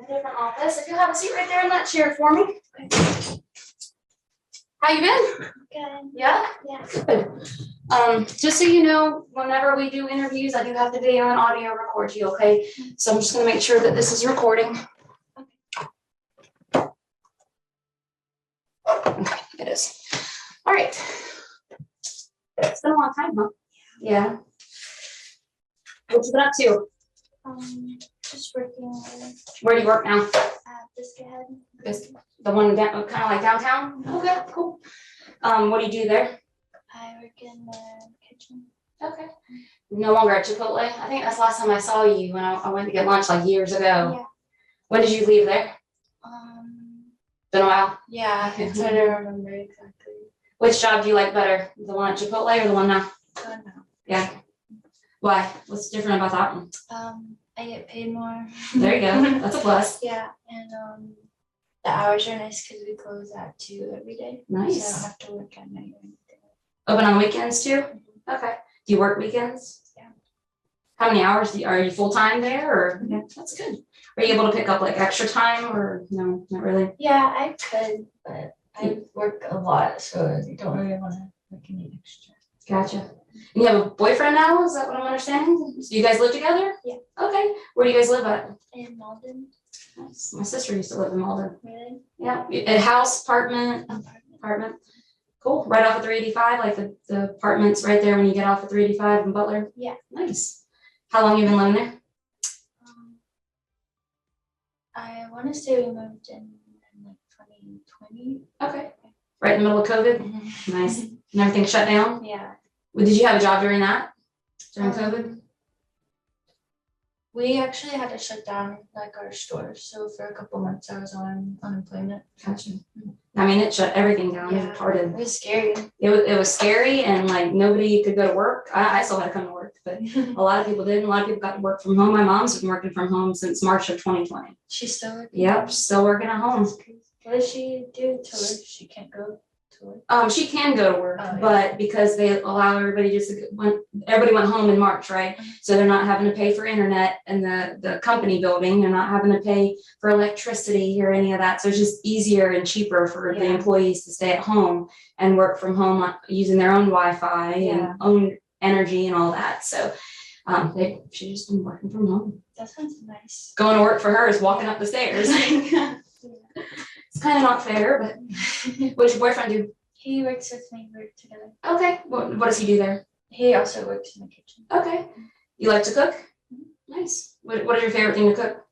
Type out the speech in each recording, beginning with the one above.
a different office. If you'll have a seat right there in that chair for me. Okay. How you been? Good. Yeah? Yeah. Good. Just so you know, whenever we do interviews, I do have to video and audio record you, okay? So I'm just gonna make sure that this is recording. Okay, it is. All right. It's been a long time, huh? Yeah. What you been up to? Just working Where do you work now? at Discretion. The one down, kind of like downtown? Okay, cool. What do you do there? I work in the kitchen. Okay. No longer at Chipotle? I think that's the last time I saw you when I went to get lunch like years ago. Yeah. When did you leave there? Been a while? Yeah, I'm trying to remember exactly. Which job do you like better? The one at Chipotle or the one now? Oh no. Yeah. Why? What's different about that one? I get paid more. There you go. That's a plus. Yeah, and the hours are nice because we close at 2 every day. Nice. So I don't have to work at night or anything. Open on weekends too? Okay. Do you work weekends? Yeah. How many hours are you full time there or? Yeah, that's good. Are you able to pick up like extra time or no, not really? Yeah, I could, but I work a lot, so I don't really want to work any extra. Gotcha. And you have a boyfriend now? Is that what I'm understanding? Do you guys live together? Yeah. Okay. Where do you guys live at? In Malden. Nice. My sister used to live in Malden. Really? Yeah. A house, apartment. Cool. Right off of 385, like the apartments right there when you get off of 385 in Butler. Yeah. Nice. How long you been living there? I want to say we moved in like 2020. Okay. Right in the middle of COVID. Nice. And everything shut down. Yeah. Well, did you have a job during that? During COVID? We actually had to shut down like our stores, so for a couple months I was on unemployment. Gotcha. I mean, it shut everything down. Yeah. It parted. It was scary. It was scary and like nobody could go to work. I still had to come to work, but a lot of people didn't. A lot of people got to work from home. My mom's been working from home since March of 2020. She's still working? Yep, still working at home. What does she do to work? She can't go to work? She can go to work, Oh, yeah. but because they allow everybody everybody went home in March, right? So they're not having to pay for internet and the company building. They're not having to pay for electricity or any of that. So it's just easier and cheaper for the employees to stay at home and work from home using their own Wi-Fi and own energy and all that. So she's just been working from home. That sounds nice. Going to work for her is walking up the stairs. It's kind of not fair, but what does your boyfriend do? He works with me. We work together. Okay. What does he do there? He also works in the kitchen. Okay. You like to cook? Nice. What is your favorite thing to cook?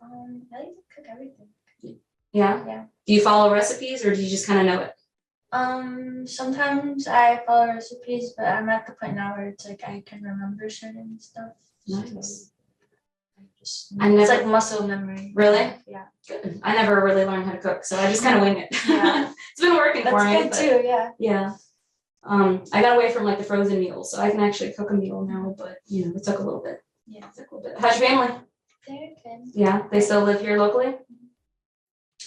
I like to cook everything. Yeah? Yeah. Do you follow recipes or do you just kind of know it? Sometimes I follow recipes, but I'm at the point now where it's like I can remember certain stuff. Nice. So it's like muscle memory. Really? Yeah. Good. I never really learned how to cook, so I just kind of wing it. Yeah. It's been working for me. That's good too, yeah. Yeah. I got away from like the frozen meals, so I can actually cook a meal now, but it took a little bit. Yeah. It took a little bit. How's your family? They're good. Yeah, they still live here locally?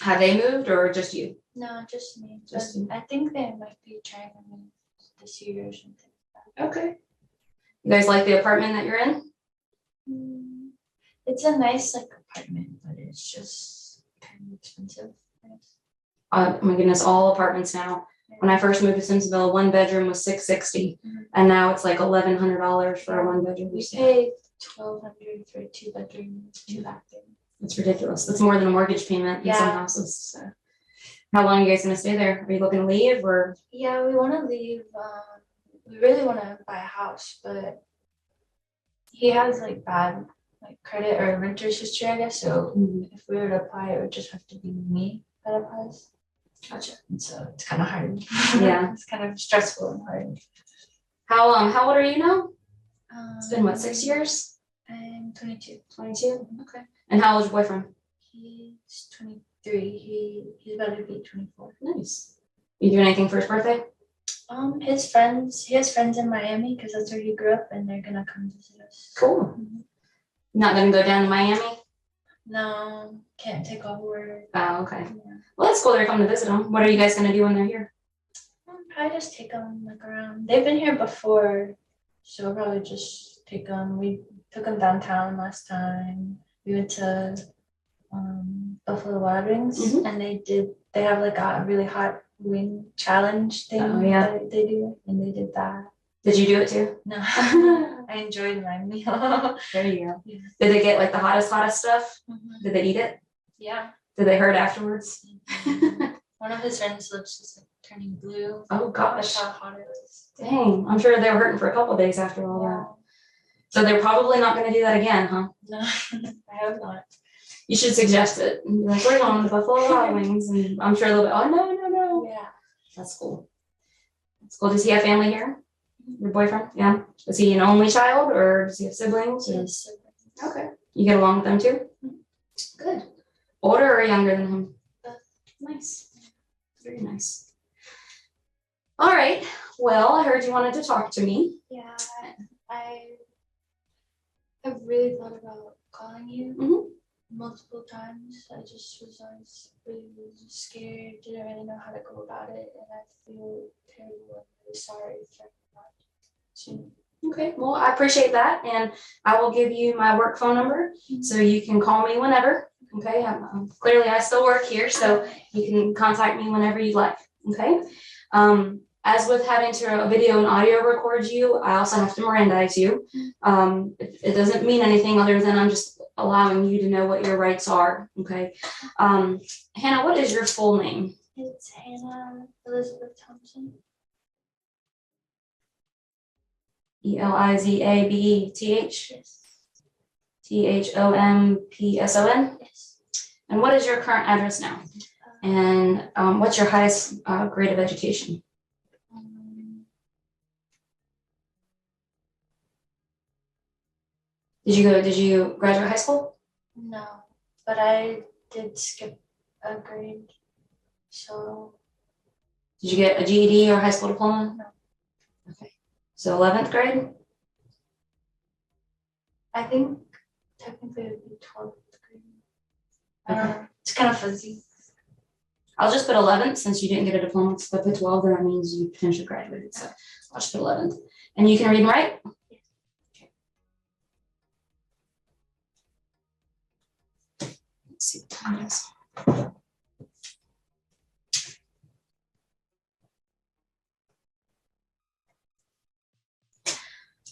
Have they moved or just you? No, just me. Just you. I think they might be trying to move this year or something. Okay. You guys like the apartment that you're in? It's a nice like apartment, but it's just kind of expensive. Oh my goodness, all apartments now. When I first moved to Simpsonville, one bedroom was $660, and now it's like $1,100 for a one bedroom. We paid $1,200 for a 2-bedroom, 2 bathroom. That's ridiculous. That's more than a mortgage payment in some houses. So. How long are you guys gonna stay there? Are you looking to leave or? Yeah, we want to leave. We really want to buy a house, but he has like bad credit or renter's history, I guess. So if we were to apply, it would just have to be me that applies. Gotcha. And so it's kind of hard. Yeah. It's kind of stressful and hard. How old are you now? It's been what, 6 years? I'm 22. 22? Okay. And how old is your boyfriend? He's 23. He's about to be 24. Nice. You doing anything for his birthday? He has friends in Miami because that's where he grew up, and they're gonna come visit us. Cool. Not gonna go down to Miami? No, can't take off work. Oh, okay. Yeah. Well, that's cool. They're coming to visit them. What are you guys gonna do when they're here? Probably just take them around. They've been here before, so we'll probably just take them. We took them downtown last time. We went to Buffalo Wild Wings, Mhm. and they have like a really hot wing challenge thing Oh, yeah. that they do, and they did that. Did you do it too? No, I enjoyed my meal. There you go. Yeah. Did they get like the hottest stuff? Mhm. Did they eat it? Yeah. Did they hurt afterwards? One of his friends' lips was like turning blue. Oh That's gosh. how hot it was. Dang. I'm sure they were hurting for a couple days after all that. So they're probably not going to do that again, huh? No, I hope not. You should suggest it. And be like, we're going to Buffalo Wild Wings. And I'm sure they'll be, oh, no. Yeah. That's cool. That's cool. Does he have family here? Your boyfriend? Yeah. Is he an only child or does he have siblings? Yes. Okay. You get along with them too? Good. Older or younger than him? Nice. Very nice. All right. Well, I heard you wanted to talk to me. Yeah, I have really thought about calling you multiple times. I just was always really scared, didn't really know how to go about it, and I feel terrible and really sorry for not soon. Okay, well, I appreciate that, and I will give you my work phone number so you can call me whenever. Okay, clearly I still work here, so you can contact me whenever you'd like. Okay, as with having to video and audio record you, I also have to Mirandize you. It doesn't mean anything other than I'm just allowing you to know what your rights are. Okay, Hannah, what is your full name? It's Hannah Elizabeth Thompson. Elizabeth Yes. Thompson. Yes. And what is your current address now? And what's your highest grade of education? Did you graduate high school? No, but I did skip a grade, so. Did you get a GED or high school diploma? No. Okay. So 11th grade? I think technically it would be 12th grade. I don't know. It's kind of fuzzy. I'll just put 11th since you didn't get a diploma. If I put 12, then that means you potentially graduated. So I'll just put 11th. And you can read and write? Yes. Okay. Let's see what time it is.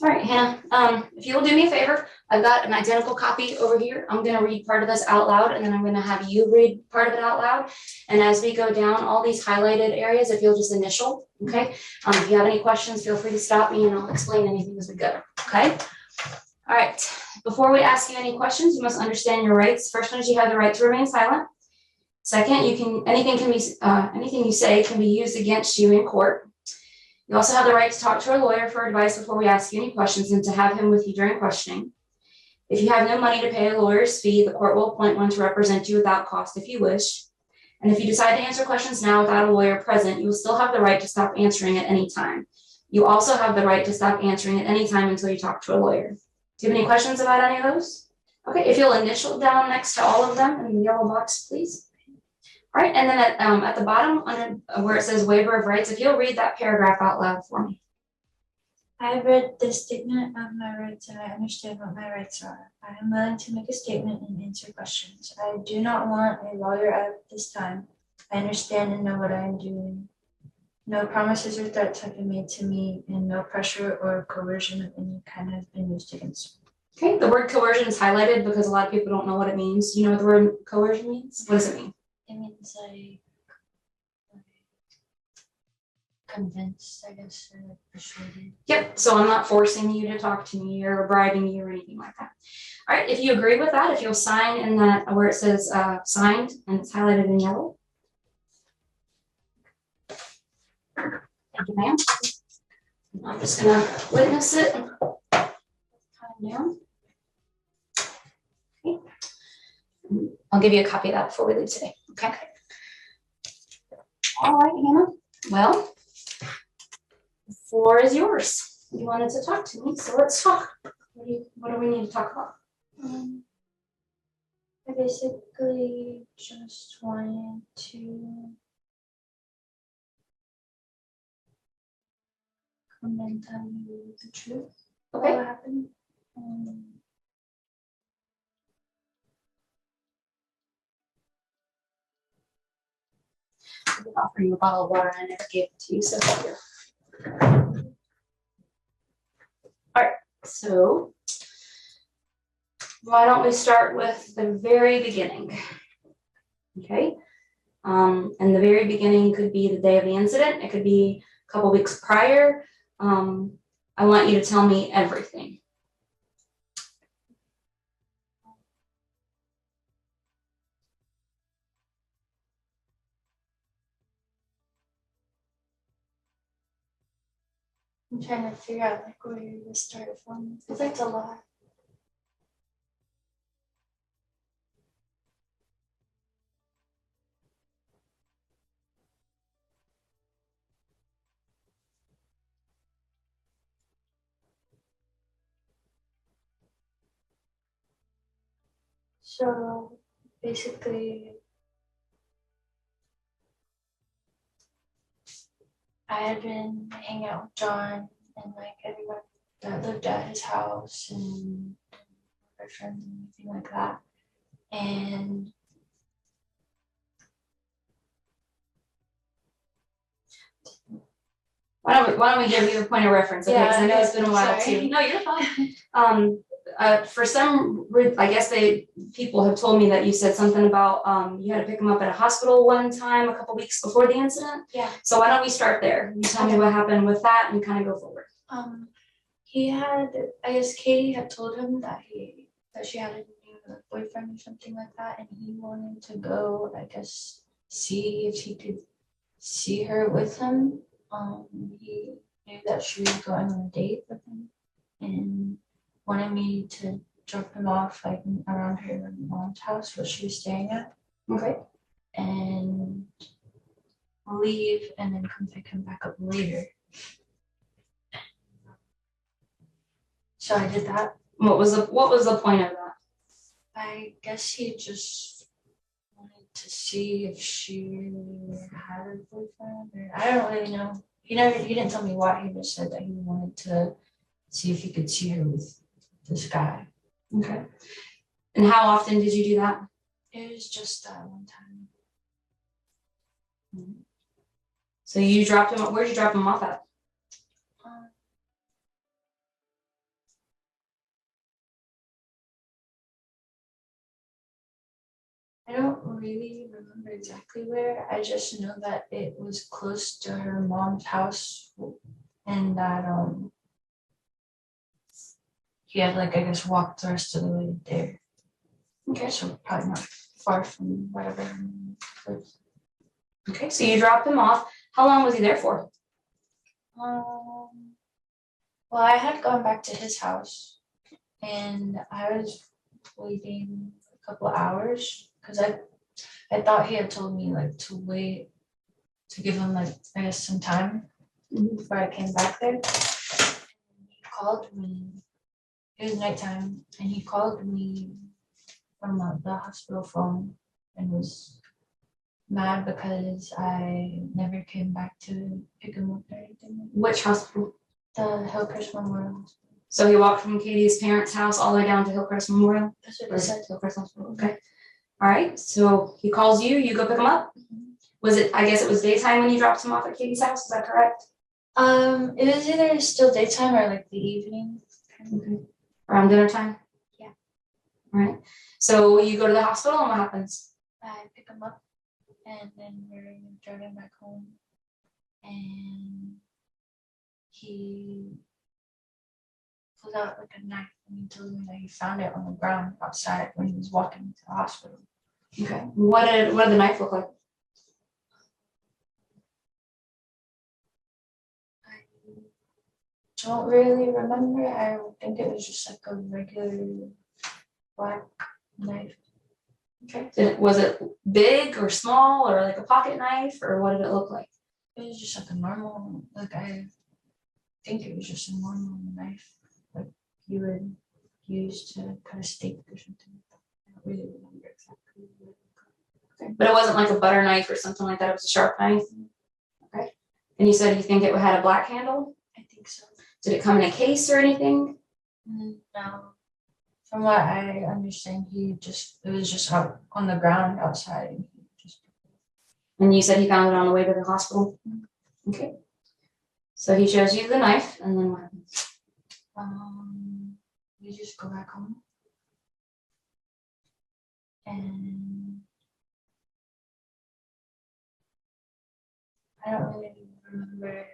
All right, Hannah, if you'll do me a favor, I've got an identical copy over here. I'm going to read part of this out loud, and then I'm going to have you read part of it out loud. And as we go down all these highlighted areas, if you'll just initial, okay? If you have any questions, feel free to stop me, and I'll explain anything as we go, okay? All right, before we ask you any questions, you must understand your rights. First one is you have the right to remain silent. Second, anything you say can be used against you in court. You also have the right to talk to a lawyer for advice before we ask you any questions and to have him with you during questioning. If you have no money to pay a lawyer's fee, the court will appoint one to represent you without cost if you wish. And if you decide to answer questions now without a lawyer present, you will still have the right to stop answering at any time. You also have the right to stop answering at any time until you talk to a lawyer. Do you have any questions about any of those? Okay, if you'll initial down next to all of them in the yellow box, please. All right, and then at the bottom under where it says waiver of rights, if you'll read that paragraph out loud for me. I read this statement of my rights and I understand what my rights are. I am willing to make a statement and answer questions. I do not want a lawyer at this time. I understand and know what I am doing. No promises or threats have been made to me, and no pressure or coercion of any kind has been used against me. Okay, the word coercion is highlighted because a lot of people don't know what it means. You know what the word coercion means? What does it mean? It means like convinced, I guess, or like persuaded. Yep, so I'm not forcing you to talk to me or bribing you or anything like that. All right, if you agree with that, if you'll sign in that where it says signed and it's highlighted in yellow. Thank you, ma'am. I'm just gonna witness it and time down. Okay. I'll give you a copy of that before we leave today. Okay. All right, Hannah. Well, the floor is yours. You wanted to talk to me, so let's talk. What do we need to talk about? I basically just wanted to come and tell you the truth Okay. about what happened. I did offer you a bottle of water and I never gave it to you, so thank you. All right, so why don't we start with the very beginning? Okay. And the very beginning could be the day of the incident. It could be a couple weeks prior. I want you to tell me everything. I'm trying to figure out like where to start from, because it's a lot. So basically, I had been hanging out with John and like everyone that lived at his house and our friends and everything like that. And Why don't we give you a point of reference? Okay, because I know it's been a while sorry. too. No, you're fine. For some, I guess people have told me that you said something about you had to pick him up at a hospital one time a couple weeks before the incident. Yeah. So why don't we start there? You tell me what happened with that and kind of go forward. He had, I guess Katie had told him that she had a new boyfriend or something like that, and he wanted to go, I guess, see if he could see her with him. He knew that she was going on a date with him and wanted me to drop him off like around her mom's house where she was staying at. Okay. And leave and then come pick him back up later. So I did that. What was the point of that? I guess he just wanted to see if she had a boyfriend, or I don't really know. He didn't tell me why. He just said that he wanted to see if he could see her with this guy. Okay. And how often did you do that? It was just that one time. So you dropped him. Where'd you drop him off at? I don't really remember exactly where. I just know that it was close to her mom's house, and that he had like I guess walked the rest of the way there. Okay. So probably not far from whatever her mom lives. Okay, so you dropped him off. How long was he there for? Well, I had gone back to his house, and I was waiting a couple hours because I thought he had told me like to wait to give him like I guess some time before I came back there. He called me. It was nighttime, and he called me from the hospital phone and was mad because I never came back to pick him up or anything. Which hospital? The Hillcrest Memorial Hospital. So he walked from Katie's parents' house all the way down to Hillcrest Memorial? That's what Or he said. Hillcrest Hospital, okay. All right, so he calls you, you go pick him up? Was it, I guess it was daytime when you dropped him off at Katie's house, is that correct? It was either still daytime or like the evening. Okay. Around dinner time? Yeah. All right, so you go to the hospital and what happens? I pick him up, and then we're driving back home, and he pulls out like a knife and he told me that he found it on the ground outside when he was walking to the hospital. Okay, what did the knife look like? I don't really remember. I think it was just like a regular black knife. Okay, was it big or small or like a pocket knife or what did it look like? It was just like a normal, like I think it was just a normal knife, like you would use to cut a steak or something. I don't really remember exactly what it looked like. Okay. But it wasn't like a butter knife or something like that, it was a sharp knife? Okay. And you said you think it had a black handle? I think so. Did it come in a case or anything? No. From what I understand, it was just out on the ground outside. And he just And you said he found it on the way to the hospital? Okay. So he shows you the knife, and then what happens? We just go back home. And I don't really remember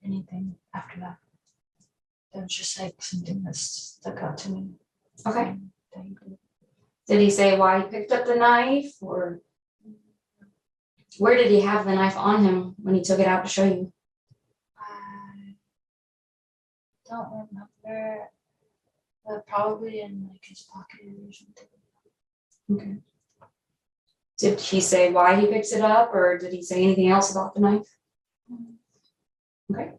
anything after that. It was just like something that stuck out to me. Okay. That he did. Did he say why he picked up the knife, or where did he have the knife on him when he took it out to show you? I don't remember, but probably in like his pocket or something. Okay. Did he say why he picks it up, or did he say anything else about the knife? Okay.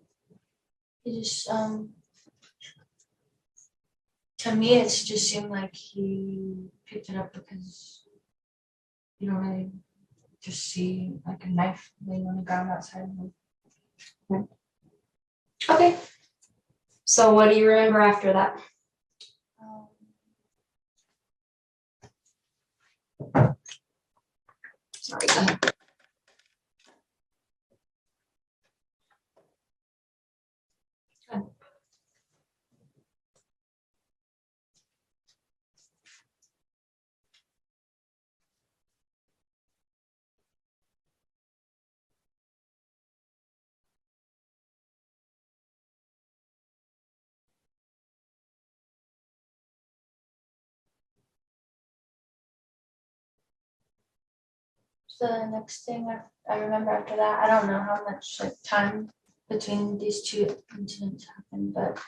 He just to me it just seemed like he picked it up because you don't really just see like a knife laying on the ground outside of him. Okay. So what do you remember after that? Sorry, go ahead. So the next thing I remember after that, I don't know how much like time between these two incidents happened, but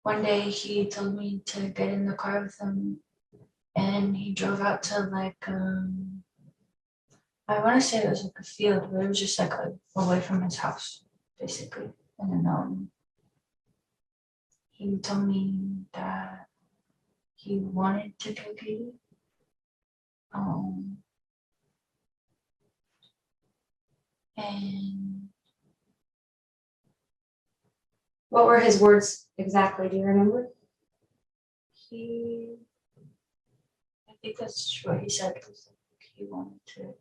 one day he told me to get in the car with him and he drove out to like I want to say it was like a field, but it was just like away from his house, basically. And then he told me that he wanted to kill Katie. And What were his words exactly? Do you remember? I think that's what he said, was like he wanted to.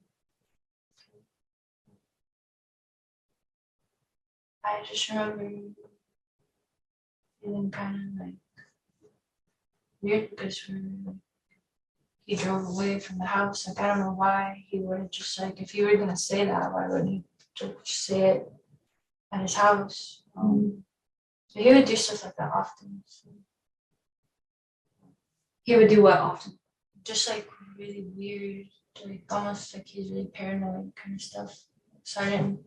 I just remember feeling kind of like weird because he drove away from the house. Like I don't know why he wouldn't just like if he were gonna say that, why wouldn't he just say it at his house? So he would do stuff like that often. So He would do what often? just like really weird, like almost like he's really paranoid kind of stuff. So I didn't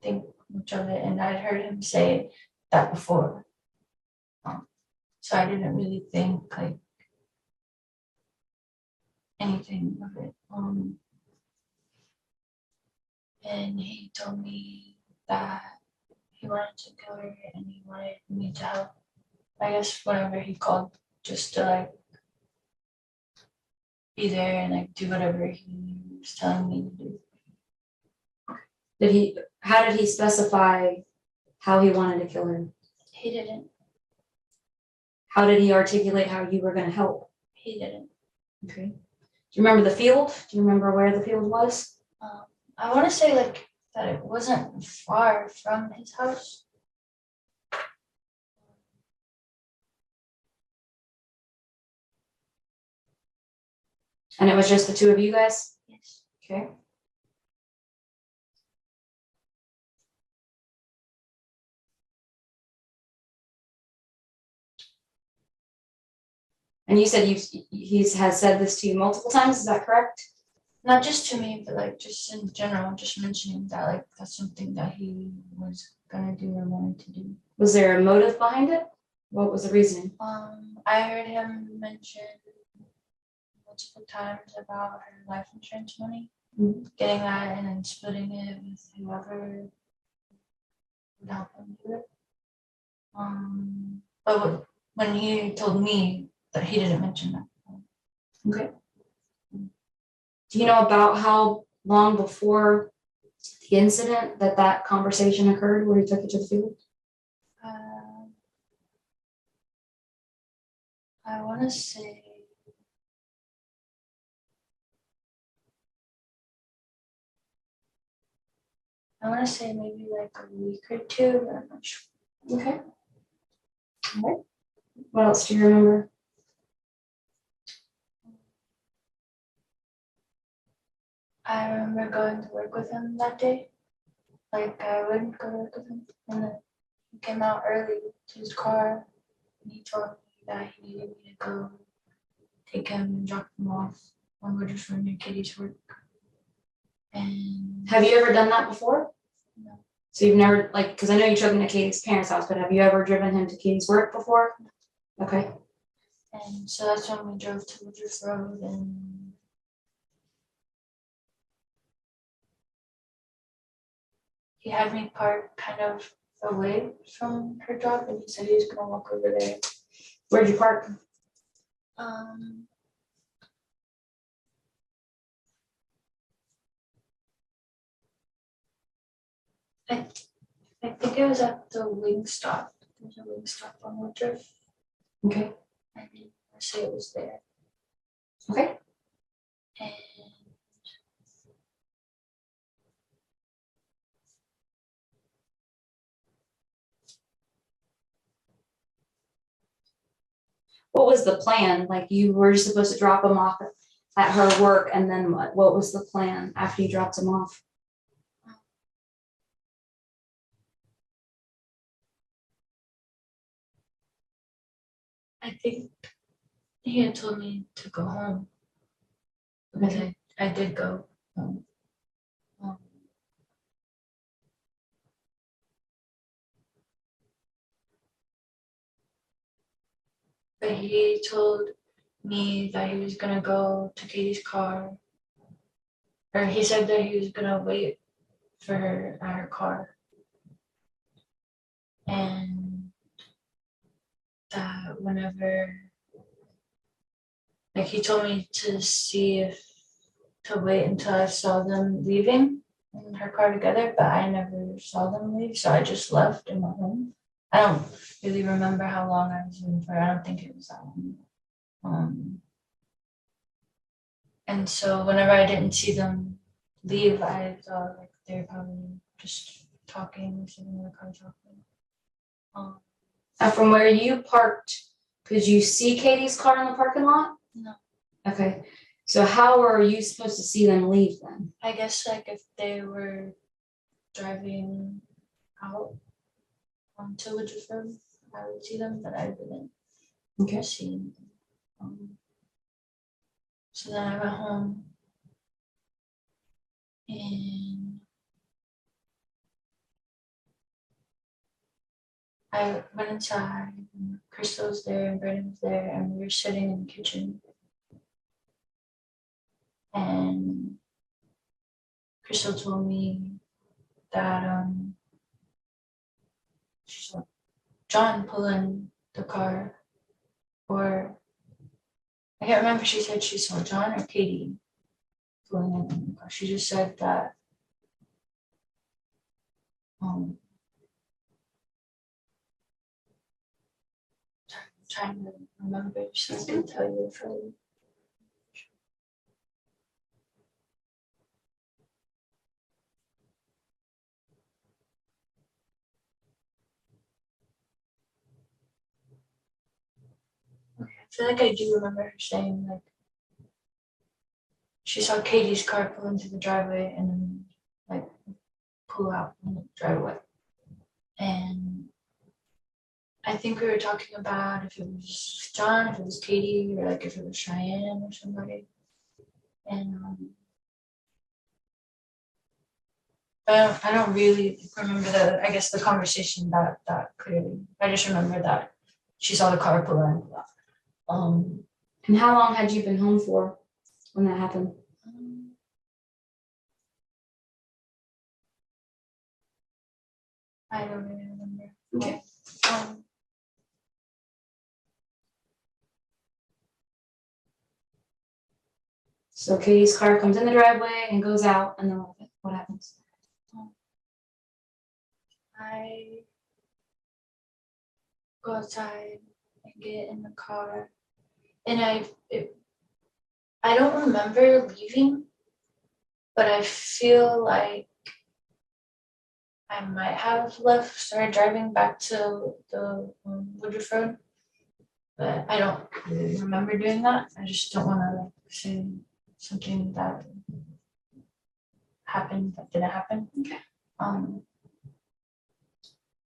think much of it, and I'd heard him say that before. So I didn't really think like anything of it. And he told me that he wanted to kill her and he wanted me to help. I guess whenever he called, just to like be there and like do whatever he was telling me to do. How did he specify how he wanted to kill her? He didn't. How did he articulate how you were going to help? He didn't. Okay. Do you remember the field? Do you remember where the field was? I want to say like that it wasn't far from his house. And it was just the two of you guys? Yes. Okay. And you said he has said this to you multiple times, is that correct? Not just to me, but like just in general, just mentioning that like that's something that he was gonna do or wanted to do. Was there a motive behind it? What was the reasoning? I heard him mention multiple times about her life insurance money, getting that and then splitting it with whoever would help him do it. But when he told me that he didn't mention that. Okay. Do you know about how long before the incident that conversation occurred where he took it to the field? I want to say I want to say maybe like a week or two, but I'm not sure. Okay. All right. What else do you remember? I remember going to work with him that day. Like I wouldn't go to work with him, and then he came out early to his car, and he told me that he needed me to go take him and drop him off when we're just running Katie's work. And Have you ever done that before? No. So you've never, like, because I know you took him to Katie's parents' house, but have you ever driven him to Katie's work before? Okay. And so that's when we drove to Woodruff Road, and he had me parked kind of away from her job, and he said he was gonna walk over there. Where'd you park? I think it was at the wing stop. There's a wing stop on Woodruff. Okay. I didn't say it was there. Okay. And What was the plan? Like you were just supposed to drop him off at her work, and then what? What was the plan after you dropped him off? I think he had told me to go home because Okay. I did go home. But he told me that he was gonna go to Katie's car, or he said that he was gonna wait for her at her car, and that whenever, like he told me to see if to wait until I saw them leaving in her car together, but I never saw them leave, so I just left and went home. I don't really remember how long I was in for. I don't think it was that long. And so whenever I didn't see them leave, I thought like they were probably just talking or sitting in the car talking. And from where you parked, could you see Katie's car in the parking lot? No. Okay. So how are you supposed to see them leave then? I guess like if they were driving out onto Woodruff Road, I would see them, but I didn't see them. So then I went home and I went inside and Crystal was there and Brandon was there and we were sitting in the kitchen. And Crystal told me that she saw John pull in the car, or I can't remember if she said she saw John or Katie pulling in the car. She just said that trying to remember if she's gonna tell you for okay. I feel like I do remember her saying like she saw Katie's car pull into the driveway and then like pull out in the driveway. And I think we were talking about if it was John, if it was Katie, or like if it was Cheyenne or somebody. And I don't really remember I guess the conversation that clearly. I just remember that she saw the car pull in. And how long had you been home for when that happened? I don't really remember. Okay. So Katie's car comes in the driveway and goes out, and then what happens? I go outside and get in the car, and I don't remember leaving, but I feel like I might have started driving back to the Woodruff Road, but I don't really remember doing that. I just don't want to say something that happened that didn't happen. Okay.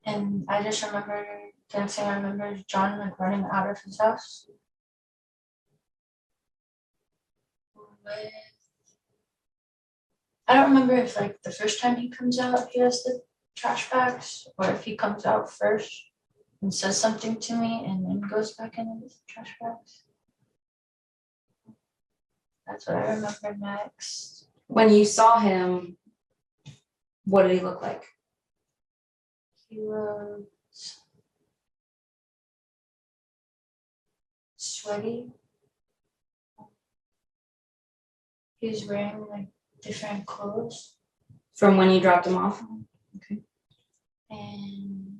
And I just remember, the next thing I remember is John like running out of his house with, I don't remember if like the first time he comes out he has the trash bags, or if he comes out first and says something to me and then goes back into the trash bags. That's what I remember next. When you saw him, what did he look like? He was sweaty. He was wearing like different clothes. From when you dropped him off? Okay. And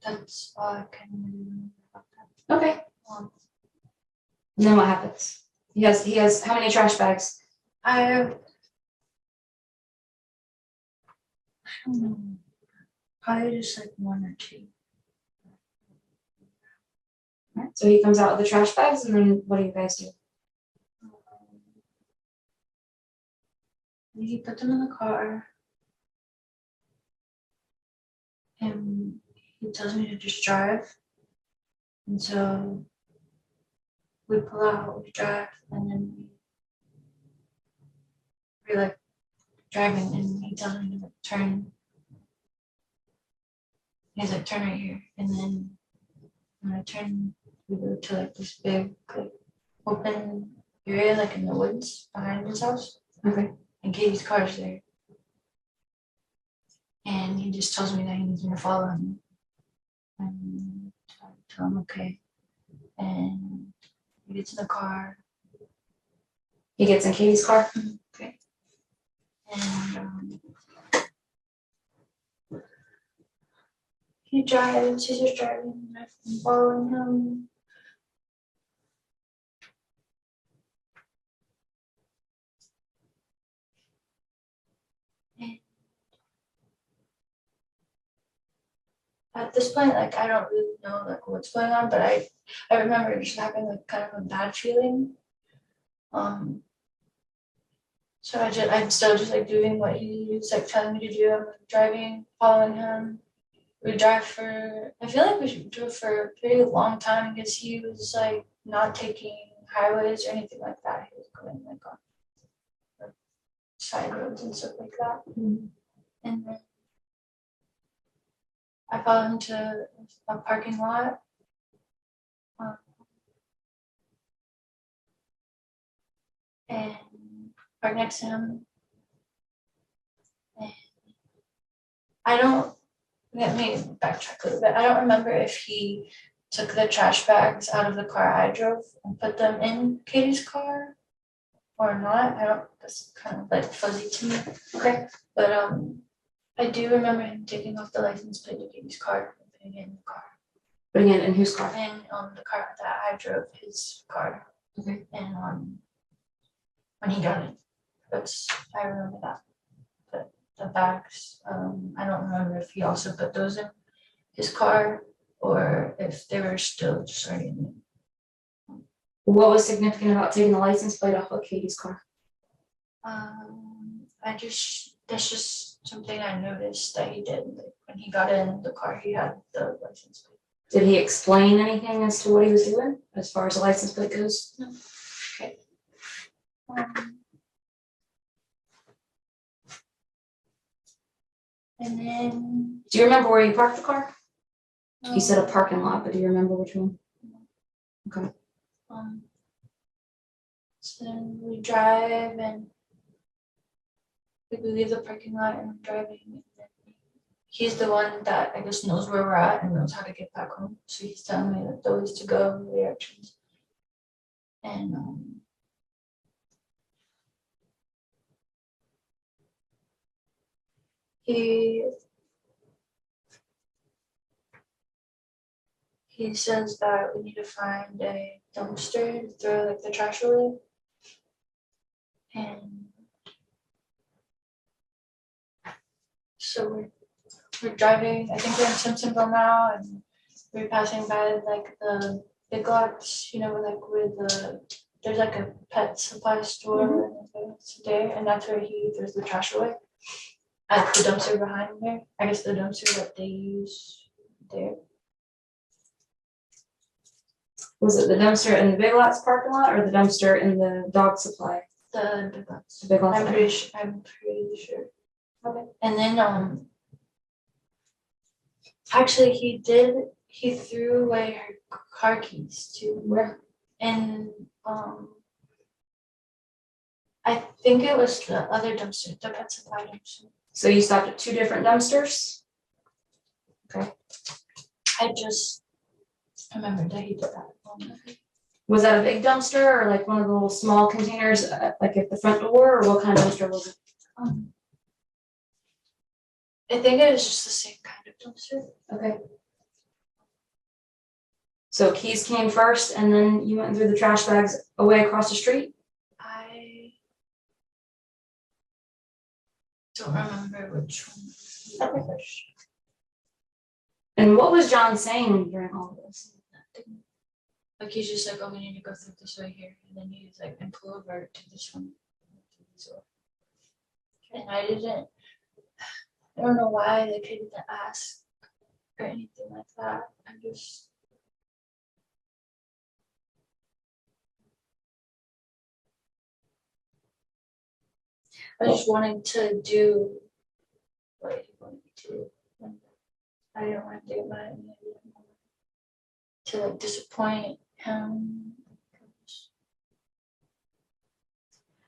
that's all I can remember about that. Okay. And then what happens? He has how many trash bags? I don't know. Probably just like one or two. Right. So he comes out with the trash bags, and then what do you guys do? He put them in the car. And he tells me to just drive. And so we pull out, we drive, and then we're like driving, and he tells me to like turn. He's like, turn right here. And then when I turn, we go to like this big, like open area, like in the woods behind his house. Okay. And Katie's car is there. And he just tells me that he needs me to follow him. And I tell him okay. And we get to the car. He gets in Katie's car. Okay. And he drives, he's just driving, and I'm following him. And at this point, like I don't really know like what's going on, but I remember just having like kind of a bad feeling. So I'm still just like doing what he's like telling me to do. I'm like driving, following him. We drive for, I feel like we drove for a pretty long time because he was like not taking highways or anything like that. He was going like on like, side roads and stuff like that. Mm-hmm. And then I followed him to a parking lot. And parked next to him. And let me backtrack a little bit. I don't remember if he took the trash bags out of the car I drove and put them in Katie's car or not. That's kind of like fuzzy to me. Okay. But I do remember him taking off the license plate of Katie's car and putting it in the car. Putting it in whose car? And the car that I drove, his car. Okay. And when he got it, I remember that. But the bags, I don't remember if he also put those in his car or if they were still just already in it. What was significant about taking the license plate off of Katie's car? That's just something I noticed that he did. Like when he got in the car, he had the license plate. Did he explain anything as to what he was doing as far as the license plate goes? No. Okay. And then. Do you remember where you parked the car? You said a parking lot, but do you remember which one? Okay. So then we drive and we leave the parking lot and I'm driving. And then he's the one that I guess knows where we're at and knows how to get back home. So he's telling me like the ways to go, the directions. And he says that we need to find a dumpster to throw like the trash away. And so we're driving, I think we're in Simpsonville now, and we're passing by like the big lots, you know, like where there's like a pet supply store there, and that's where he throws the trash away. At the dumpster behind there. I guess the dumpster that they use there. Was it the dumpster in the Big Lots parking lot or the dumpster in the dog supply? The big lots. The Big Lots. I'm pretty sure. Okay. And then actually he threw away her car keys too. Where? And I think it was the other dumpster, the pet supply dumpster. So you stopped at 2 different dumpsters? Okay. I just remembered that he did that. Was that a big dumpster or like one of the little small containers, like at the front door, or what kind of dumpster was it? I think it was just the same kind of dumpster. Okay. So keys came first and then you went and threw the trash bags away across the street? I don't remember which one. Okay. And what was John saying during all of this? Like he's just like, oh, we need to go through this way here, and then he's like, and pull over to this one. And I don't know why like I didn't ask or anything like that. I just wanted to do what he wanted me to. I didn't want to do my to like disappoint him.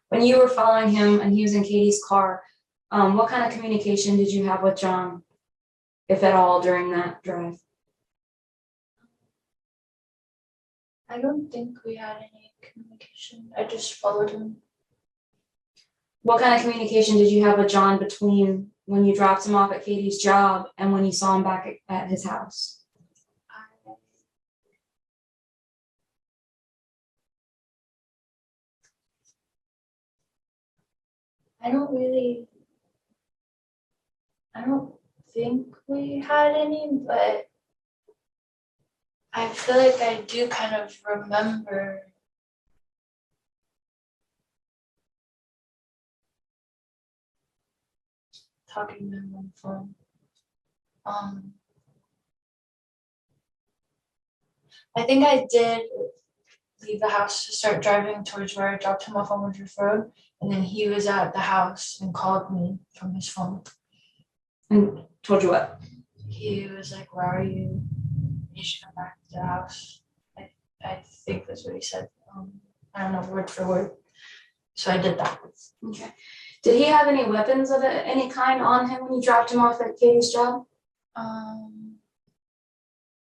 When you were following him and he was in Katie's car, what kind of communication did you have with John, if at all, during that drive? I don't think we had any communication. I just followed him. What kind of communication did you have with John between when you dropped him off at Katie's job and when you saw him back at his house? I don't think we had any, but I feel like I do kind of remember talking to him on the phone. I think I did leave the house to start driving towards where I dropped him off on Woodruff Road, and then he was at the house and called me from his phone. And told you what? He was like, where are you? You should come back to the house. I think that's what he said. I don't know word for word. So I did that. Okay. Did he have any weapons of any kind on him when you dropped him off at Katie's job? I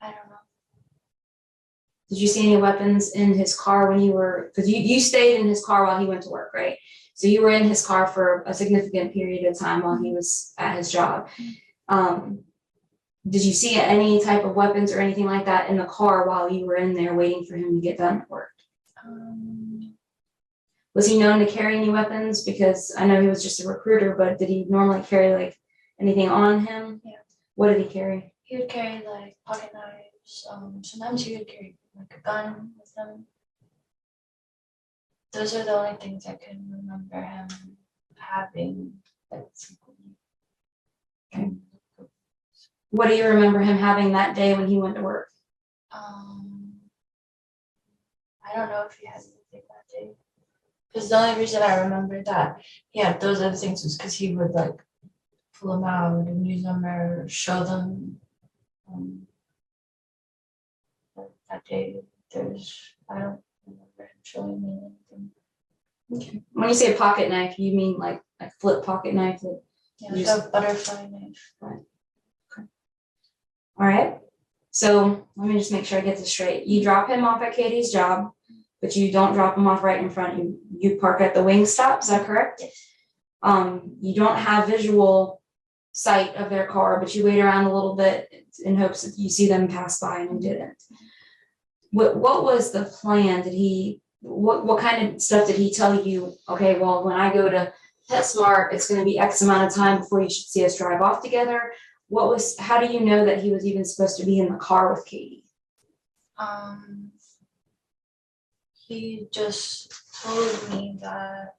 don't know. Did you see any weapons in his car when you were, because you stayed in his car while he went to work, right? So you were in his car for a significant period of time while he was at his job. Did you see any type of weapons or anything like that in the car while you were in there waiting for him to get done at work? Was he known to carry any weapons? Because I know he was just a recruiter, but did he normally carry like anything on him? Yeah. What did he carry? He would carry like pocket knives. Sometimes he would carry like a gun with him. Those are the only things I can remember him having. Okay. What do you remember him having that day when he went to work? I don't know if he had anything that day. Because the only reason I remember that he had those other things was because he would like pull them out and use them or show them. That day, I don't remember him showing me anything. Okay. When you say pocket knife, you mean like a flip pocket knife? That yeah, like a butterfly knife. Right. Okay. All right. So let me just make sure I get this straight. You drop him off at Katie's job, but you don't drop him off right in front. You park at the wing stop. Is that correct? Yes. You don't have visual sight of their car, but you wait around a little bit in hopes that you see them pass by, and you didn't. What was the plan? Did he what kind of stuff did he tell you? Okay, well, when I go to PetSmart, it's gonna be X amount of time before you should see us drive off together. How do you know that he was even supposed to be in the car with Cati? He just told me that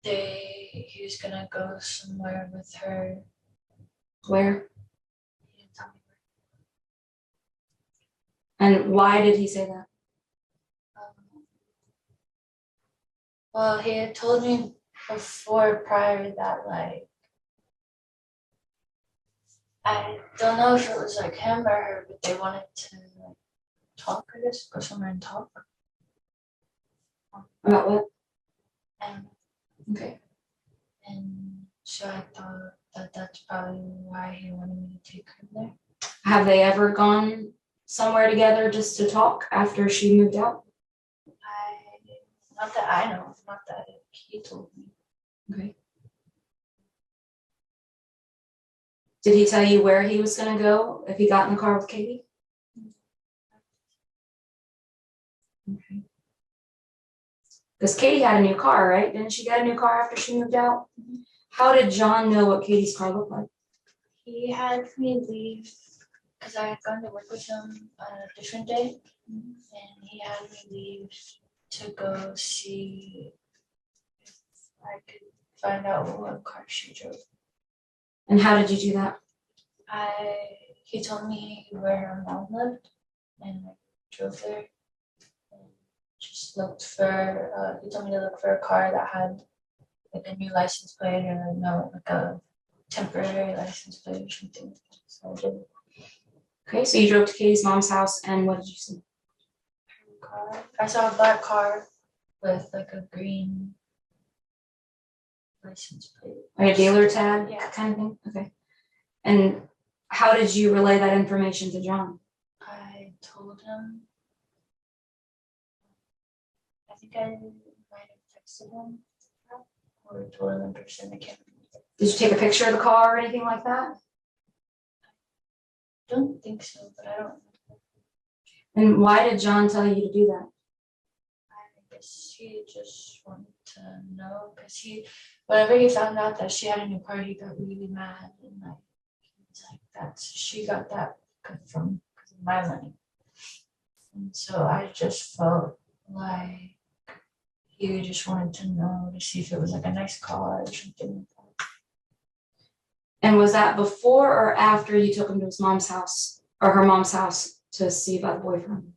he was gonna go somewhere with her. Where? He didn't tell me And why did he say that? where. Well, he had told me prior that like I don't know if it was like him or her, but they wanted to like talk, I guess, go somewhere and talk. About what? And Okay. and so I thought that that's probably why he wanted me to take her there. Have they ever gone somewhere together just to talk after she moved out? Not that I know, not that he told me. Okay. Did he tell you where he was gonna go if he got in the car with Cati? Okay. Because Cati had a new car, right? Didn't she get a new car after she moved out? Mm-hmm. How did John know what Cati's car looked like? He had me leave because I had gone to work with him on a different day, and he had me leave to go see if I could find out what car she drove. And how did you do that? He told me where her mom lived, and I drove there and just looked for. He told me to look for a car that had like a new license plate or no, like a temporary license plate or something. So I did. Okay, so you drove to Cati's mom's house, and what did you see? Car. I saw a black car with like a green license plate. Like a dealer tag, Yeah. kind of thing? Okay. And how did you relay that information to John? I told him, I think I might have texted him or told him in person. I can't remember. Did you take a picture of the car or anything like that? I don't think so, but I don't remember. And why did John tell you to do that? I guess he just wanted to know because whenever he found out that she had a new car, he got really mad and like he was like, she got that from because of my money. And so I just felt like he just wanted to know to see if it was like a nice car or something like that. And was that before or after you took him to his mom's house or her mom's house to see about the boyfriend?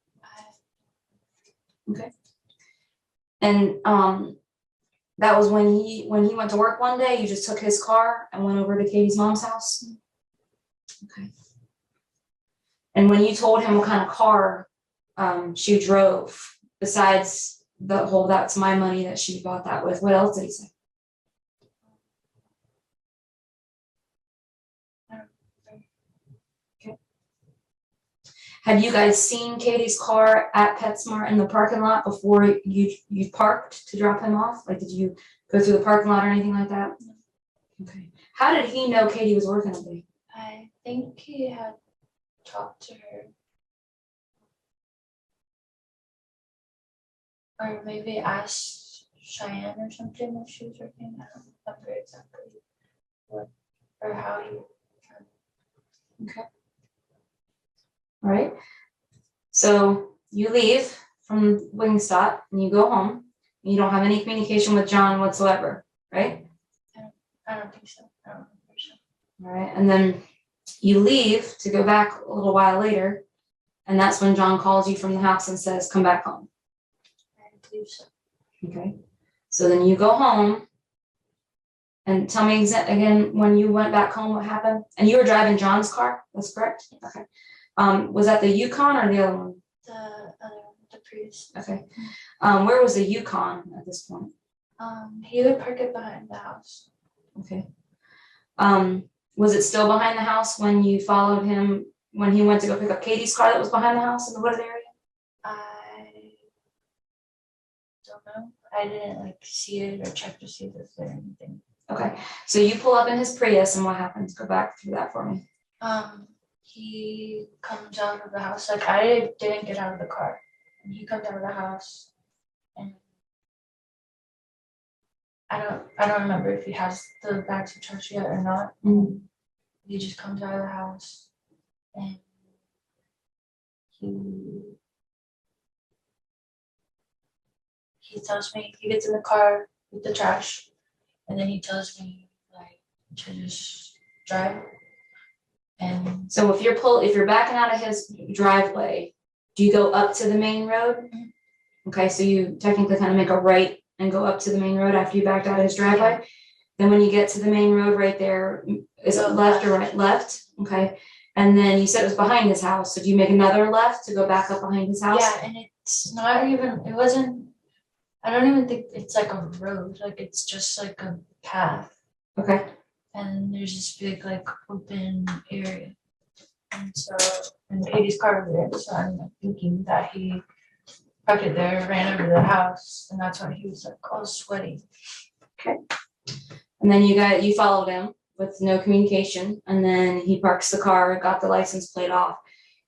Okay. And that was when he went to work one day, you just took his car and went over to Cati's mom's house? Okay. And when you told him what kind of car she drove, besides the whole "that's my money" that she bought that with, what else did he say? Okay. Had you guys seen Cati's car at PetSmart in the parking lot before you parked to drop him off? Like, did you go through the parking lot or anything like that? No. Okay. How did he know Cati was working that day? I think he had talked to her. Or maybe asked Cheyenne or something if she was working. I don't remember exactly what or how he. Okay. All right. So you leave from Wingstop and you go home. And you don't have any communication with John whatsoever, right? I don't think so. I don't remember so. All right. And then you leave to go back a little while later, and that's when John calls you from the house and says, "Come back home." I believe so. Okay. So then you go home. And tell me again, when you went back home, what happened? And you were driving John's car, that's correct? Yes. Okay. Was that the Yukon or the other one? The Prius. Okay. Where was the Yukon at this point? He would park it behind the house. Okay. Was it still behind the house when you followed him when he went to go pick up Cati's car that was behind the house in the wooded area? I don't know. I didn't like see it or check to see if it's there or anything. Okay. So you pull up in his Prius, and what happens? Go back through that for me. He comes out of the house. Like I didn't get out of the car. and he comes out of the house, and I don't remember if he has the bags of trash yet or not. He just comes out of the house, and he tells me, he gets in the car with the trash, and then he tells me like to just drive. And So if you're backing out of his driveway, do you go up to the main road? Okay, so you technically kind of make a right and go up to the main road after you backed out of his driveway. Then when you get to the main road right there, is it left or right? Left, okay. And then you said it was behind his house, so do you make another left to go back up behind his house? Yeah, and it's not even, it wasn't, I don't even think it's like a road, like it's just like a path. Okay. And there's this big like open area. And so, and Katie's car over there, so I'm like thinking that he parked it there, ran over to the house, and that's why he was like all sweaty. Okay. And then you followed him with no communication, and then he parks the car, got the license plate off.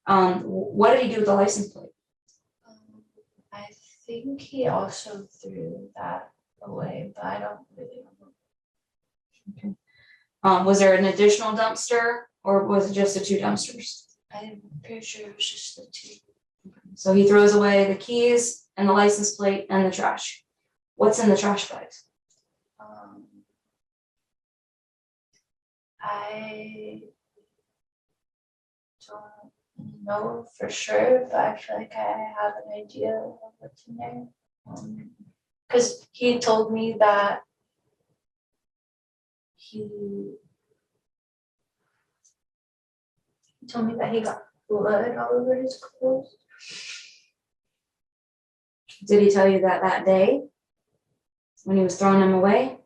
What did he do with the license plate? I think he also threw that away, but I don't really know. Okay. Was there an additional dumpster, or was it just the 2 dumpsters? I'm pretty sure it was just the 2. So he throws away the keys and the license plate and the trash. What's in the trash bags? I don't know for sure, but I feel like I have an idea of what's in there. Because he told me that he got blood all over his clothes. Did he tell you that day when he was throwing them away?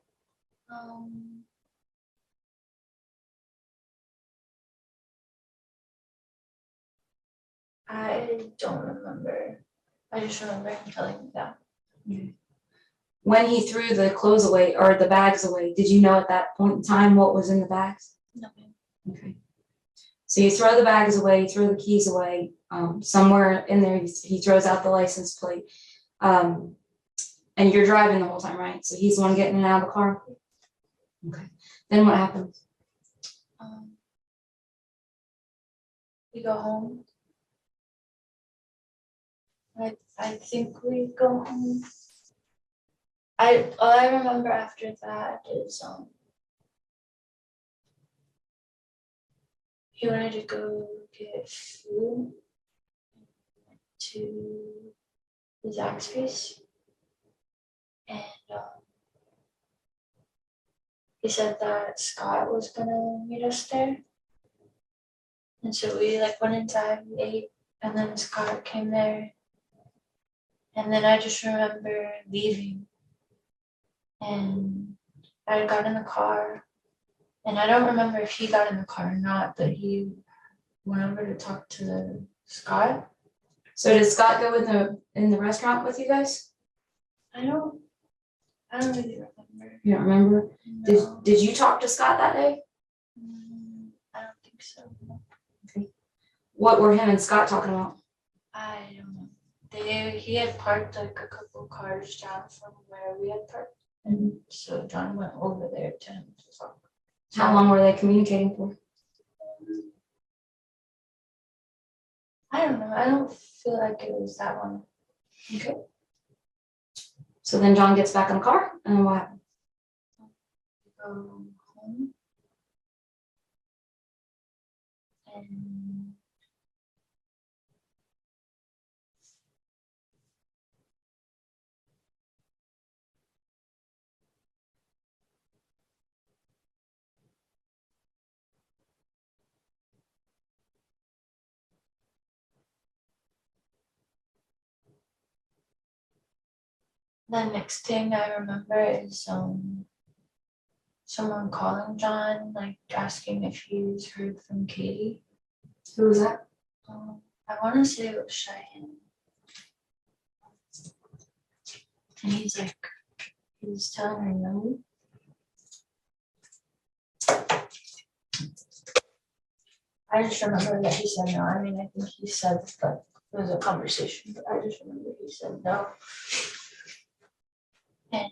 I don't remember. I just remember him telling me that. When he threw the clothes away or the bags away, did you know at that point in time what was in the bags? No. Okay. So you throw the bags away, you throw the keys away. Somewhere in there, he throws out the license plate. And you're driving the whole time, right? So he's the one getting in and out of the car? Okay. Then what happens? We go home. I think we go home. All I remember after that is he wanted to go get food to Zaxby's, and he said that Scott was gonna meet us there, and so we like went inside, we ate, and then Scott came there, and then I just remember leaving, and I got in the car, and I don't remember if he got in the car or not, but he went over to talk to Scott. So did Scott go in the restaurant with you guys? I don't really remember. You don't remember? No. Did you talk to Scott that day? I don't think so. Okay. What were him and Scott talking about? I don't know. He had parked like a couple cars down from where we had parked. And so John went over there to him to talk. How long were they communicating for? I don't know. I don't feel like it was that long. Okay. So then John gets back in the car, and then what happened? We go home. And the next thing I remember is someone calling John, like asking if he's heard from Katie. Who was that? I want to say it was Cheyenne. And he's telling her no. I just remember that he said no. I mean, I think he said, but was a conversation, but I just remember he said no. And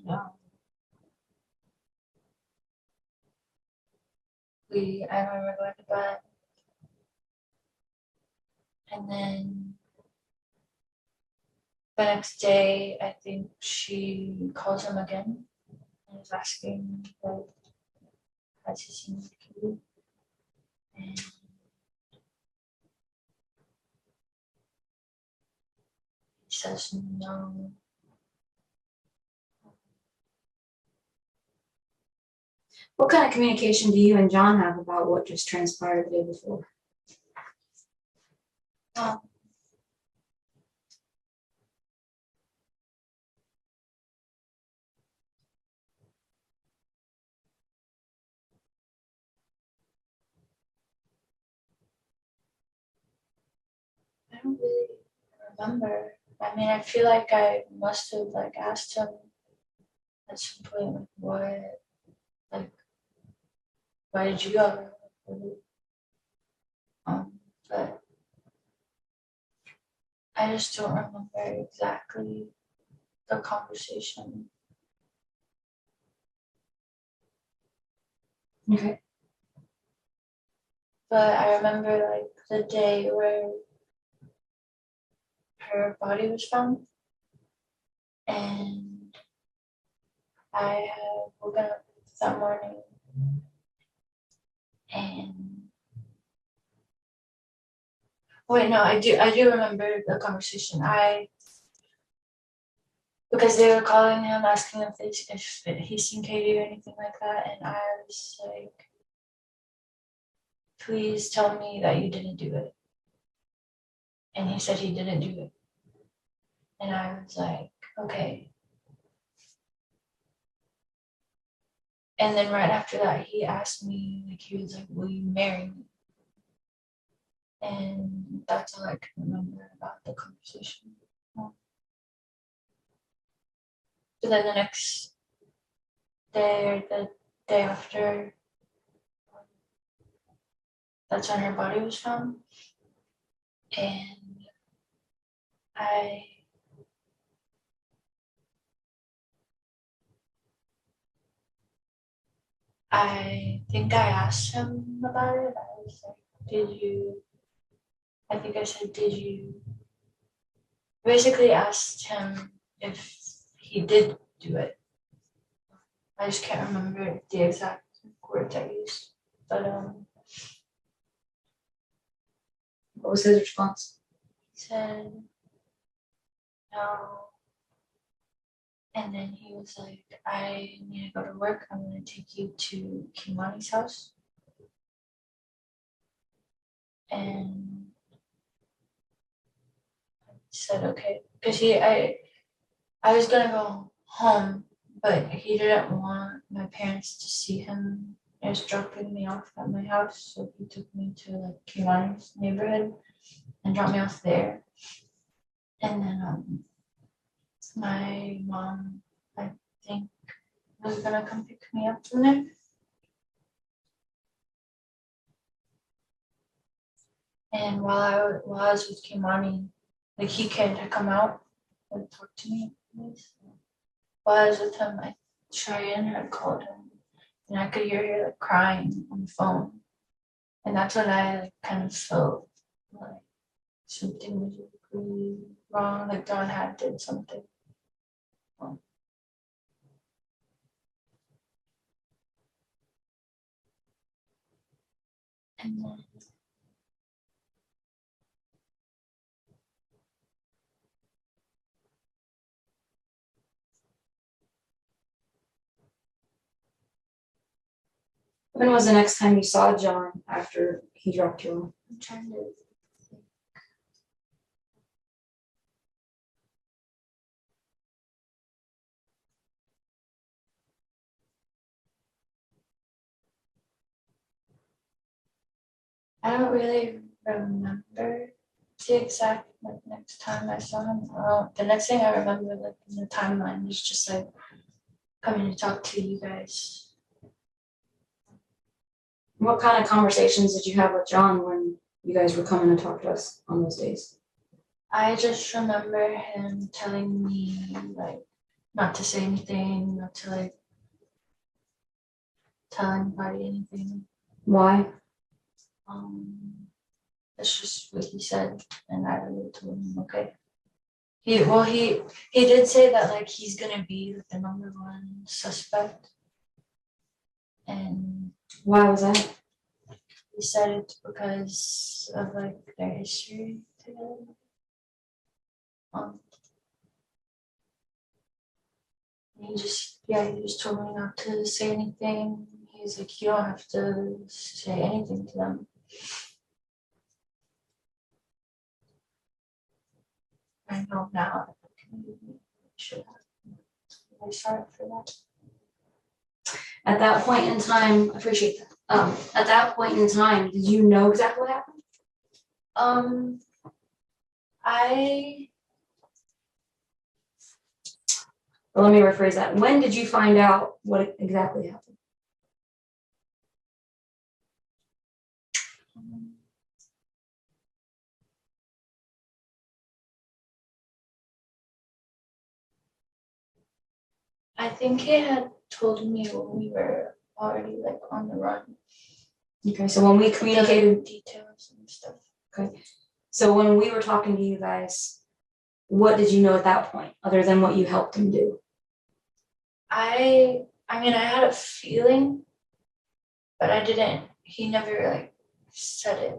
I remember going to bed, and then the next day, I think she calls him again and is asking, like, has he seen Cati? And he says no. What kind of communication do you and John have about what just transpired the day before? I don't really remember. I mean, I feel like I must have like asked him at some point, like, why did you go? But I just don't remember exactly the conversation. Okay. But I remember like the day where her body was found, and I had woken up that morning, and wait, no, I do remember the conversation. Because they were calling him asking if he's seen Cati or anything like that, and I was like, please tell me that you didn't do it. And he said he didn't do it. And I was like, okay. And then right after that, he asked me, like, he was like, will you marry me? And that's all I can remember about the conversation. But then the next day or the day after, that's when her body was found. And I think I asked him about it. I was like, I think I said, basically asked him if he did do it. I just can't remember the exact words I used. But What was his response? he said no. And then he was like, I need to go to work. I'm going to take you to Kimani's house. And I said, okay. Because I was going to go home, but he didn't want my parents to see him as dropping me off at my house. So he took me to like Kimani's neighborhood and dropped me off there. And then my mom, I think, was gonna come pick me up from there. And while I was with Kimani, like he came to come out and talk to me. While I was with him, Cheyenne had called him, and I could hear her like crying on the phone. And that's when I like kind of felt like something was really wrong, like John had did something. And then When was the next time you saw John after he dropped you off? I'm trying to think. I don't really remember the exact like next time I saw him. The next thing I remember like in the timeline was just like coming to talk to you guys. What kind of conversations did you have with John when you guys were coming to talk to us on those days? I just remember him telling me like not to say anything, not to like tell anybody anything. Why? That's just what he said, and I really told him okay. He did say that like he's gonna be like, the #1 suspect, and Why was that? he said it because of like their history together. He just told me not to say anything. He's like, you don't have to say anything to them. I know now. Should have. I'm sorry for that. At that point in time, I appreciate that. At that point in time, did you know exactly what happened? Well, let me rephrase that. When did you find out what exactly happened? I think he had told me when we were already like on the run. Okay, so when we communicated the details and stuff. Okay, so when we were talking to you guys, what did you know at that point, other than what you helped him do? I mean, I had a feeling, but I didn't. He never like said it.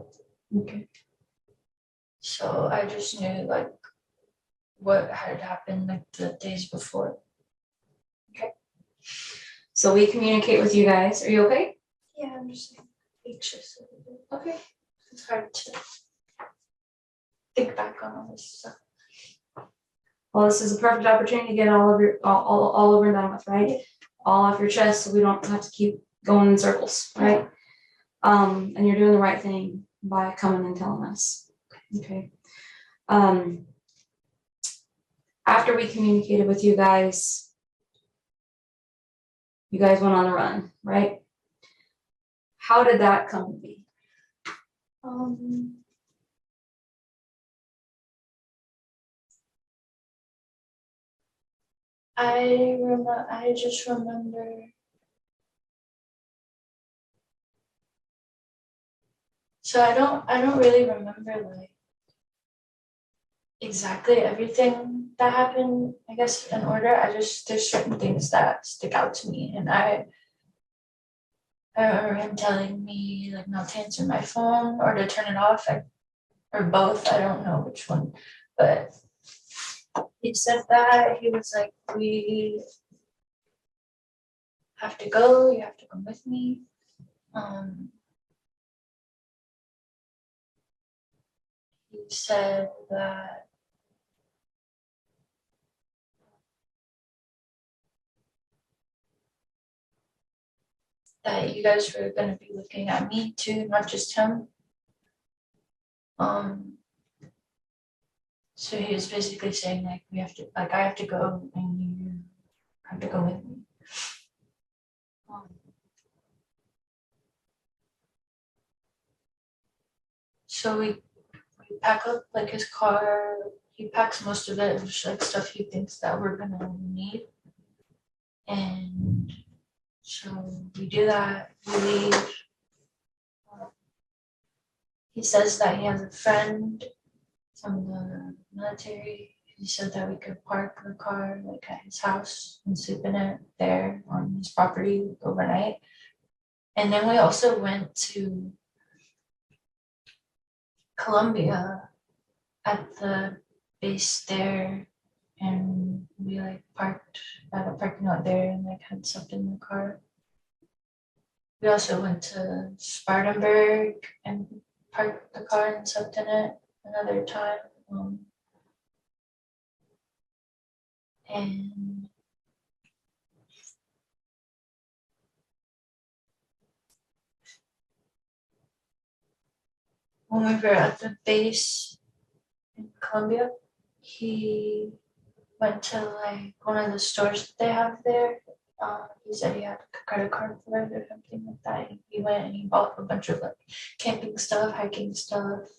Okay. So I just knew like what had happened like the days before. Okay. So we communicate with you guys. Are you okay? Yeah, I'm just like anxious. Okay. It's hard to think back on all this stuff. Well, this is a perfect opportunity to get all over and done with, right? All off your chest, so we don't have to keep going in circles, right? And you're doing the right thing by coming and telling us. Okay. After we communicated with you guys went on the run, right? How did that come to be? I just remember. So I don't really remember like exactly everything that happened, I guess, in order. There's certain things that stick out to me, and I remember him telling me like not to answer my phone or to turn it off, or both. I don't know which one, but he said that he was like, we have to go. You have to come with me. He said that you guys were going to be looking at me too, not just him. So he was basically saying like I have to go and you have to go with me. So we pack up like his car. He packs most of it, just like stuff he thinks that we're gonna need. And so we do that. We leave. He says that he has a friend from the military. He said that we could park the car like at his house and sleep in it there on his property overnight. And then we also went to Columbia at the base there, and we like parked at a parking lot there and like had stuff in the car. We also went to Spartanburg and parked the car and slept in it another time. And when we were at the base in Columbia, he went to like one of the stores that they have there. He said he had a credit card for it or something like that. And he went and he bought a bunch of like camping stuff, hiking stuff,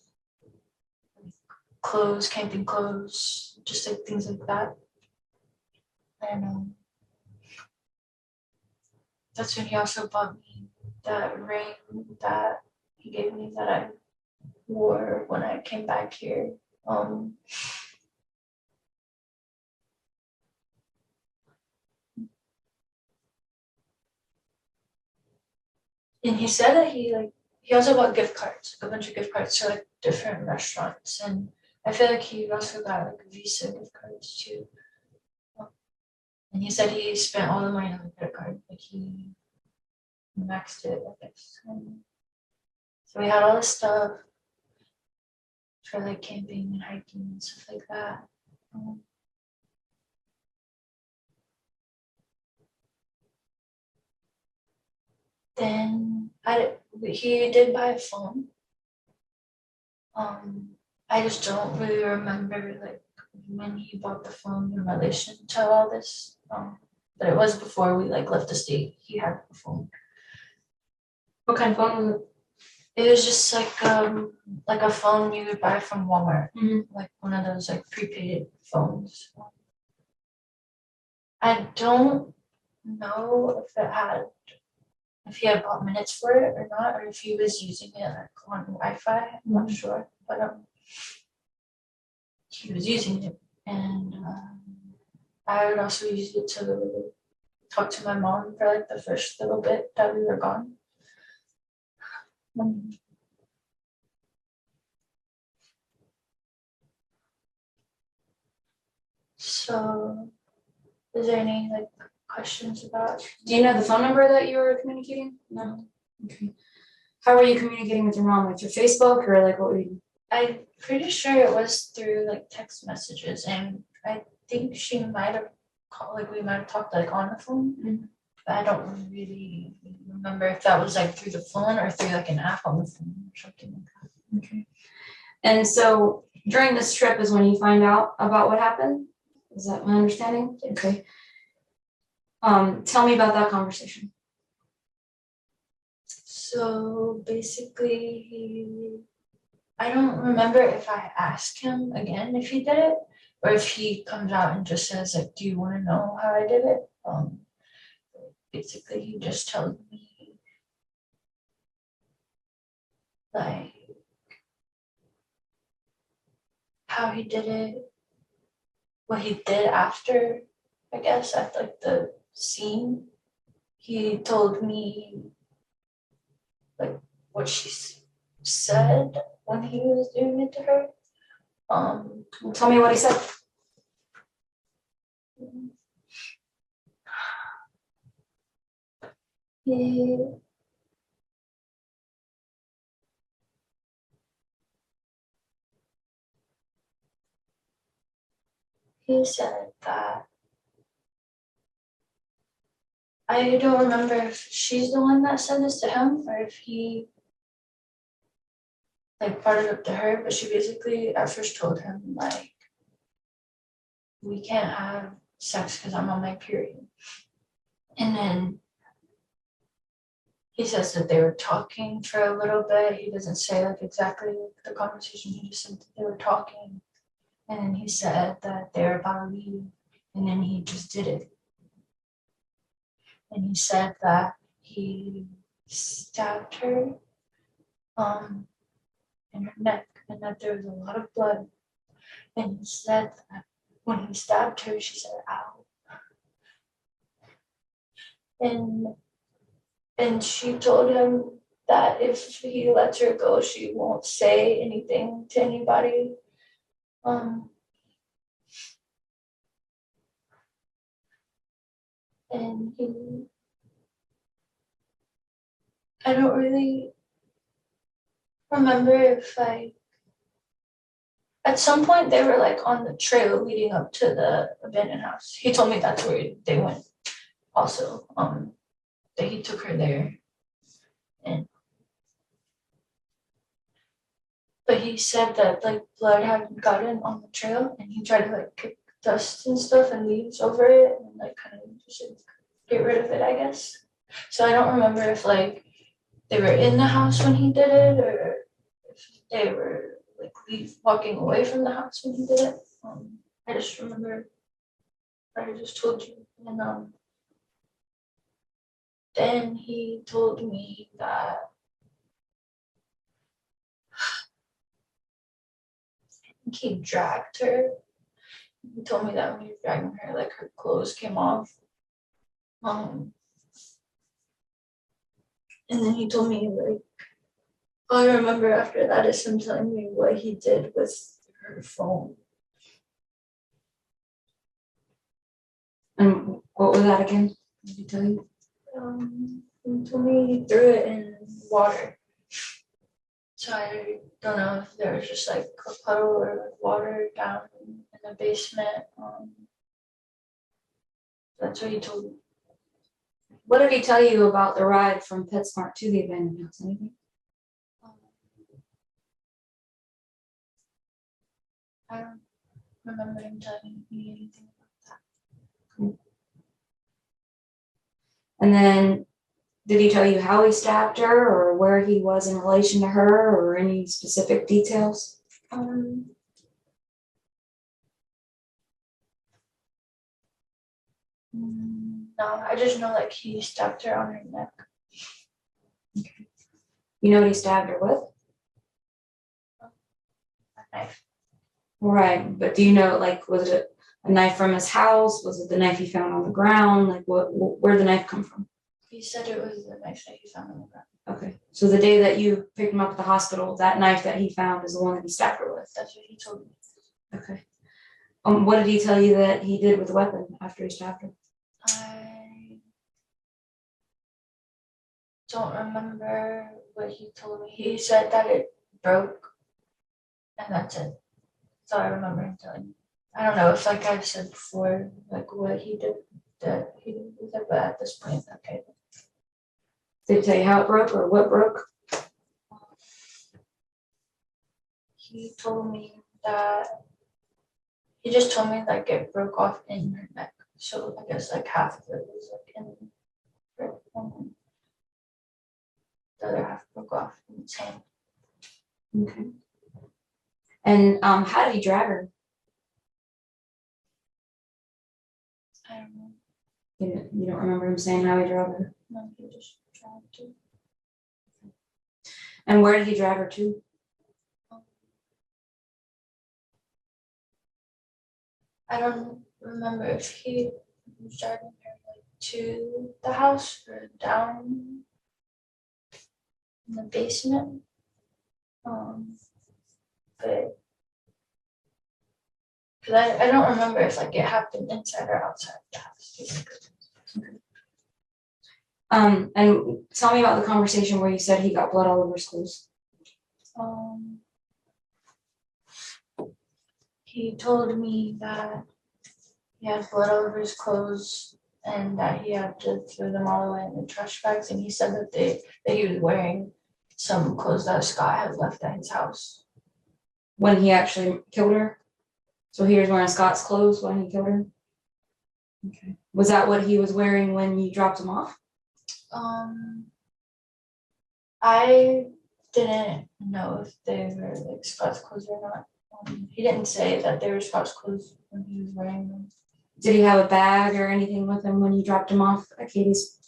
clothes, camping clothes, just like things like that. And that's when he also bought me that ring that he gave me that I wore when I came back here. And he said that he also bought gift cards, like a bunch of gift cards to like different restaurants, and I feel like he also got like Visa gift cards too. And he said he spent all the money on the credit card, like he maxed it, I guess. And so we had all this stuff for like camping and hiking and stuff like that. Then he did buy a phone. I just don't really remember like when he bought the phone in relation to all this. But it was before we like left the state. He had the phone. What kind of phone was it? It was just like a phone you would buy from Walmart, like one of those like prepaid phones. I don't know if he had bought minutes for it or not, or if he was using it like on Wi-Fi. I'm not sure, but he was using it, and I would also use it to talk to my mom for like the first little bit that we were gone. So, is there any like questions about? Do you know the phone number that you were communicating? No. Okay. How were you communicating with your mom? Like through Facebook or like what were you? I'm pretty sure it was through like text messages, and I think she might have called, like we might have talked like on the phone. But I don't really remember if that was like through the phone or through like an app on the phone or something like that. Okay. And so during this trip is when you find out about what happened? Is that my understanding? Okay. Tell me about that conversation. So basically, I don't remember if I asked him again if he did it, or if he comes out and just says like, "Do you want to know how I did it?" Basically, he just tells me like how he did it, what he did after, I guess, at like the scene. He told me like what she said when he was doing it to her. Tell me what he said. He said that I don't remember if she's the one that said this to him or if he like brought it up to her, but she basically at first told him like, we can't have sex because I'm on my period. And then he says that they were talking for a little bit. He doesn't say like exactly the conversation. He just said that they were talking. And then he said that they were about to leave. And then he just did it. And he said that he stabbed her in her neck and that there was a lot of blood. And he said that when he stabbed her, she said, "Ow." And she told him that if he lets her go, she won't say anything to anybody. And I don't really remember if at some point they were like on the trail leading up to the abandoned house. He told me that's where they went also, that he took her there. But he said that like blood had gotten on the trail and he tried to like kick dust and stuff and leaves over it and like kind of just like, get rid of it, I guess. So I don't remember if like they were in the house when he did it or if they were like walking away from the house when he did it. I just remember I just told you, and then he told me that he dragged her. He told me that when he was dragging her, like her clothes came off. And then he told me, like, all I remember after that is him telling me what he did with her phone. And what was that again? Did he tell you? He told me he threw it in water. So I don't know if there was just like a puddle or like water down in the basement. That's what he told me. What did he tell you about the ride from PetSmart to the abandoned house? Anything? I don't remember him telling me anything about that. And then did he tell you how he stabbed her or where he was in relation to her or any specific details? No, I just know like he stabbed her on her neck. Okay. You know what he stabbed her with? A knife. Right, but do you know, like, was it a knife from his house? Was it the knife he found on the ground? Like, where'd the knife come from? He said it was the knife that he found on the ground. Okay, so the day that you picked him up at the hospital, that knife that he found is the one that he stabbed her with? That's what he told me. Okay. What did he tell you that he did with the weapon after he stabbed her? I don't remember what he told me. He said that it broke, and that's it. So I remember him telling me. I don't know if, like I've said before, like what he did that he did with it, but at this point, okay. Did he tell you how it broke or what broke? He told me that he just told me like it broke off in her neck. So I guess like half of it was like in her, and the other half broke off in his hand. Okay. And how did he drag her? I don't know. You don't remember him saying how he drove her? No, he just tried to. And where did he drag her to? I don't remember if he was driving her like to the house or down in the basement. But because I don't remember if like it happened inside or outside the house. And tell me about the conversation where you said he got blood all over his clothes. He told me that he had blood all over his clothes and that he had to throw them all away in the trash bags. And he said that he was wearing some clothes that Scott had left at his house. When he actually killed her? So he was wearing Scott's clothes when he killed her? Okay. Was that what he was wearing when you dropped him off? I didn't know if they were like Scott's clothes or not. He didn't say that they were Scott's clothes when he was wearing them. Did he have a bag or anything with him when you dropped him off at Katie's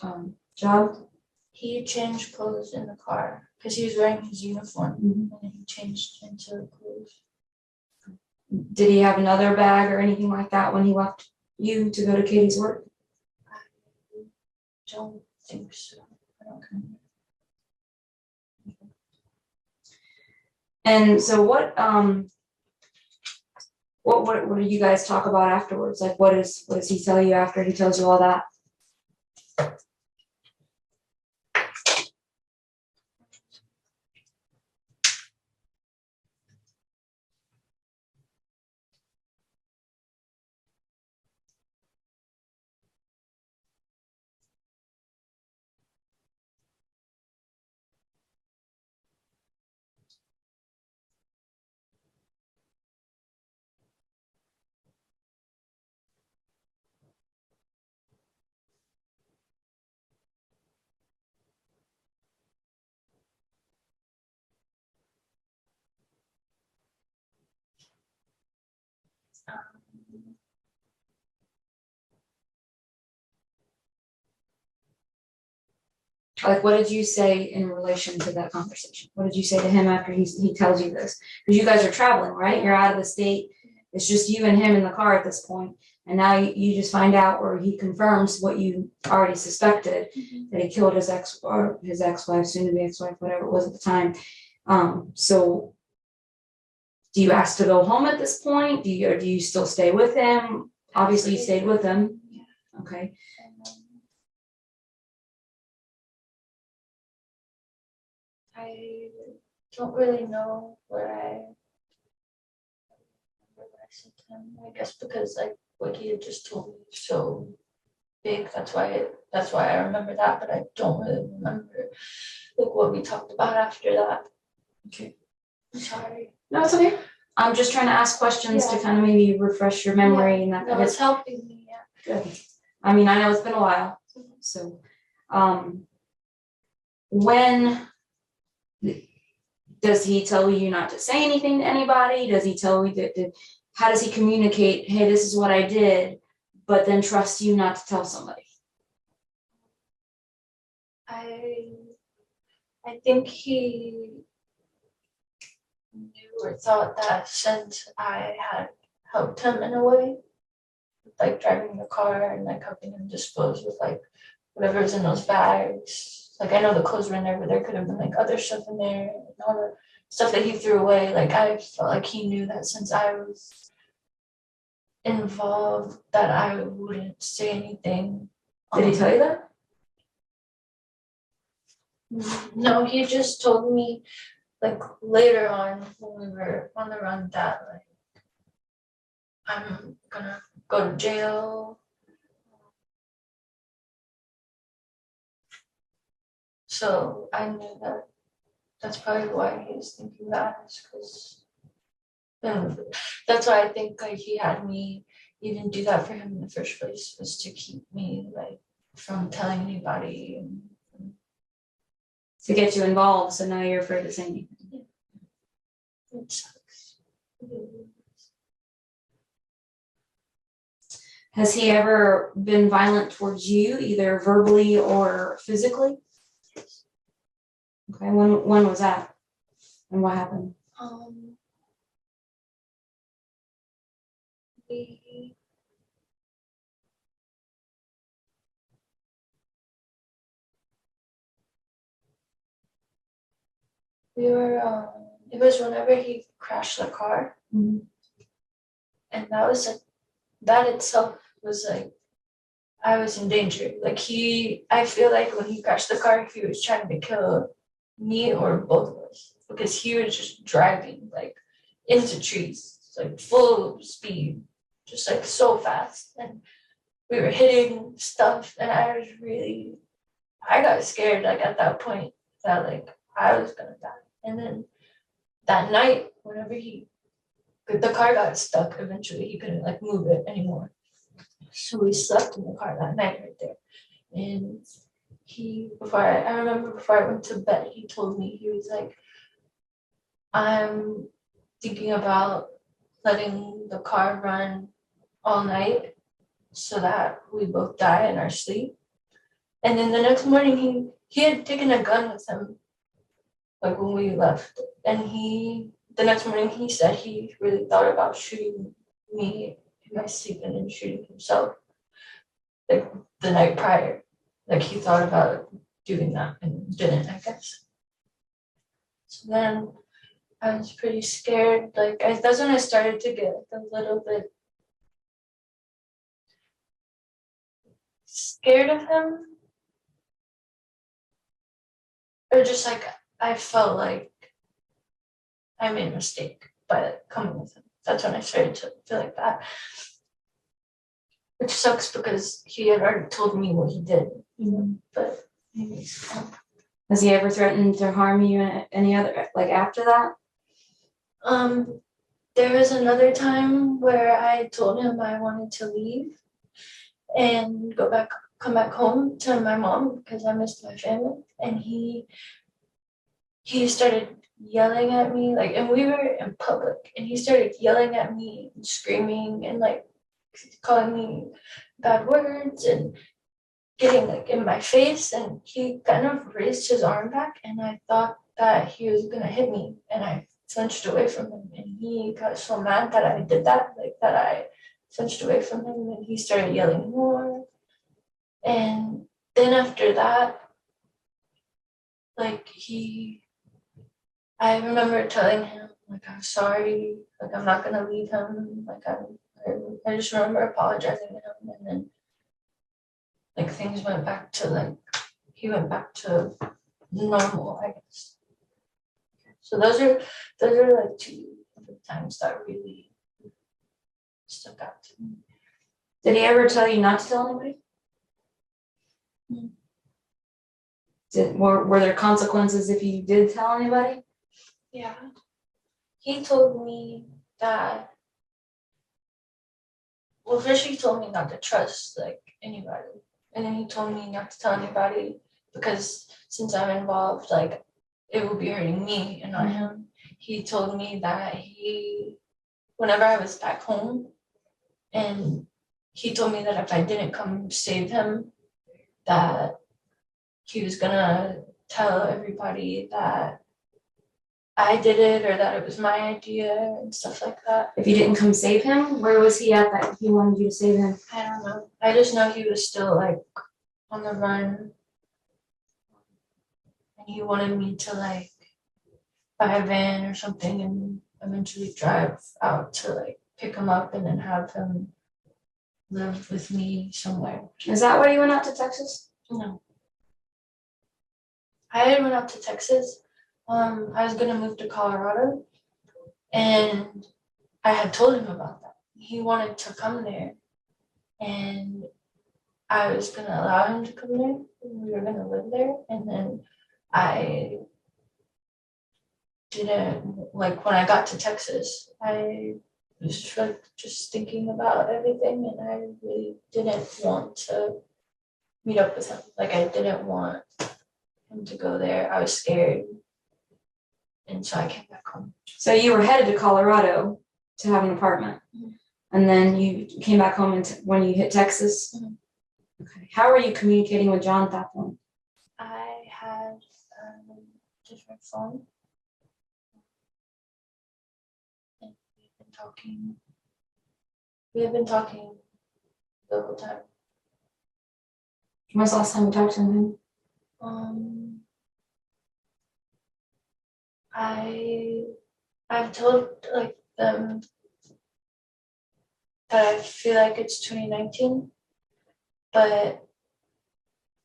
job? He changed clothes in the car because he was wearing his uniform, and he changed into clothes. Did he have another bag or anything like that when he left you to go to Katie's work? I don't think so. I don't remember. And so what do you guys talk about afterwards? Like what does he tell you after he tells you all that? Like, what did you say in relation to that conversation? What did you say to him after he tells you this? Because you guys are traveling, right? You're out of the state. It's just you and him in the car at this point. And now you just find out, or he confirms what you already suspected, that he killed his ex-wife, soon to be ex-wife, whatever it was at the time. So do you ask to go home at this point? Do you still stay with him? Obviously you stayed with him. Yeah. Okay. I don't really know what I said to him. I guess because like what he had just told me was so big. That's why I remember that, but I don't really remember like what we talked about after that. Okay. I'm sorry. No, it's okay. I'm just trying to ask questions to kind of maybe refresh your memory and that. No, it's helping me, yeah. Good. I mean, I know it's been a while. So when does he tell you not to say anything to anybody? Does he tell you that how does he communicate, hey, this is what I did, but then trust you not to tell somebody? I think he knew or thought that since I had helped him in a way, like driving the car and like helping him dispose with like whatever's in those bags. Like I know the clothes were in there, but there could have been like other stuff in there and all the stuff that he threw away. Like I felt like he knew that since I was involved that I wouldn't say anything. Did he tell you that? No, he just told me like later on when we were on the run that like I'm gonna go to jail. So I knew that that's probably why he was thinking that, is because that's why I think like he had me even do that for him in the first place, was to keep me like from telling anybody and To get you involved, so now you're afraid to say anything. it sucks. Has he ever been violent towards you, either verbally or physically? Okay, when was that? And what happened? We were it was whenever he crashed the car. Mm-hmm. And that was like that itself was like I was in danger. Like I feel like when he crashed the car, he was trying to kill me or both of us, because he was just driving like into trees, like full speed, just like so fast, and we were hitting stuff, and I got scared like at that point that like I was gonna die. And then that night, whenever the car got stuck, eventually he couldn't like move it anymore. So we slept in the car that night right there. And I remember before I went to bed, he told me, he was like, I'm thinking about letting the car run all night so that we both die in our sleep. And then the next morning he had taken a gun with him, like when we left. And the next morning he said he really thought about shooting me in my sleep and then shooting himself like the night prior. Like he thought about doing that and didn't, I guess. So then I was pretty scared. Like that's when I started to get a little bit scared of him. Or just like I felt like I made a mistake by coming with him. That's when I started to feel like that. Which sucks because he had already told me what he did. But anyways. Has he ever threatened to harm you any other, like after that? There was another time where I told him I wanted to leave and come back home to my mom because I missed my family. And he started yelling at me, like, and we were in public, and he started yelling at me and screaming and like calling me bad words and getting like in my face, and he kind of raised his arm back, and I thought that he was gonna hit me, and I flinched away from him, and he got so mad that I did that, like that I flinched away from him, and he started yelling more. And then after that, like I remember telling him like I'm sorry, like I'm not gonna leave him, like I just remember apologizing to him, and then like things went back to like he went back to normal, I guess. So those are like two of the times that really stuck out to me. Did he ever tell you not to tell anybody? Were there consequences if you did tell anybody? Yeah. He told me that, well, first he told me not to trust like anybody. And then he told me not to tell anybody because since I'm involved, like it will be hurting me and not him. He told me that whenever I was back home, and he told me that if I didn't come save him, that he was gonna tell everybody that I did it or that it was my idea and stuff like that. If you didn't come save him, where was he at that he wanted you to save him? I don't know. I just know he was still like on the run. And he wanted me to like buy a van or something and eventually drive out to like pick him up and then have him live with me somewhere. Is that why you went out to Texas? No. I went out to Texas. I was gonna move to Colorado, and I had told him about that. He wanted to come there, and I was gonna allow him to come there. We were gonna live there, and then I didn't, like when I got to Texas, I was like just thinking about everything, and I really didn't want to meet up with him. Like I didn't want him to go there. I was scared. And so I came back home. So you were headed to Colorado to have an apartment, and then you came back home when you hit Texas. Okay. How were you communicating with John at that point? I had a different phone. And we had been talking the whole time. When was the last time you talked to him? I've told like them that I feel like it's 2019, but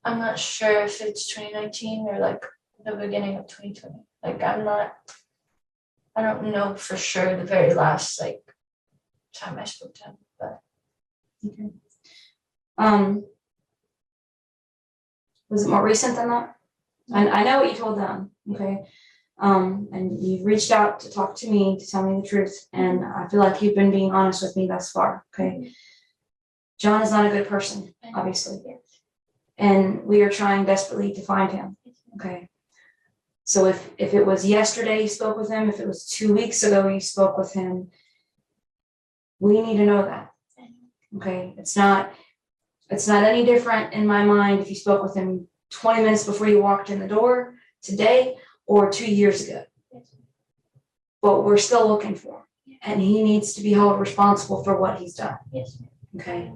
I'm not sure if it's 2019 or like the beginning of 2020. Like I don't know for sure the very last like time I spoke to him, but okay. Was it more recent than that? I know what you told them, okay? And you've reached out to talk to me to tell me the truth, and I feel like you've been being honest with me thus far, okay? John is not a good person, obviously, and we are trying desperately to find him, okay? So if it was yesterday you spoke with him, if it was 2 weeks ago you spoke with him, we need to know that, okay? It's not any different in my mind if you spoke with him 20 minutes before you walked in the door today or 2 years ago. But we're still looking for him, and he needs to be held responsible for what he's done. Yes. Okay.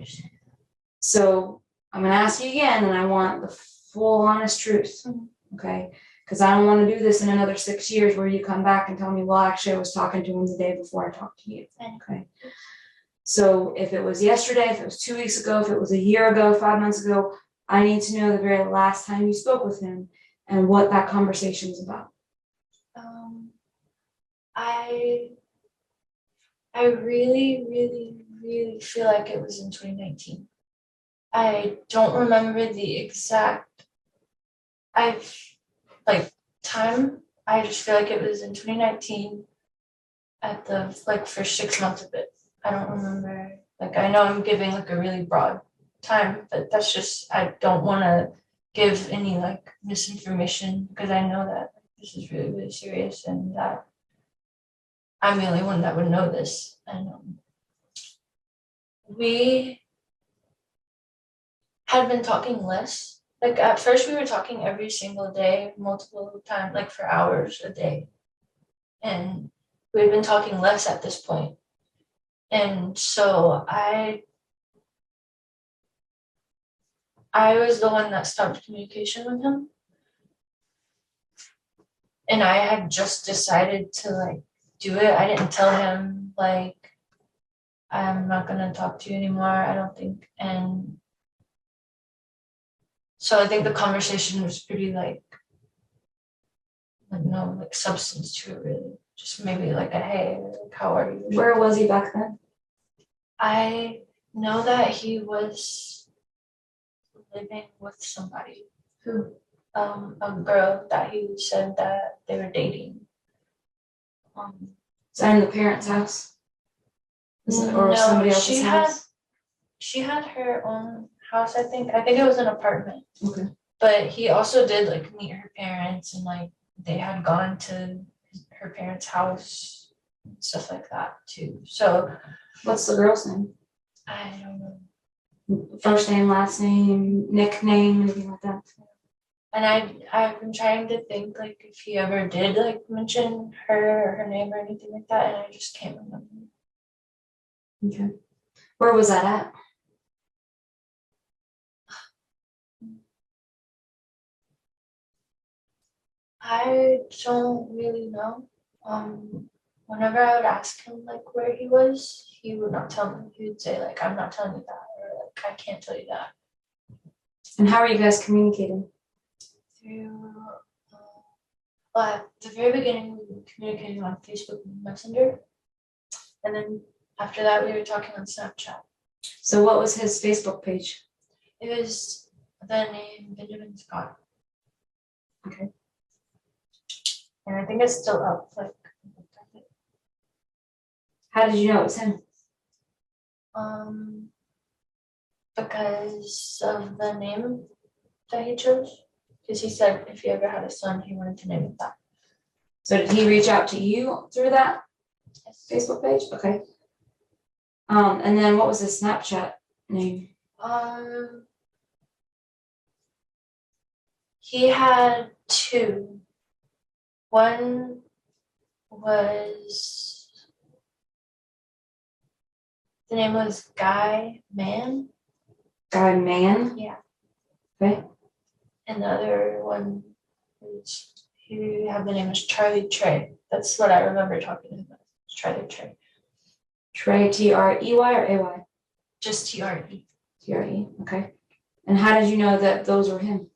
So I'm gonna ask you again, and I want the full honest truth. Okay. Because I don't want to do this in another 6 years where you come back and tell me, well, actually I was talking to him the day before I talked to you. Okay. So if it was yesterday, if it was 2 weeks ago, if it was a year ago, 5 months ago, I need to know the very last time you spoke with him and what that conversation was about. I really, really, really feel like it was in 2019. I don't remember the exact time. I just feel like it was in 2019 at the like first 6 months of it. I don't remember. Like I know I'm giving like a really broad time, but that's just I don't want to give any like misinformation because I know that this is really, really serious and that I'm the only one that would know this. And we had been talking less. Like at first we were talking every single day, multiple times, like for hours a day. And we had been talking less at this point. And so I was the one that stopped communication with him. And I had just decided to like do it. I didn't tell him like I'm not gonna talk to you anymore, I don't think. And so I think the conversation was pretty like no like substance to it really. Just maybe like a hey, like, how are you? Where was he back then? I know that he was living with somebody. Who? A girl that he said that they were dating. Is that in the parents' house? Or No, somebody else's house? She had her own house, I think. I think it was an apartment. Okay. But he also did like meet her parents and like they had gone to her parents' house, stuff like that too. So What's the girl's name? I don't know. First name, last name, nickname, anything like that? And I've been trying to think like if he ever did like mention her or her name or anything like that, and I just can't remember. Okay. Where was that at? I don't really know. Whenever I would ask him like where he was, he would not tell me. He would say like I'm not telling you that, or like I can't tell you that. And how are you guys communicating? Through well, at the very beginning we were communicating on Facebook Messenger, and then after that we were talking on Snapchat. So what was his Facebook page? It was the name Benjamin Scott. Okay. And I think it's still up. Like, How did you know it was him? Because of the name that he chose. Because he said if he ever had a son, he wanted to name it that. So did he reach out to you through that Yes. Facebook page? Okay. And then what was his Snapchat name? He had two. One was, the name was Guy Man. Guy Man? Yeah. Okay. And the other one was, he had the name was Charlie Trey. That's what I remember talking to him about. Charlie Trey. Trey, Trey or AY? Just TRE. TRE, okay. And how did you know that those were him?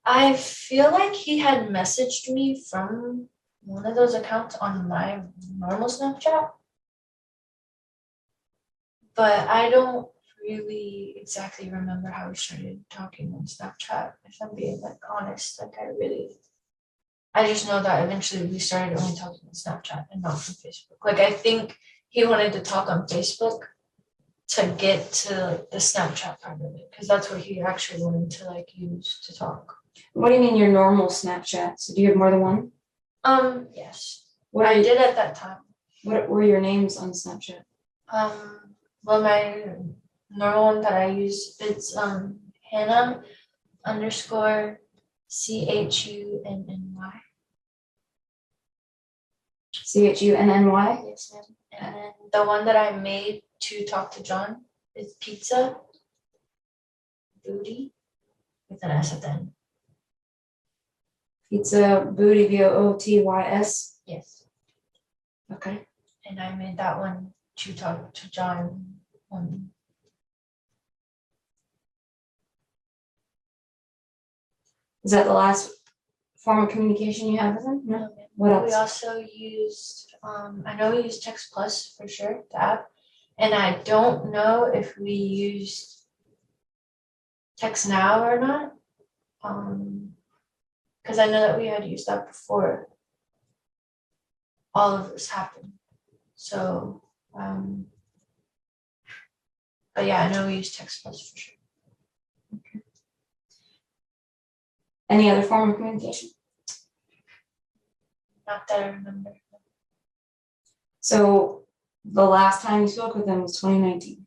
I feel like he had messaged me from one of those accounts on my normal Snapchat. But I don't really exactly remember how we started talking on Snapchat, if I'm being like honest. Like I just know that eventually we started only talking on Snapchat and not from Facebook. Like I think he wanted to talk on Facebook to get to like the Snapchat part of it, because that's what he actually wanted to like use to talk. What do you mean your normal Snapchat? So do you have more than one? Yes. What I did at that time. What were your names on Snapchat? Well, my normal one that I use, it's Hannah _ CHUNNY. CHUNNY? Yes, ma'am. And then the one that I made to talk to John is Pizza Booty with an S at the end. Pizza Booty, BOOTYS? Yes. Okay. And I made that one to talk to John. Is that the last form of communication you have with him? No. What else? We also used, I know we used Text Plus for sure, the app. And I don't know if we used Text Now or not. Because I know that we had used that before all of this happened. So, but yeah, I know we used Text Plus for sure. Any other form of communication? Not that I remember. So the last time you spoke with him was 2019.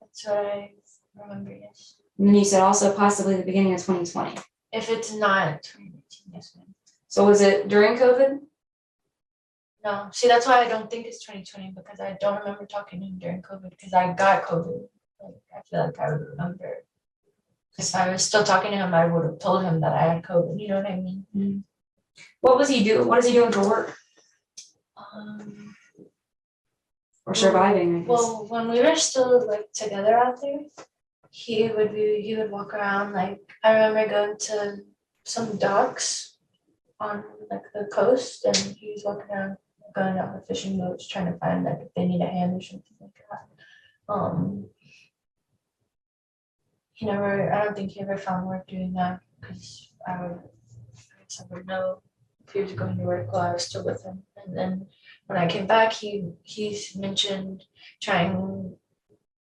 That's what I remember, yes. And then you said also possibly the beginning of 2020. If it's not 2019, yes, ma'am. So was it during COVID? No, see, that's why I don't think it's 2020, because I don't remember talking to him during COVID, because I got COVID. Like, I feel like I would remember. If I was still talking to him, I would have told him that I had COVID, you know what I mean? Mm-hmm. What was he doing? What is he doing for work? Or surviving, I guess. Well, when we were still like together out there, he would walk around. Like, I remember going to some docks on like the coast, and he was walking around, going out on fishing boats, trying to find like if they need a hand or something like that. I don't think he ever found work doing that, because I would know if he was going to work while I was still with him. And then when I came back, he mentioned trying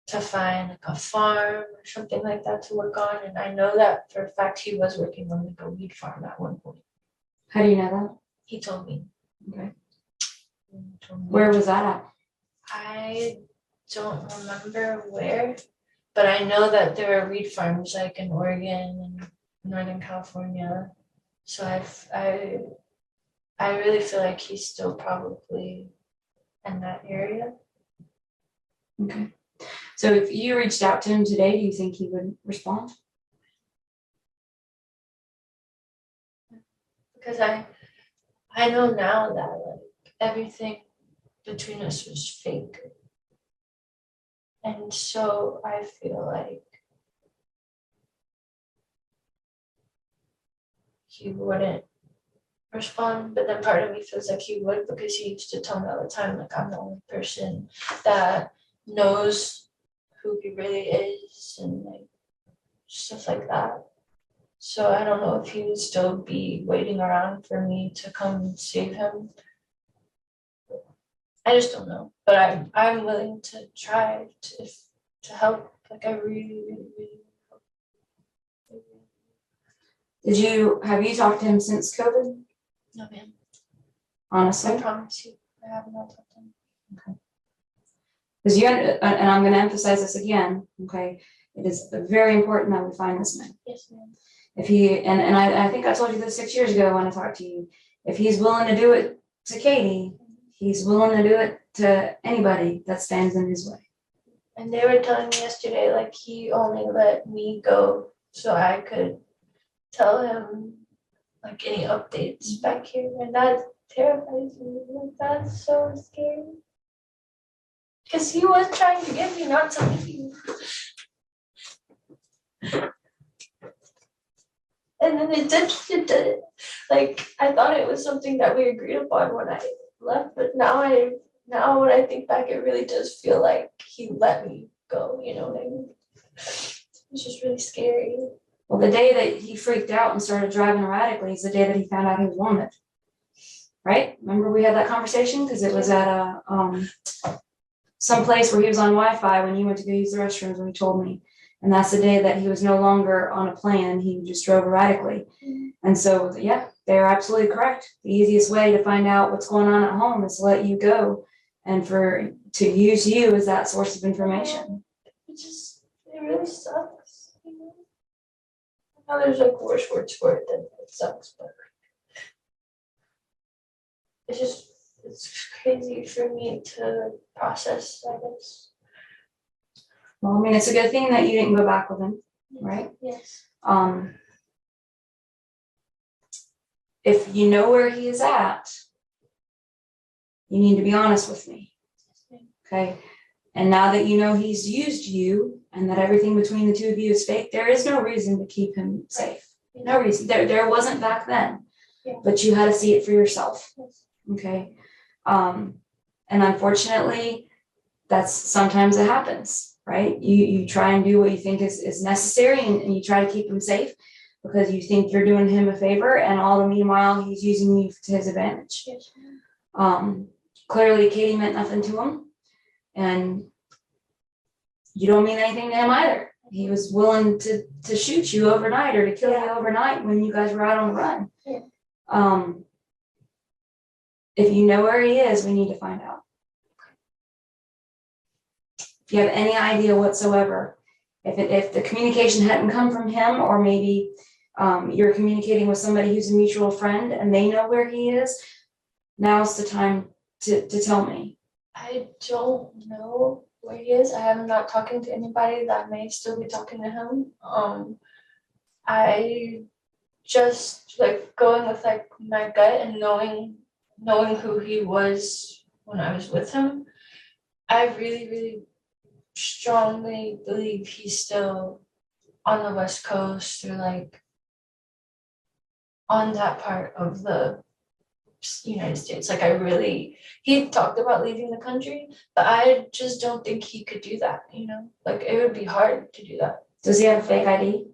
to find like a farm or something like that to work on. And I know that for a fact he was working on like a weed farm at one point. How do you know that? He told me. Okay. He told me. Where was that at? I don't remember where, but I know that there are weed farms like in Oregon and Northern California. So I really feel like he's still probably in that area. Okay. So if you reached out to him today, do you think he would respond? Because I know now that like everything between us was fake. And so I feel like he wouldn't respond, but then part of me feels like he would, because he used to tell me all the time, like, I'm the only person that knows who he really is, and like stuff like that. So I don't know if he would still be waiting around for me to come save him. I just don't know, but I'm willing to try to help. Like, I really, really, really hope. Have you talked to him since COVID? No, ma'am. Honestly? I promise you, I have not talked to him. Okay. Because and I'm going to emphasize this again, okay? It is very important that we find this man. Yes, ma'am. If he, and I think I told you this 6 years ago when I talked to you, if he's willing to do it to Cati, he's willing to do it to anybody that stands in his way. And they were telling me yesterday, like, he only let me go so I could tell him like any updates back here, and that terrifies me. Like, that's so scary. Because he was trying to get me not to leave. And then it did. Like, I thought it was something that we agreed upon when I left, but now when I think back, it really does feel like he let me go, you know what I mean? It's just really scary. Well, the day that he freaked out and started driving erratically is the day that he found out he was wanted. Right? Remember we had that conversation? Because it was at some place where he was on Wi-Fi when you went to go use the restrooms when he told me. And that's the day that he was no longer on a plan. He just drove erratically. And so, yeah, they're absolutely correct. The easiest way to find out what's going on at home is to let you go and to use you as that source of information. It really sucks. You know? I know there's like worse words for it than it sucks, but it's crazy for me to process, I guess. Well, I mean, it's a good thing that you didn't go back with him, right? Yes. If you know where he is at, you need to be honest with me, okay? And now that you know he's used you and that everything between the two of you is fake, there is no reason to keep him safe. No reason. There wasn't back then, but you had to see it for yourself, okay? And unfortunately, sometimes it happens, right? You try and do what you think is necessary, and you try to keep him safe because you think you're doing him a favor, and all the meanwhile he's using you to his advantage. Clearly Cati meant nothing to him, and you don't mean anything to him either. He was willing to shoot you overnight or to kill you overnight when you guys were out on the run. if you know where he is, we need to find out. If you have any idea whatsoever, if the communication hadn't come from him, or maybe you're communicating with somebody who's a mutual friend and they know where he is, now's the time to tell me. I don't know where he is. I am not talking to anybody that may still be talking to him. I just like going with like my gut and knowing who he was when I was with him. I really, really strongly believe he's still on the West Coast, or like on that part of the United States. Like he talked about leaving the country, but I just don't think he could do that, you know? Like it would be hard to do that. Does he have a fake ID?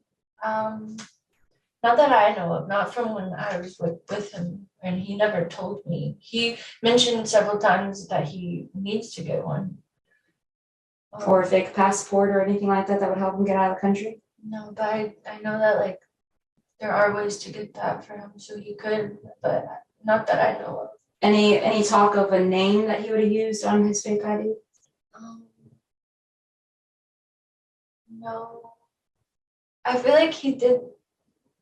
Not that I know of, not from when I was with him, and he never told me. He mentioned several times that he needs to get one. Or a fake passport or anything like that would help him get out of the country? No, but I know that like there are ways to get that for him, so he could, but not that I know of. Any talk of a name that he would have used on his fake ID? No. I feel like he did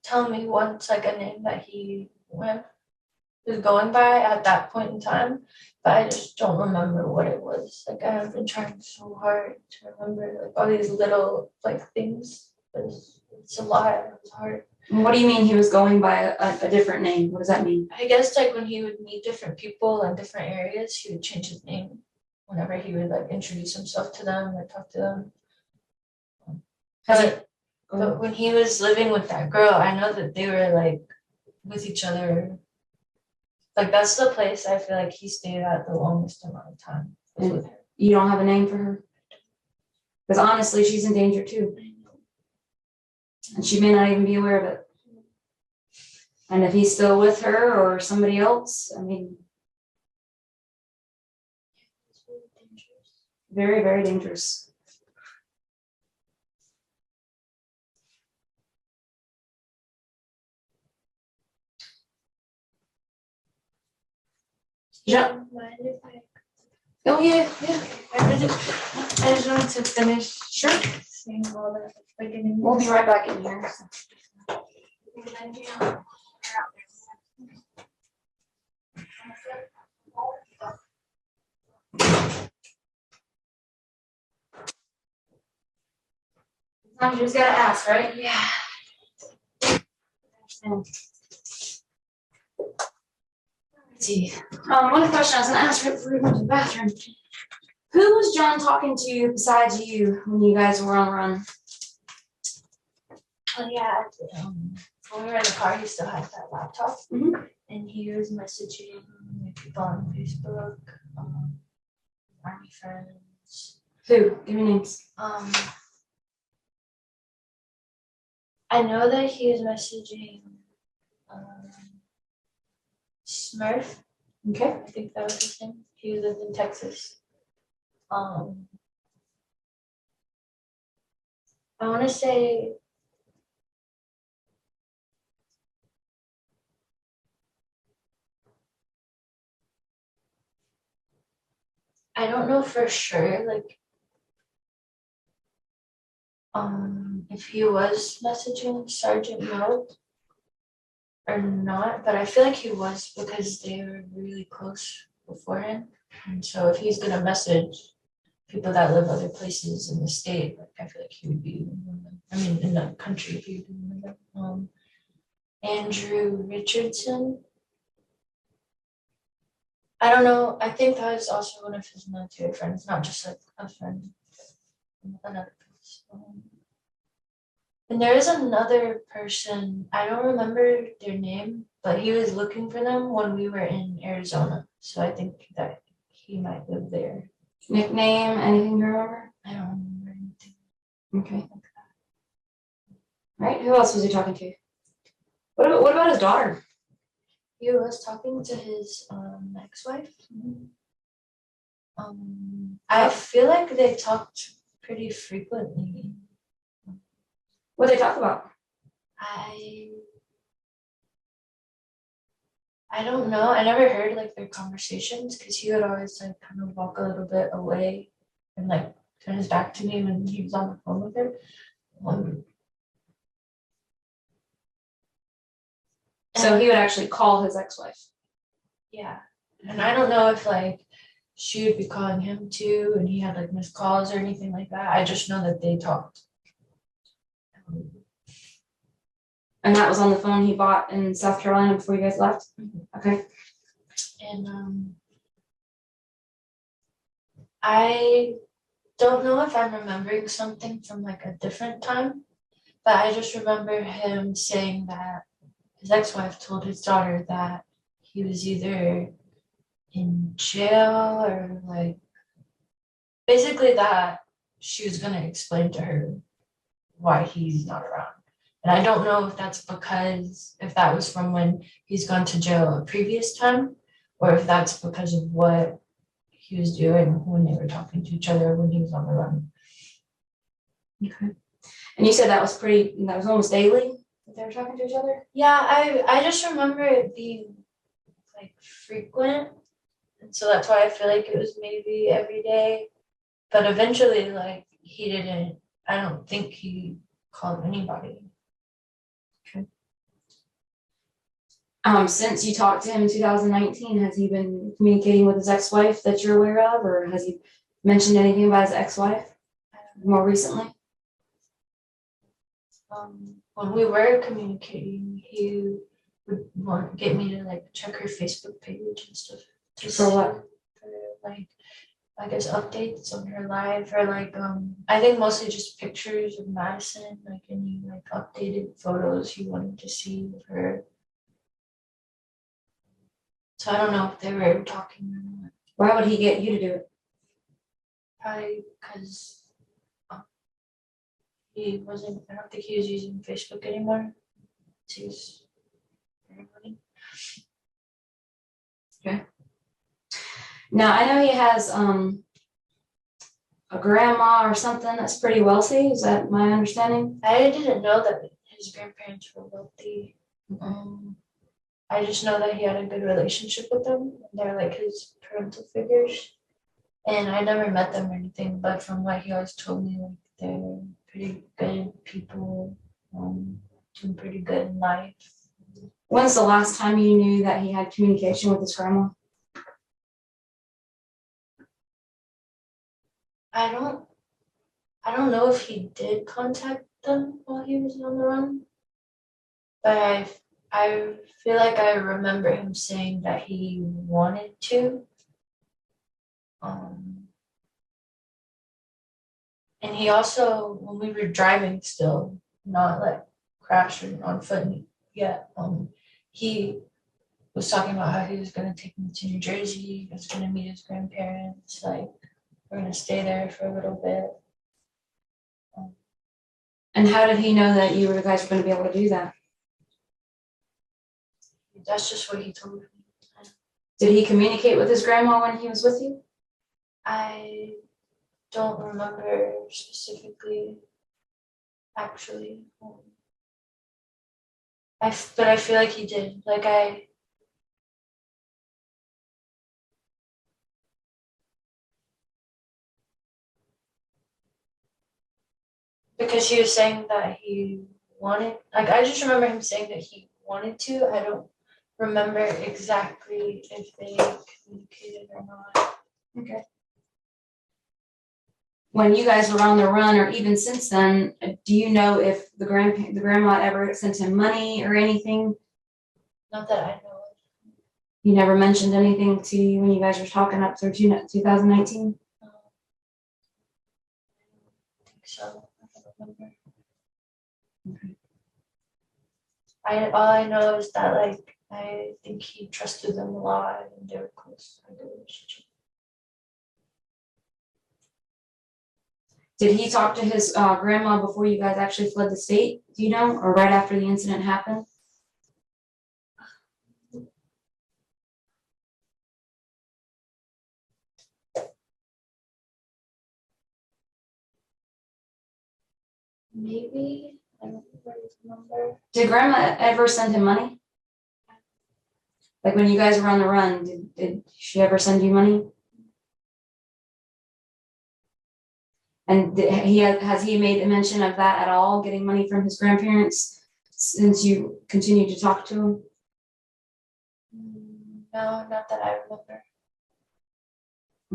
tell me once like a name that he was going by at that point in time, but I just don't remember what it was. Like I have been trying so hard to remember like all these little like things, but it's a lot. It's hard. What do you mean he was going by a different name? What does that mean? I guess like when he would meet different people in different areas, he would change his name whenever he would like introduce himself to them or talk to them. But when he was living with that girl, I know that they were like with each other. Like that's the place I feel like he stayed at the longest amount of time. Was with her. You don't have a name for her? Because honestly, she's in danger too. And she may not even be aware of it. And if he's still with her or somebody else, I mean, It's really dangerous. very, very dangerous. Yeah. Mind if I? Oh yeah. I just wanted to finish. Sure. Saying all that at the beginning. We'll be right back in here. Sometimes you just gotta ask, right? Yeah. Let's see. One question I was gonna ask right before we went to the bathroom. Who was John talking to besides you when you guys were on the run? Oh yeah. When we were in the car, he still had that laptop, and he was messaging people on Facebook, army friends. Who? Give me names. I know that he was messaging Smurf. Okay. I think that was his name. He lived in Texas. I want to say I don't know for sure, like if he was messaging Sergeant Milt or not, but I feel like he was because they were really close beforehand. And so if he's gonna message people that live other places in the state, like I feel like he would be one of them. I mean, in the country, he would be one of them. Andrew Richardson. I don't know. I think that was also one of his military friends, not just like a friend from another place. And there is another person, I don't remember their name, but he was looking for them when we were in Arizona. So I think that he might live there. Nickname? Anything you remember? I don't remember anything. Okay. Right. Who else was he talking to? What about his daughter? He was talking to his ex-wife. I feel like they talked pretty frequently. What did they talk about? I don't know. I never heard like their conversations because he would always like kind of walk a little bit away and like turn his back to me when he was on the phone with her. Um, So he would actually call his ex-wife. yeah. And I don't know if like she would be calling him too and he had like missed calls or anything like that. I just know that they talked. And that was on the phone he bought in South Carolina before you guys left? Okay. And I don't know if I'm remembering something from like a different time, but I just remember him saying that his ex-wife told his daughter that he was either in jail or like basically that she was gonna explain to her why he's not around. And I don't know if that's because if that was from when he's gone to jail a previous time, or if that's because of what he was doing when they were talking to each other when he was on the run. Okay. And you said that was almost daily that they were talking to each other? Yeah, I just remember it being like frequent. And so that's why I feel like it was maybe every day. But eventually, like he didn't, I don't think he called anybody. Since you talked to him in 2019, has he been communicating with his ex-wife that you're aware of, or has he mentioned anything about his ex-wife more recently? When we were communicating, he would want get me to like check her Facebook page and stuff. For what? For like, I guess updates on her life or like I think mostly just pictures of Madison, like any like updated photos he wanted to see of her. So I don't know if they were talking or not. Why would he get you to do it? Probably because he wasn't. I don't think he was using Facebook anymore. He was very money. Okay. Now I know he has a grandma or something that's pretty wealthy. Is that my understanding? I didn't know that his grandparents were wealthy. I just know that he had a good relationship with them. They're like his parental figures. And I never met them or anything, but from what he always told me, like they're pretty good people, doing pretty good in life. When's the last time you knew that he had communication with his grandma? I don't know if he did contact them while he was on the run, but I feel like I remember him saying that he wanted to. And he also, when we were driving still, not like crashing on foot yet, he was talking about how he was gonna take me to New Jersey, he was gonna meet his grandparents, like we're gonna stay there for a little bit. And how did he know that you guys were going to be able to do that? That's just what he told me. Did he communicate with his grandma when he was with you? I don't remember specifically, actually. But I feel like he did. Because he was saying that he wanted, like I just remember him saying that he wanted to. I don't remember exactly if they communicated or not. Okay. When you guys were on the run, or even since then, do you know if the grandma ever sent him money or anything? Not that I know of. He never mentioned anything to you when you guys were talking up through 2019? I think so. I don't remember. Okay. All I know is that like I think he trusted them a lot and they were close in their relationship. Did he talk to his grandma before you guys actually fled the state? Do you know, or right after the incident happened? Maybe. I don't really remember. Did grandma ever send him money? Like when you guys were on the run, did she ever send you money? And has he made a mention of that at all, getting money from his grandparents, since you continue to talk to him? No, not that I remember.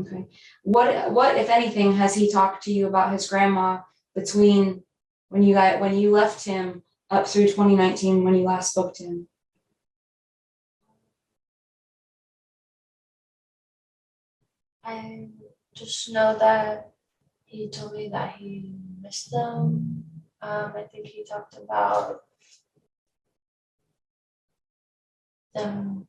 Okay. What, if anything, has he talked to you about his grandma between when you left him up through 2019 when you last spoke to him? I just know that he told me that he missed them. I think he talked about them.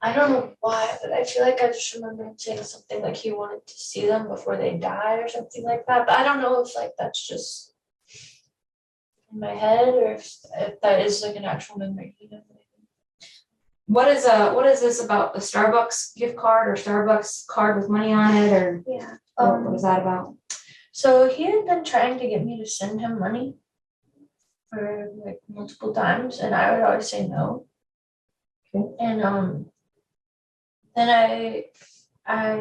I don't know why, but I feel like I just remember him saying something like he wanted to see them before they die or something like that. But I don't know if like that's just in my head or if that is like an actual memory. What is this about, a Starbucks gift card or Starbucks card with money on it, or Yeah. what was that about? So he had been trying to get me to send him money for like multiple times, and I would always say no. Okay. And then I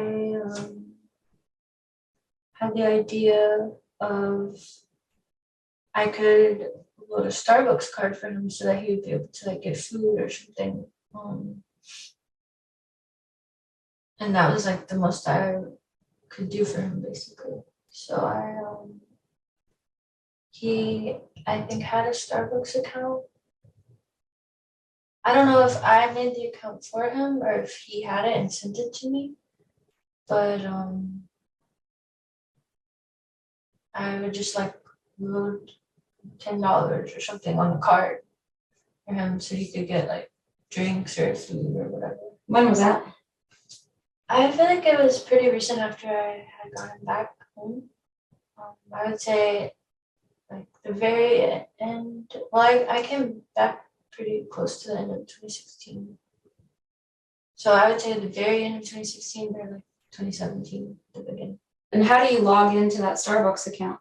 had the idea of I could load a Starbucks card for him so that he would be able to like get food or something. And that was like the most I could do for him basically. So he I think had a Starbucks account. I don't know if I made the account for him or if he had it and sent it to me, but I would just like load $10 or something on the card for him so he could get like drinks or food or whatever. When was that? I feel like it was pretty recent after I had gotten back home. I would say like the very end. Well, I came back pretty close to the end of 2016. So I would say at the very end of 2016 or like 2017, the beginning. And how do you log into that Starbucks account?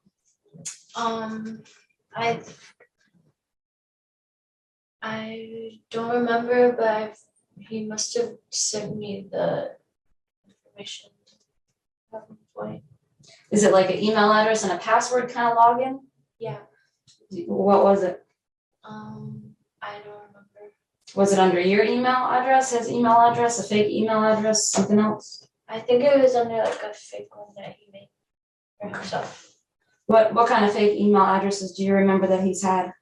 I don't remember, but he must have sent me the information at one point. Is it like an email address and a password kind of login? Yeah. What was it? I don't remember. Was it under your email address, his email address, a fake email address, something else? I think it was under like a fake one that he made for himself. What kind of fake email addresses do you remember that he's had?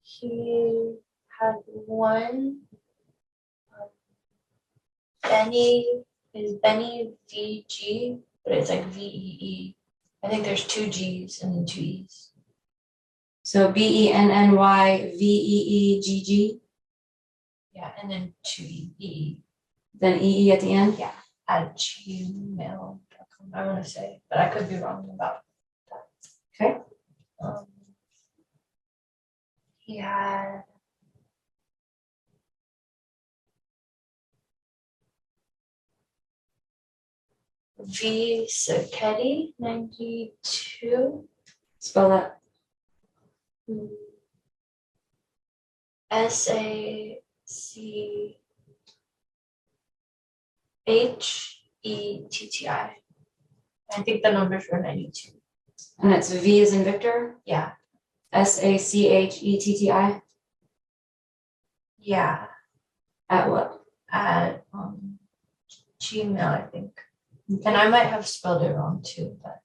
He had one. Benny VG, but it's like VEE. I think there's 2 G's and then 2 E's. So BENNYVEEGG, Yeah, and then 2 E. then EE at the end? Yeah, at gmail.com, I want to say, but I could be wrong about that. Okay. He had V Cati 92. Spell that. SACHETTI. I think the numbers were 92. And it's V as in Victor? Yeah. SACHETTI? Yeah. At what? At Gmail, I think. Okay. And I might have spelled it wrong too, but.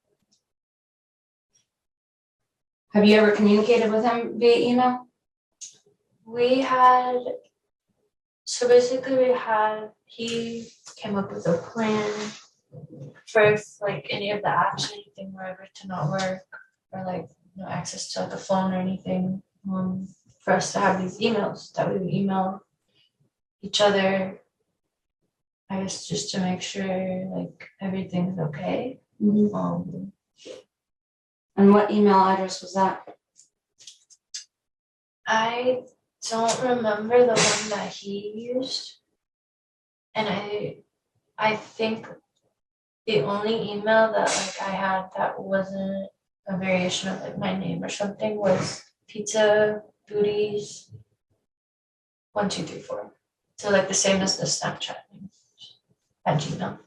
Have you ever communicated with him via email? He came up with a plan for if like any of the apps or anything were ever to not work or like no access to like a phone or anything, for us to have these emails that we would email each other, I guess just to make sure like everything's okay. Mm-hmm. And what email address was that? I don't remember the one that he used. And I think the only email that like I had that wasn't a variation of like my name or something was pizza booties 1234. So like the same as the Snapchat name at Gmail.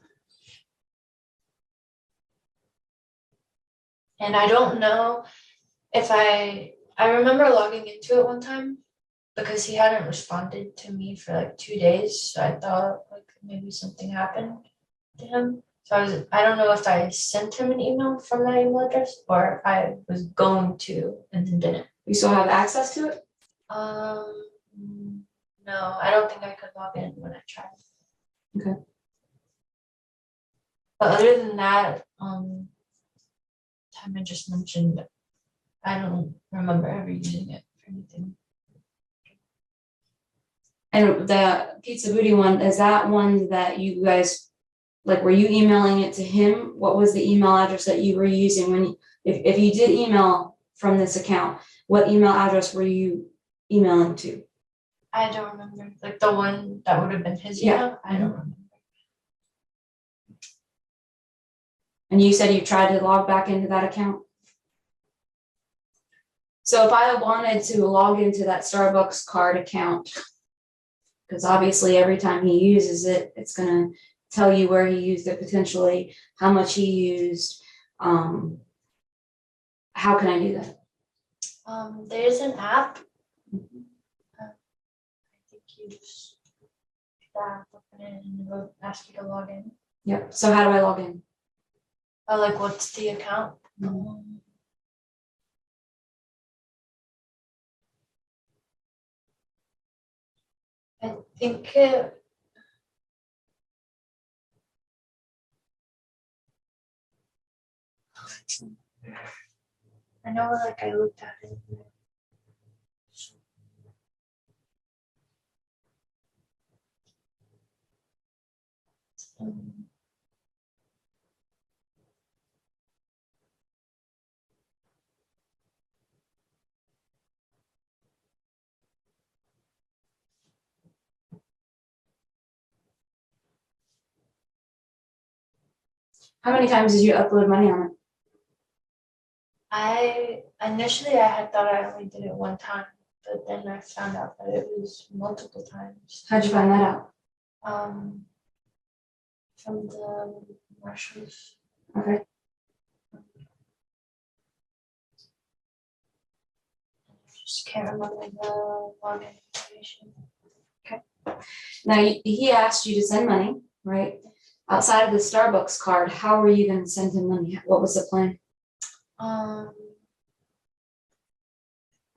And I don't know if I remember logging into it one time because he hadn't responded to me for like 2 days. So I thought like maybe something happened to him. So I don't know if I sent him an email from that email address or I was going to and then didn't. You still have access to it? No, I don't think I could log in when I tried. Okay. But other than that, time I just mentioned, I don't remember ever using it for anything. And the Pizza Booty one, is that one that you guys, like, were you emailing it to him? What was the email address that you were using when, if you did email from this account, what email address were you emailing to? I don't remember, like the one that would have been his Yeah. email, I don't remember. And you said you tried to log back into that account? So if I wanted to log into that Starbucks card account, because obviously every time he uses it, it's gonna tell you where he used it potentially, how much he used. How can I do that? There's an app. I think you just that open it and it'll ask you to log in. Yep. So how do I log in? Like what's the account? I think I know like I looked at it. How many times did you upload money on it? I had thought I only did it one time, but then I found out that it was multiple times. How'd you find that out? From the marshals. Okay. Just can't remember the login information. Now, he asked you to send money, right? Outside of the Starbucks card, how were you gonna send him money? What was the plan?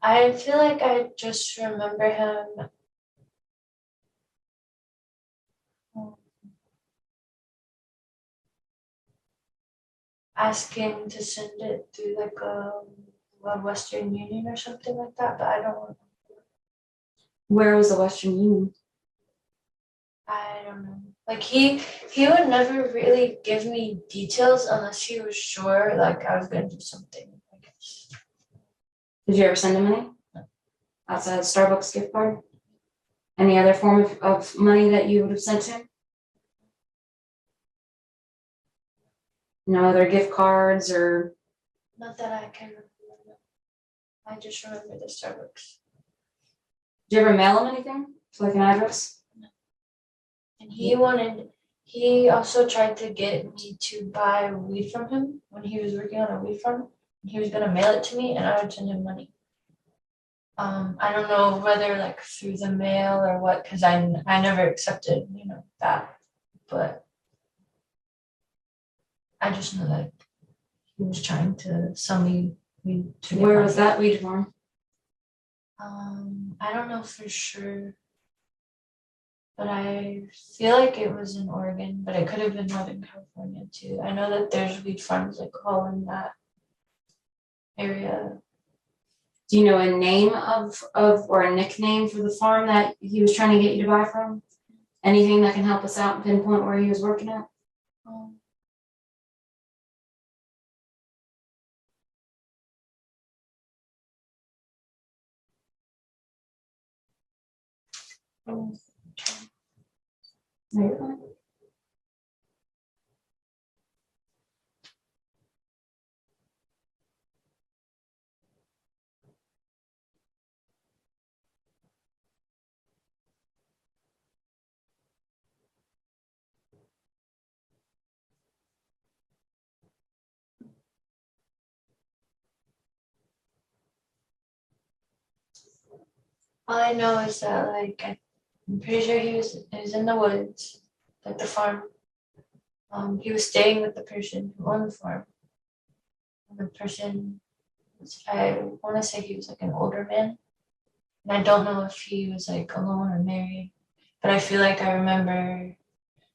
I feel like I just remember him asking to send it through like a Western Union or something like that, but I don't know. Where was the Western Union? I don't know. Like he would never really give me details unless he was sure like I was gonna do something, I guess. Did you ever send him money? Outside of Starbucks gift card? Any other form of money that you would have sent him? No other gift cards or? Not that I can remember. I just remember the Starbucks. Did you ever mail him anything? To like an address? No. And he also tried to get me to buy weed from him when he was working on a weed farm. He was gonna mail it to me and I would send him money. I don't know whether like through the mail or what, because I never accepted, that, but I just know that he was trying to sell me weed to get Where money. was that weed farm? I don't know for sure, but I feel like it was in Oregon, but it could have been Northern California too. I know that there's weed farms like all in that area. Do you know a name of or a nickname for the farm that he was trying to get you to buy from? Anything that can help us out and pinpoint where he was working at? No, you're fine. All I know is that like I'm pretty sure he was in the woods, like the farm. He was staying with the person who owned the farm. And the person was, I want to say he was like an older man. And I don't know if he was like alone or married, but I feel like I remember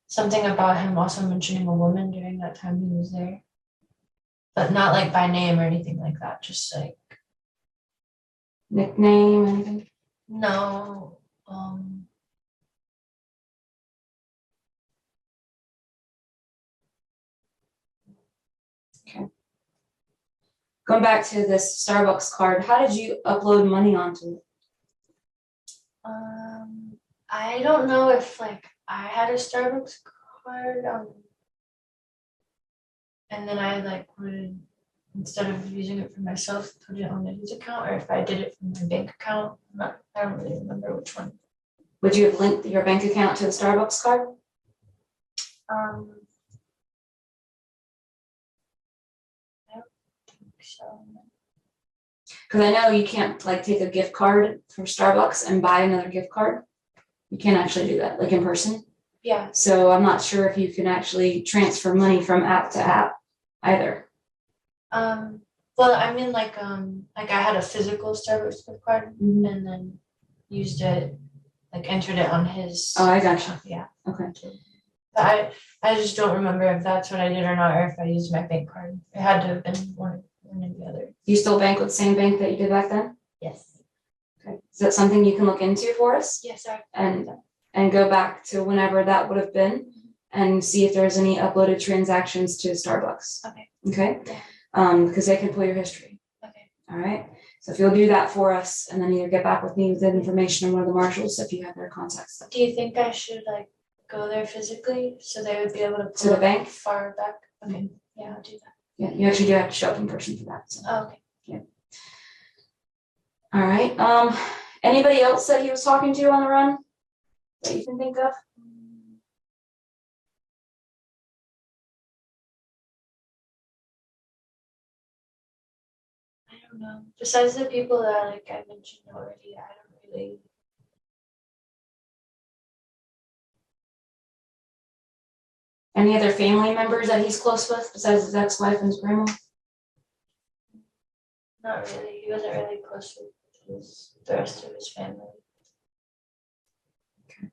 something about him also mentioning a woman during that time he was there. But not like by name or anything like that, just like Nickname, anything? no. Going back to this Starbucks card, how did you upload money onto it? I don't know if like I had a Starbucks card, and then I like would, instead of using it for myself, put it on his account, or if I did it from my bank account. I don't really remember which one. Would you have linked your bank account to the Starbucks card? I don't think so. Because I know you can't like take a gift card from Starbucks and buy another gift card. You can't actually do that, like in person. Yeah. So I'm not sure if you can actually transfer money from app to app either. Well, I mean, like I had a physical Starbucks gift card, and then used it, like entered it on his. Oh, I gotcha. Yeah. Okay. But I just don't remember if that's what I did or not, or if I used my bank card. It had to have been one or the other. You still bank with the same bank that you did back then? Yes. Okay. Is that something you can look into for us? Yes, sir. And go back to whenever that would have been and see if there's any uploaded transactions to Starbucks. Okay. Okay? Yeah. Because they can pull your history. Okay. All right. So if you'll do that for us and then either get back with me with that information or one of the marshals if you have their contacts. Do you think I should like go there physically so they would be able to pull To the bank? far back? Okay. Yeah, I'll do that. Yeah, you actually do have to show up in person for that. So. Oh, okay. Yeah. All right. Anybody else that he was talking to on the run that you can think of? I don't know. Besides the people that like I mentioned already, I don't really. Any other family members that he's close with besides his ex-wife and his grandma? Not really. He wasn't really close with the rest of his family. Okay.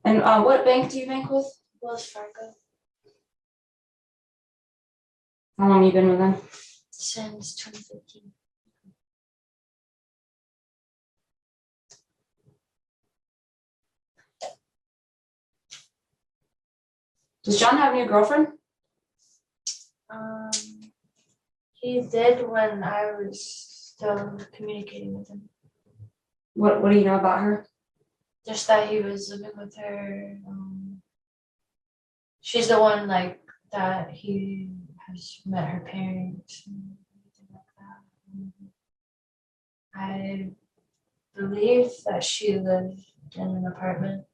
And what bank do you bank with? Wells Fargo. How long have you been with them? Since 2015. Does John have a new girlfriend? He did when I was still communicating with him. What do you know about her? Just that he was living with her. She's the one like that he has met her parents and everything like that. I believe that she lived in an apartment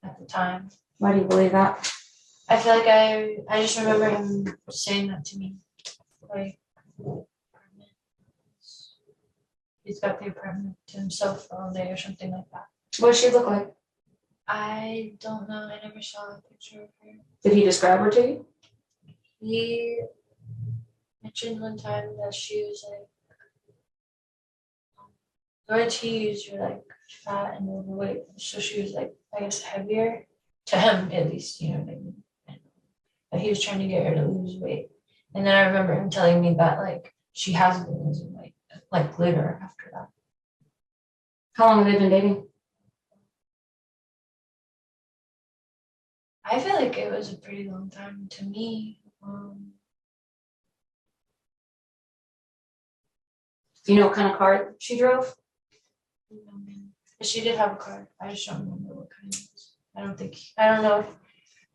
at the time. Why do you believe that? I feel like I just remember him saying that to me. Like, he's got the apartment to himself all day or something like that. What does she look like? I don't know. I never saw a picture of her. Did he describe her to you? He mentioned one time that she was like, the words he used were like fat and overweight. So she was like, I guess, heavier. To him, at least, you know what I mean? But he was trying to get her to lose weight. And then I remember him telling me that like she has been losing weight, like glitter after that. How long have they been dating? I feel like it was a pretty long time to me. Do you know what kind of car she drove? But she did have a car. I just don't remember what what kind it was.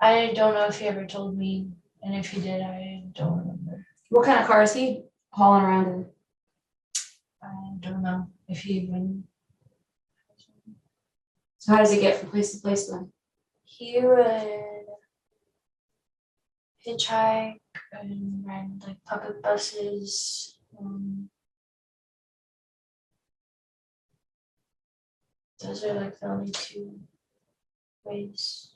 I don't know if he ever told me, and if he did, I don't remember. What kind of car is he hauling around in? I don't know if he even. So how does he get from place to place then? He would hitchhike and ride like public buses. Those are like the only two ways.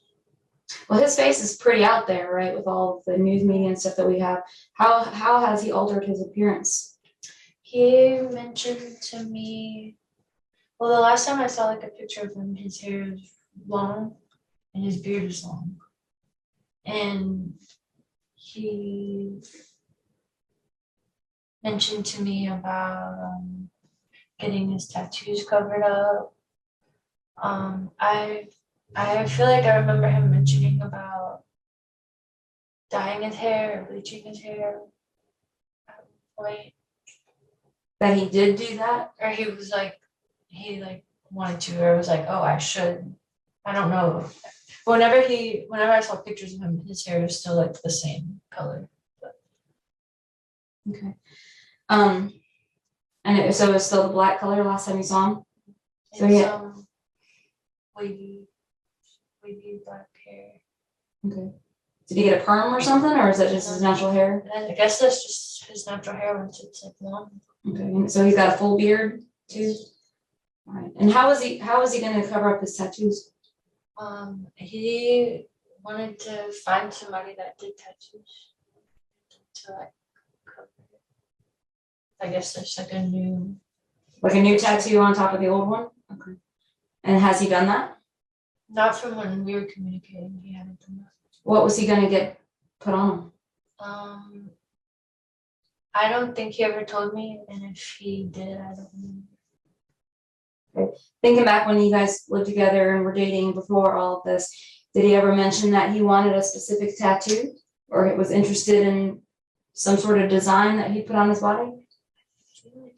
Well, his face is pretty out there, right, with all of the news media and stuff that we have. How has he altered his appearance? He mentioned to me, well, the last time I saw like a picture of him, his hair is long and his beard is long. And he mentioned to me about getting his tattoos covered up. I feel like I remember him mentioning about dyeing his hair or bleaching his hair at one point. That he did do that? Or he was like, he like wanted to, or was like, oh, I should. I don't know. Whenever I saw pictures of him, his hair was still like the same color. But. Okay. So it was still the black color last time you saw him? So yeah. Wavy black hair. Okay. Did he get a perm or something, or is that just his natural hair? I guess that's just his natural hair once it's like long. Okay, and so he's got a full beard too? All right. And how is he gonna cover up his tattoos? He wanted to find somebody that did tattoos to like cover it. I guess there's like a new tattoo on top of the old one? Okay. And has he done that? Not from when we were communicating, he hadn't done that. What was he gonna get put on him? I don't think he ever told me, and if he did, I don't remember. Okay. Thinking back when you guys lived together and were dating before all of this, did he ever mention that he wanted a specific tattoo, or was interested in some sort of design that he put on his body? I feel like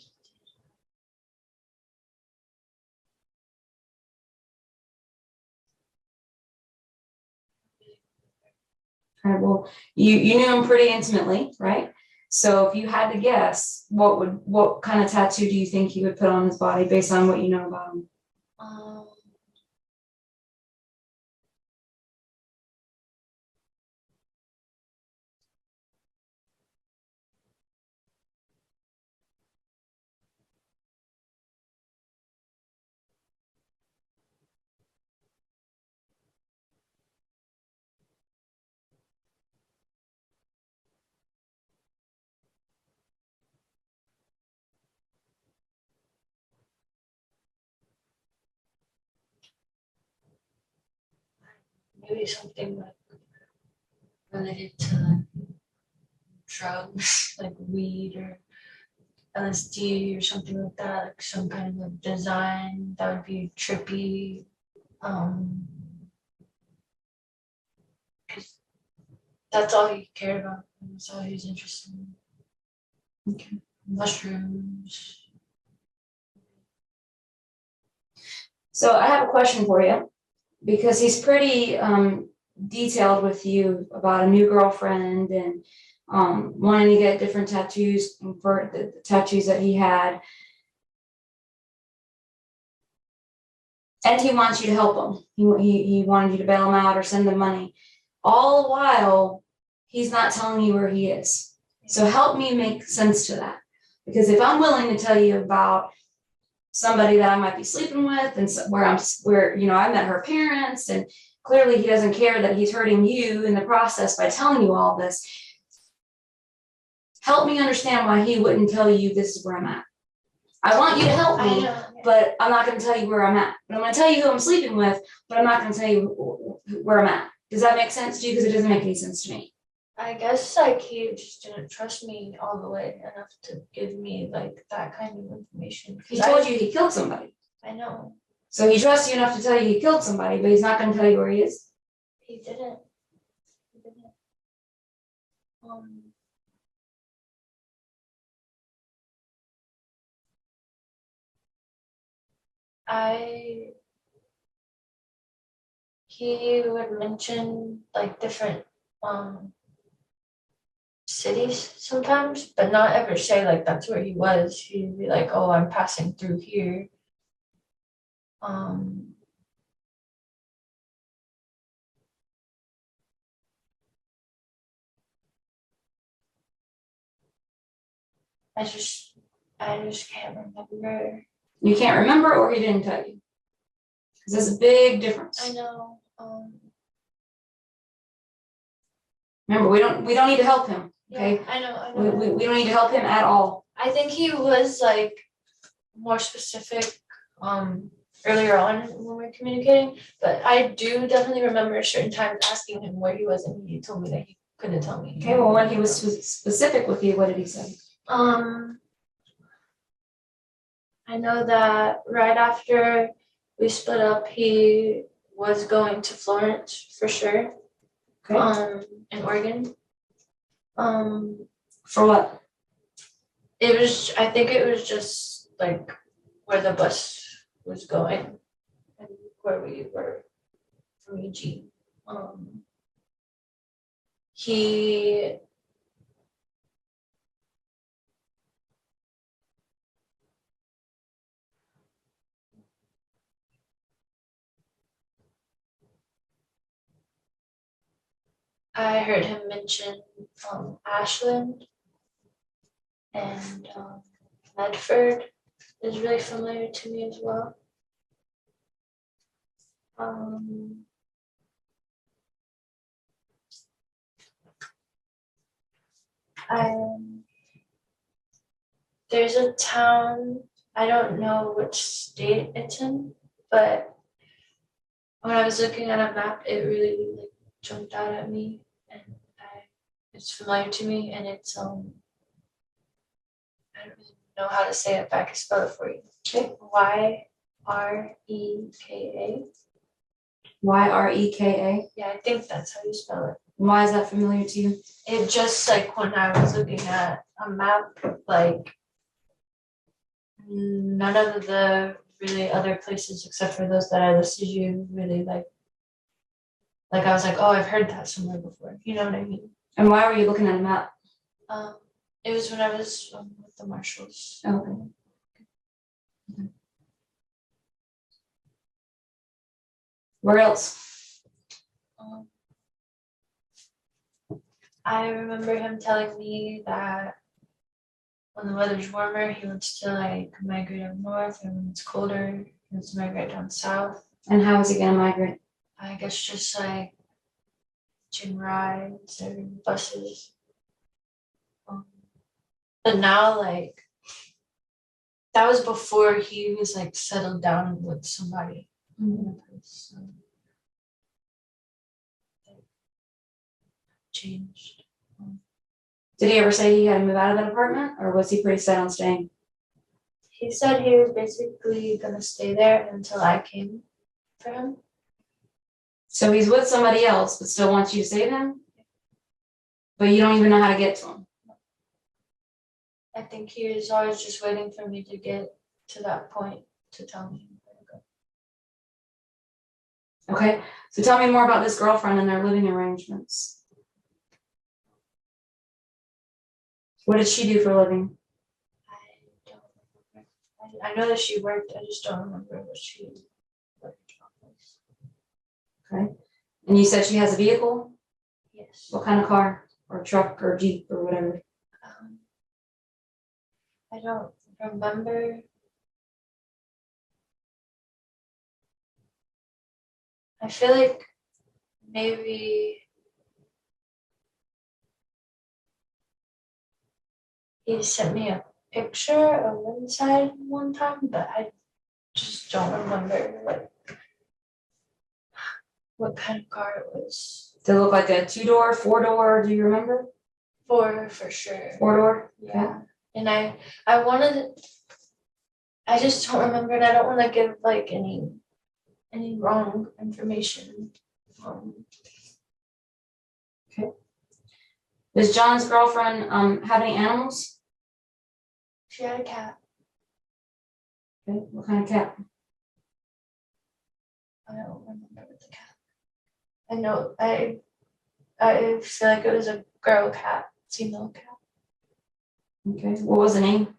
he did. All right, well, you knew him pretty intimately, right? So if you had to guess, what kind of tattoo do you think he would put on his body based on what you know about him? Maybe something like related to like drugs, like weed or LSD or something like that, like some kind of like design that would be trippy. 'Cause that's all he cared about. That's all he was interested in. Okay. Mushrooms. So I have a question for you, because he's pretty detailed with you about a new girlfriend and wanting to get different tattoos for the tattoos that he had. And he wants you to help him. He wanted you to bail him out or send him money. All the while, he's not telling you where he is. So help me make sense to that. Because if I'm willing to tell you about somebody that I might be sleeping with and where I met her parents, and clearly he doesn't care that he's hurting you in the process by telling you all this, help me understand why he wouldn't tell you this is where I'm at. I want you to help me, but I'm not going to tell you where I'm at. But I'm going to tell you who I'm sleeping with, but I'm not going to tell you where I'm at. Does that make sense to you? Because it doesn't make any sense to me. I guess like he just didn't trust me all the way enough to give me like that kind of information. He told you he killed somebody. I know. So he trusts you enough to tell you he killed somebody, but he's not going to tell you where he is. He didn't. he would mention like different cities sometimes, but not ever say like that's where he was. He'd be like, oh, I'm passing through here. I just can't remember. You can't remember, or he didn't tell you? Because there's a big difference. I know. Remember, we don't need to help him. Okay. Yeah, I know. We don't need to help him at all. I think he was like more specific earlier on when we were communicating, but I do definitely remember certain times asking him where he was, and he told me that he couldn't tell me. Okay, well, when he was specific with you, what did he say? I know that right after we split up, he was going to Florence for sure. Okay. In Oregon. For what? I think it was just like where the bus was going and where we were from Eugene. I heard him mention Ashland and Medford is really familiar to me as well. There's a town, I don't know which state it's in, but when I was looking at a map, it really like jumped out at me, and it's familiar to me, and it's I don't really know how to say it, but I can spell it for you. Okay, Yreka. Yreka. Yeah, I think that's how you spell it. Why is that familiar to you? It just like when I was looking at a map, like none of the really other places except for those that I listed you really like I was like, oh, I've heard that somewhere before. You know what I mean? And why were you looking at a map? It was when I was with the marshals. Okay. Where else? I remember him telling me that when the weather's warmer, he wants to like migrate up north, and when it's colder, he wants to migrate down south. And how is he gonna migrate? I guess just like gym rides or buses. But now, like, that was before he was like settled down with somebody. So, changed. Did he ever say he had to move out of that apartment, or was he pretty set on staying? He said he was basically gonna stay there until I came for him. So he's with somebody else, but still wants you to save him? But you don't even know how to get to him? I think he was always just waiting for me to get to that point to tell me where to go. Okay, so tell me more about this girlfriend and their living arrangements. What did she do for a living? I don't remember. I know that she worked, I just don't remember what she worked on. Okay, and you said she has a vehicle? Yes. What kind of car, or truck, or Jeep, or whatever? I don't remember. I feel like maybe he sent me a picture of inside one time, but I just don't remember like what kind of car it was. Did it look like a 2-door, 4-door? Do you remember? 4 for sure. 4-door? Yeah. Okay. And I just don't remember, and I don't want to give like any wrong information. Okay. Does John's girlfriend have any animals? She had a cat. Okay, what kind of cat? I don't remember the cat. I know I feel like it was a girl cat, female cat. Okay, what was the name?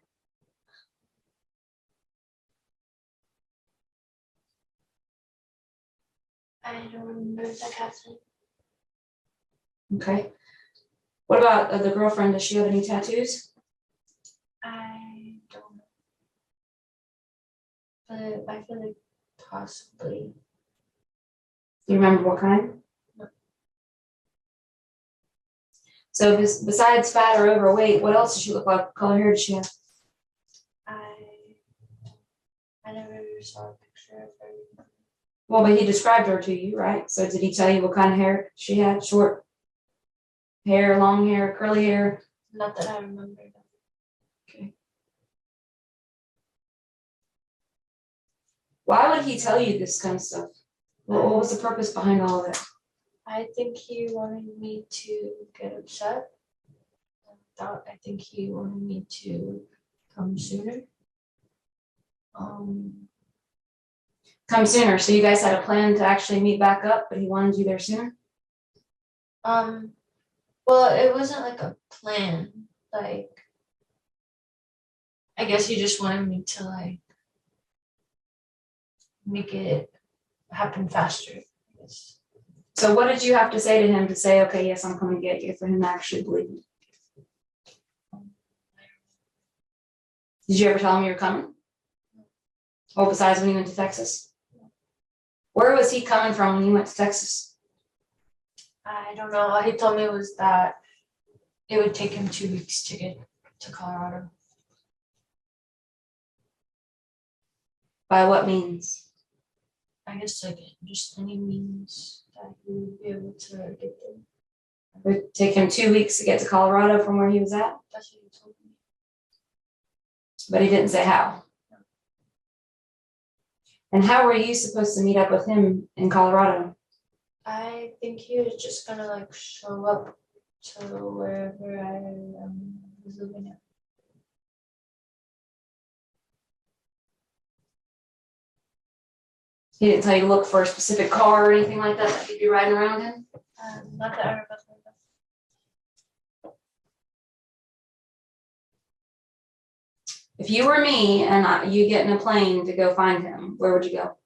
I don't remember the cat's name. Okay. What about the girlfriend? Does she have any tattoos? I don't know. But I feel like possibly. Do you remember what kind? No. So besides fat or overweight, what else does she look like? What color hair does she have? I never saw a picture of her. Well, but he described her to you, right? So did he tell you what kind of hair she had? Short hair, long hair, curly hair? Not that I remember. Okay. Why would he tell you this kind of stuff? What was the purpose behind all of it? I think he wanted me to get upset. I think he wanted me to come sooner. Come sooner. So you guys had a plan to actually meet back up, but he wanted you there sooner? Well, it wasn't like a plan. Like, I guess he just wanted me to like make it happen faster, I guess. So what did you have to say to him to say, okay, yes, I'm coming to get you, for him to actually believe you? Did you ever tell him you were coming? Oh, besides when you went to Texas? Where was he coming from when you went to Texas? I don't know. All he told me was that it would take him 2 weeks to get to Colorado. By what means? I guess like just any means that he would be able to get there. It would take him 2 weeks to get to Colorado from where he was at, That's what he told me. but he didn't say how. And how were you supposed to meet up with him in Colorado? I think he was just gonna like show up to wherever I was living at. He didn't tell you to look for a specific car or anything like that that you'd be riding around in? Not that I remember. If you were me and you get in a plane to go find him, where would you go?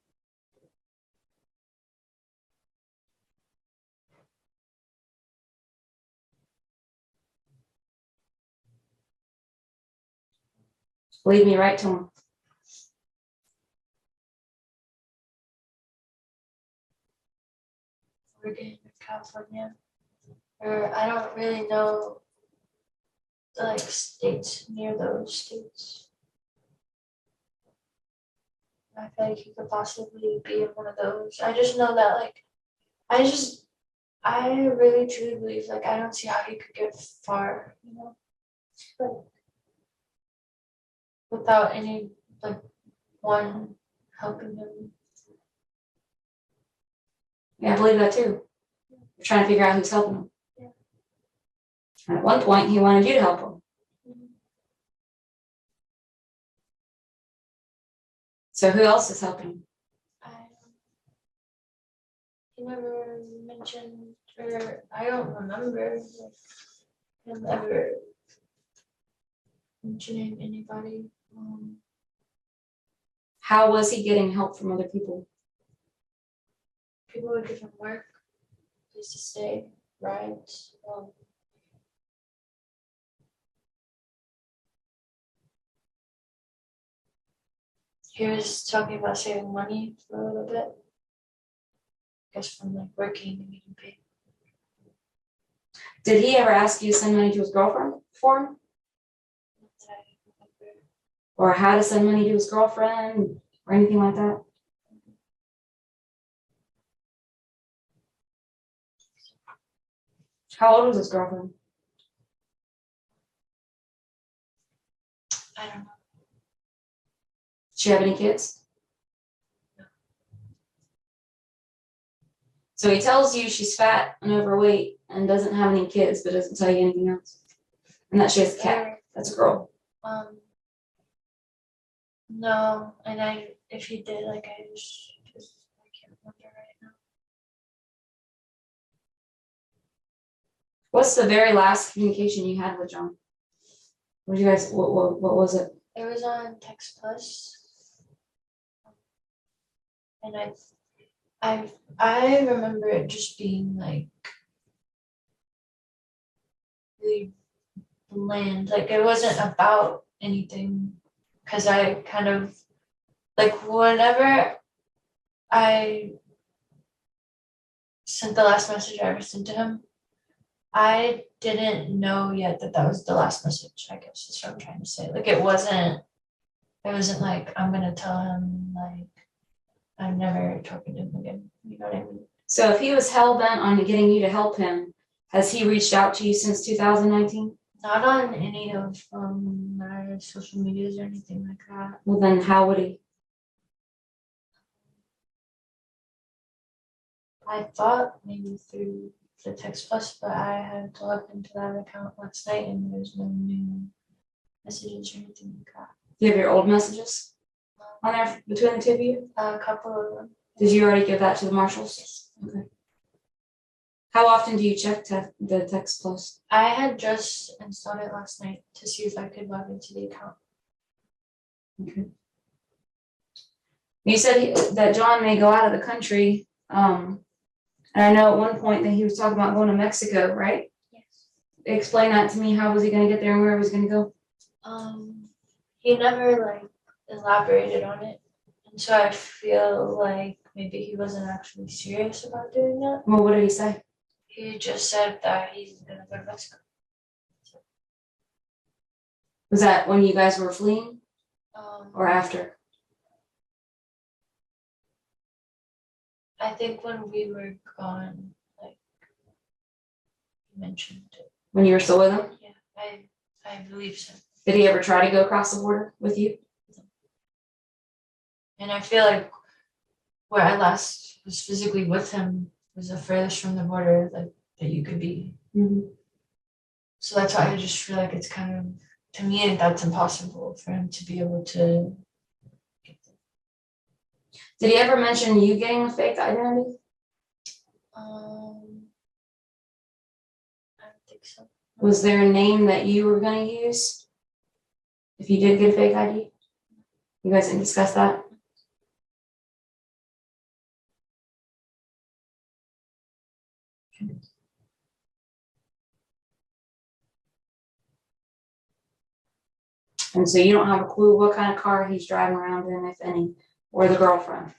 Lead me right to him. Oregon or California. Or I don't really know the like states near those states. I feel like he could possibly be in one of those. I just know that like I really truly believe like I don't see how he could get far, you know. Like without any like one helping him. Yeah, I believe that too. You're trying to figure out who's helping him. Yeah. And at one point, he wanted you to help him. So who else is helping? He never mentioned, or I don't remember him ever mentioning anybody. How was he getting help from other people? People would give him work, place to stay, rides. He was talking about saving money for a little bit. I guess from like working and getting paid. Did he ever ask you to send money to his girlfriend for him? Not that I remember. Or how to send money to his girlfriend or anything like that? How old was his girlfriend? I don't know. Did she have any kids? No. So he tells you she's fat and overweight and doesn't have any kids, but doesn't tell you anything else. And that she has a cat. That's a girl. No, and if he did, like I can't remember right now. What's the very last communication you had with John? What you guys, what was it? It was on Text Plus. And I remember it just being like really bland. Like it wasn't about anything. Cause I kind of like whenever I sent the last message I ever sent to him, I didn't know yet that that was the last message, I guess is what I'm trying to say. Like it wasn't like I'm gonna tell him like I'm never talking to him again. You know what I mean? So if he was hell bent on getting you to help him, has he reached out to you since 2019? Not on any of my social medias or anything like that. Well, then how would he? I thought maybe through the Text Plus, but I had to log into that account last night and there's no new messages or anything like that. Do you have your old messages on there between the two of you? A couple of them. Did you already give that to the marshals? Yes. Okay. How often do you check the Text Plus? I had just installed it last night to see if I could log into the account. Okay. You said that John may go out of the country. And I know at one point that he was talking about going to Mexico, right? Yes. Explain that to me. How was he going to get there and where was he going to go? He never like elaborated on it, and so I feel like maybe he wasn't actually serious about doing that. Well, what did he say? He just said that he's gonna go to Mexico. Was that when you guys were fleeing or after? I think when we were gone, like you mentioned it. When you were still with him? Yeah, I believe so. Did he ever try to go across the border with you? And I feel like where I last was physically with him was the furthest from the border that you could be. Mm-hmm. So that's why I just feel like it's kind of, to me, that's impossible for him to be able to get there. Did he ever mention you getting a fake identity? I don't think so. Was there a name that you were going to use if you did get a fake ID? You guys didn't discuss that? And so you don't have a clue what kind of car he's driving around in, if any, or the girlfriend.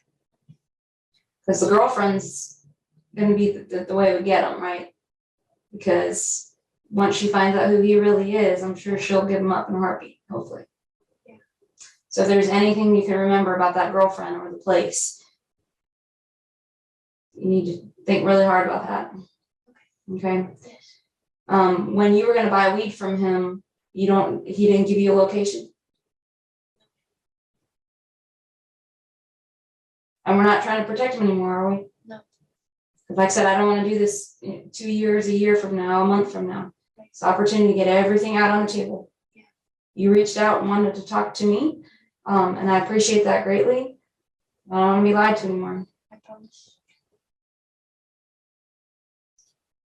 Because the girlfriend's going to be the way we get him, right? Because once she finds out who he really is, I'm sure she'll give him up in a heartbeat, hopefully. Yeah. So if there's anything you can remember about that girlfriend or the place, you need to think really hard about that. Okay? Yes. When you were going to buy weed from him, he didn't give you a location? And we're not trying to protect him anymore, are we? No. Like I said, I don't want to do this 2 years, a year from now, a month from now. It's an opportunity to get everything out on the table. Yeah. You reached out and wanted to talk to me, and I appreciate that greatly. I don't want to be lied to anymore. I promise.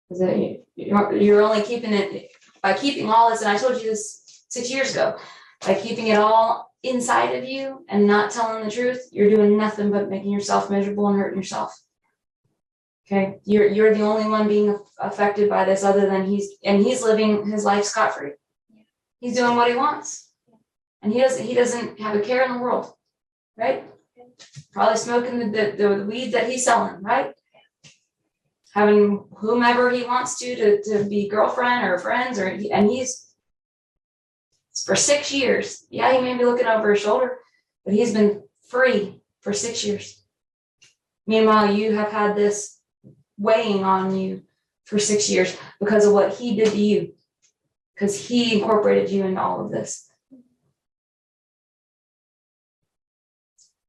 Because you're only keeping it, by keeping all this, and I told you this 6 years ago, by keeping it all inside of you and not telling the truth, you're doing nothing but making yourself miserable and hurting yourself. Okay, you're the only one being affected by this, other than he's living his life scot-free. Yeah. He's doing what he wants, and he doesn't have a care in the world, right? Probably smoking the weed that he's selling, right? Having whomever he wants to be girlfriend or friends, and he's for 6 years. Yeah, he may be looking over his shoulder, but he's been free for 6 years. Meanwhile, you have had this weighing on you for 6 years because of what he did to you, because he incorporated you into all of this.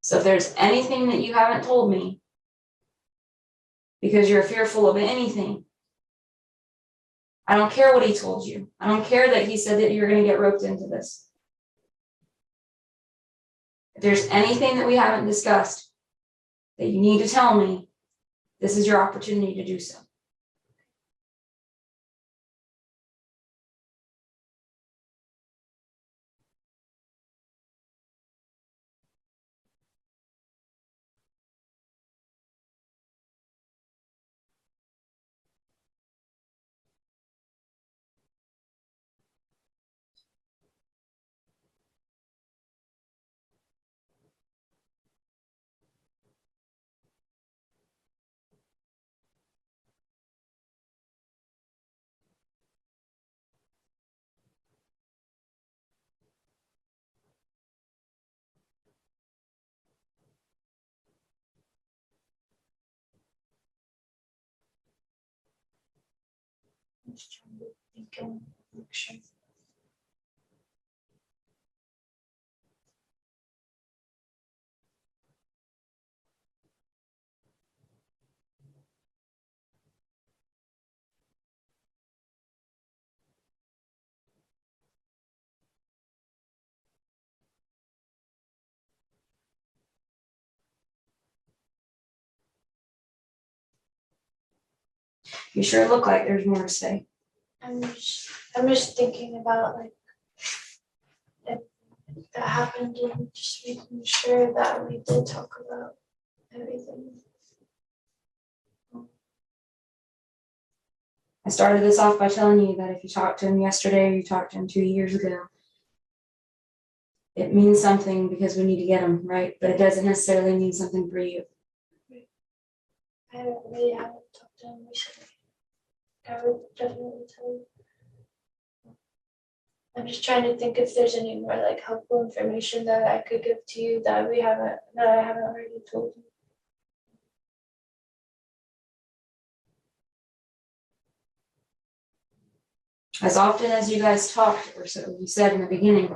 So if there's anything that you haven't told me because you're fearful of anything, I don't care what he told you. I don't care that he said that you're going to get roped into this. If there's anything that we haven't discussed that you need to tell me, this is your opportunity to do so. Just trying to think and make sure. You sure look like there's more to say. I'm just thinking about like if that happened and just making sure that we did talk about everything. I started this off by telling you that if you talked to him yesterday or you talked to him 2 years ago, it means something because we need to get him, right? But it doesn't necessarily mean something for you. I really haven't talked to him recently. I would definitely tell you. I'm just trying to think if there's any more like helpful information that I could give to you that I haven't already told you. As often as you guys talked, or so you said in the beginning,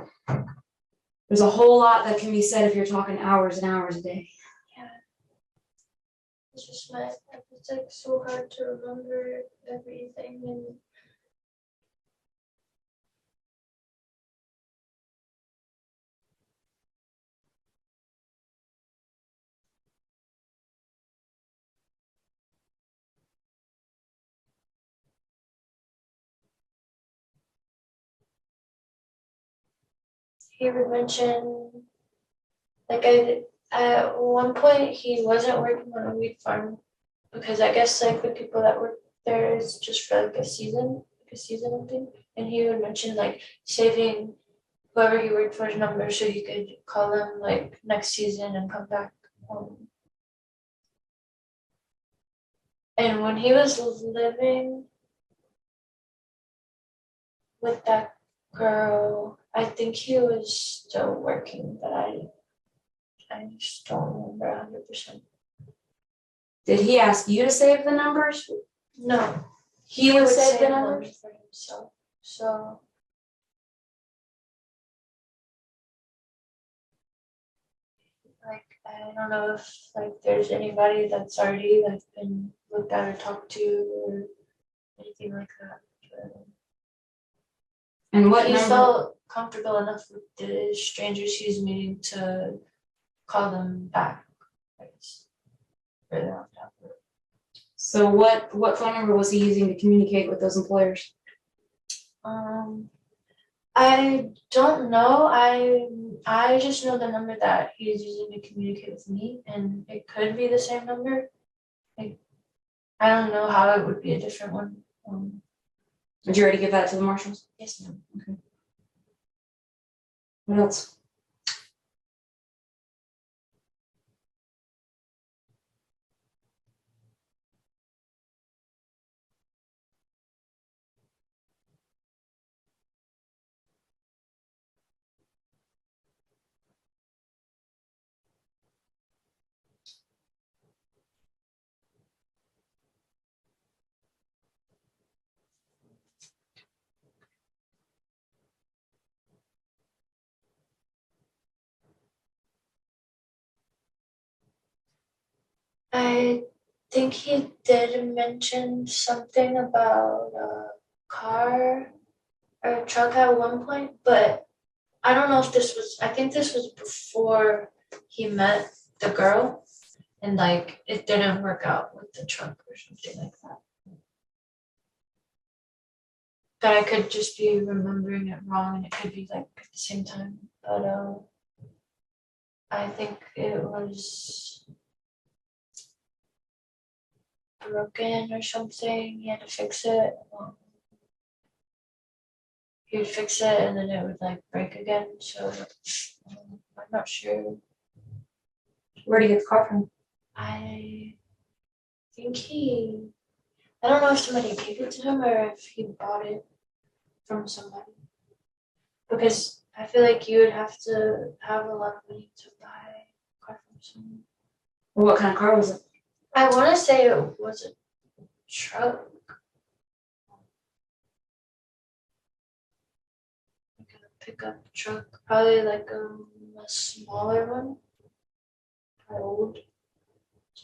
there's a whole lot that can be said if you're talking hours and hours a day. Yeah. It's just it's like so hard to remember everything and he would mention like at one point he wasn't working on a wheat farm because I guess like the people that work there is just for like a season thing. And he would mention like saving whoever he worked for's number so he could call them like next season and come back home. And when he was living with that girl, I think he was still working, but I just don't remember 100%. Did he ask you to save the numbers? No, He would save the them numbers? for himself. So like I don't know if like there's anybody that's already like been looked at or talked to or anything like that. But And what he number? felt comfortable enough with the strangers he's meeting to call them back. I guess. Further on down the road. So what phone number was he using to communicate with those employers? I don't know. I just know the number that he's using to communicate with me, and it could be the same number. Like, I don't know how it would be a different one. Did you already give that to the marshals? Yes, ma'am. Okay. What else? I think he did mention something about a car or a truck at one point, but I don't know if this was. I think this was before he met the girl, and like it didn't work out with the truck or something like that. But I could just be remembering it wrong, and it could be like at the same time. But I think it was broken or something. He had to fix it. He would fix it, and then it would like break again. So I'm not sure. Where did you get the car from? I think I don't know if somebody gave it to him or if he bought it from somebody. Because I feel like you would have to have a lot of money to buy a car from someone. What kind of car was it? I want to say it was a truck. pickup truck, probably like a smaller one, or old.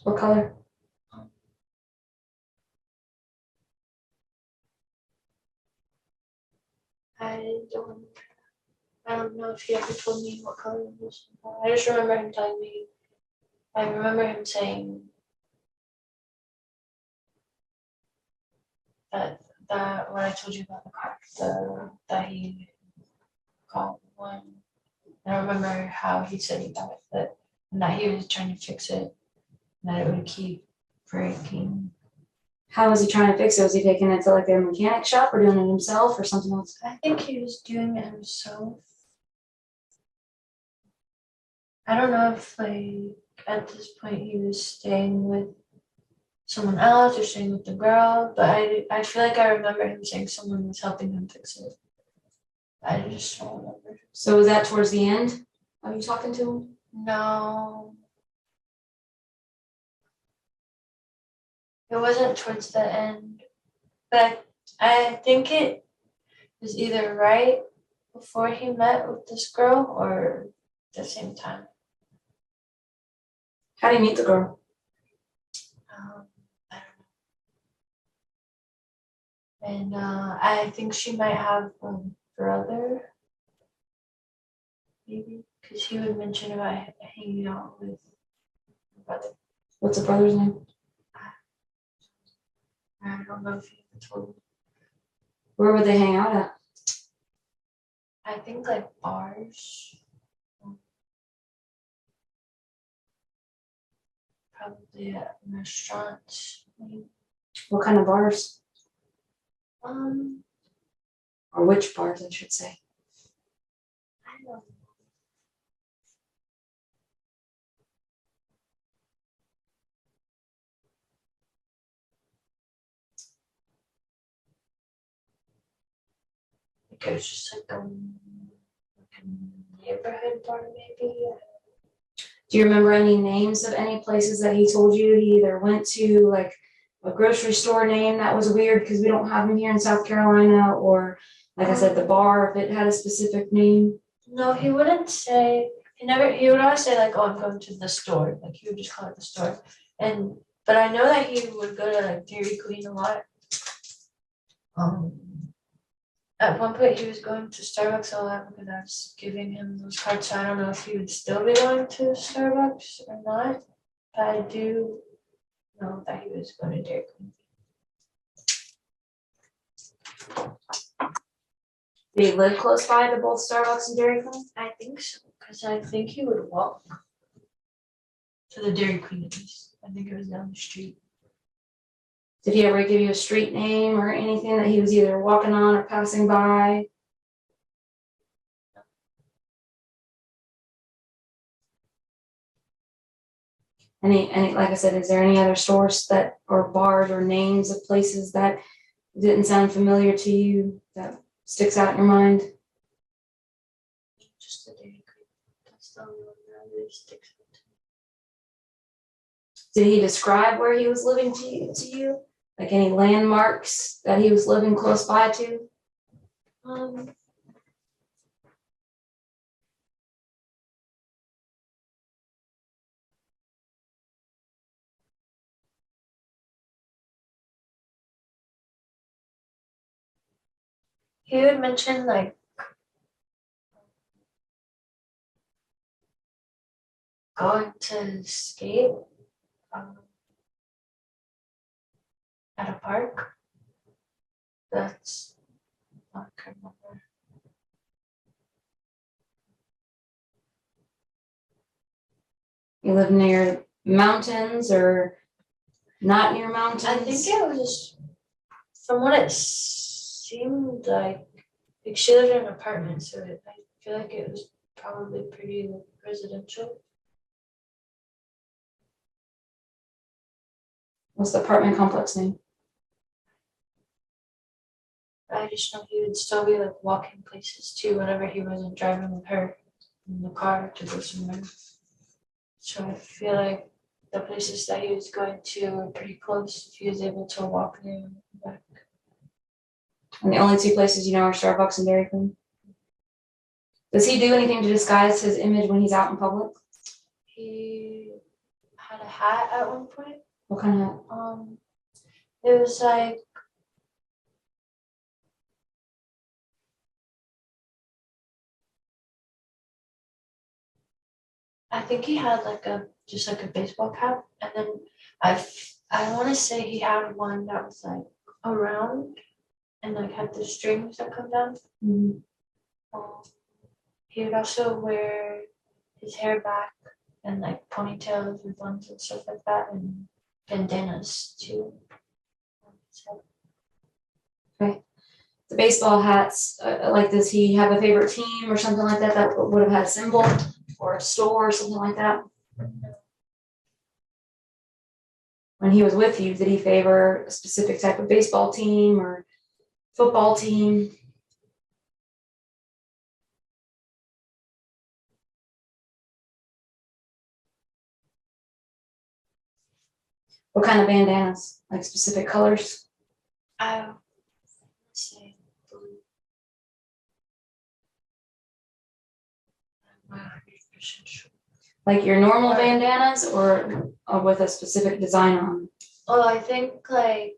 What color? I don't know if he ever told me what color it was. I just remember him telling me. I remember him saying that when I told you about the car, that he got one. I don't remember how he said he got it, but and that he was trying to fix it, and that it would keep breaking. How was he trying to fix it? Was he taking it to like a mechanic shop or doing it himself or something else? I think he was doing it himself. I don't know if like at this point he was staying with someone else or staying with the girl, but I feel like I remember him saying someone was helping him fix it. I just don't remember. So was that towards the end of you talking to him? No. It wasn't towards the end, but I think it was either right before he met with this girl or the same time. How did you meet the girl? I don't know. And I think she might have a brother, maybe, because he would mention about hanging out with her brother. What's the brother's name? I don't know if he ever told me. Where would they hang out at? I think like bars. Probably at restaurants. Maybe. What kind of bars? Um, Or which bars, I should say. I don't know. Like it was just like a neighborhood bar, maybe. Do you remember any names of any places that he told you he either went to, like a grocery store name that was weird because we don't have them here in South Carolina, or like I said, the bar, if it had a specific name? No, he wouldn't say. He would always say like, "Oh, I'm going to the store." Like he would just call it the store. But I know that he would go to like Dairy Queen a lot. At one point, he was going to Starbucks a lot because I was giving him those cards. So I don't know if he would still be going to Starbucks or not. But I do know that he was going to Dairy Queen. Did he live close by to both Starbucks and Dairy Queen? I think so, because I think he would walk to the Dairy Queen at least. I think it was down the street. Did he ever give you a street name or anything that he was either walking on or passing by? Any, like I said, is there any other source that, or bars or names of places that didn't sound familiar to you that sticks out in your mind? Just the Dairy Queen. That's the only one that really sticks out to me. Did he describe where he was living to you? Like any landmarks that he was living close by to? He would mention like going to skate at a park. That's not I can remember. You live near mountains or not near mountains? I think it was, from what it seemed like she lived in an apartment, so I feel like it was probably pretty residential. What's the apartment complex name? I just know he would still be like walking places too whenever he wasn't driving with her in the car to go somewhere. So I feel like the places that he was going to were pretty close if he was able to walk there and back. And the only two places you know are Starbucks and Dairy Queen? Does he do anything to disguise his image when he's out in public? He had a hat at one point. What kind of? It was like I think he had like just like a baseball cap, and then I want to say he had one that was like around and like had the strings that come down. Mm-hmm. He would also wear his hair back and like ponytails with buns and stuff like that, and bandanas too. So, Okay. The baseball hats, like, does he have a favorite team or something like that that would have had a symbol or a store or something like that? When he was with you, did he favor a specific type of baseball team or football team? What kind of bandanas? Like specific colors? I would say blue. I'm not 100% sure. Like your normal bandanas or with a specific design on them? Oh, I think like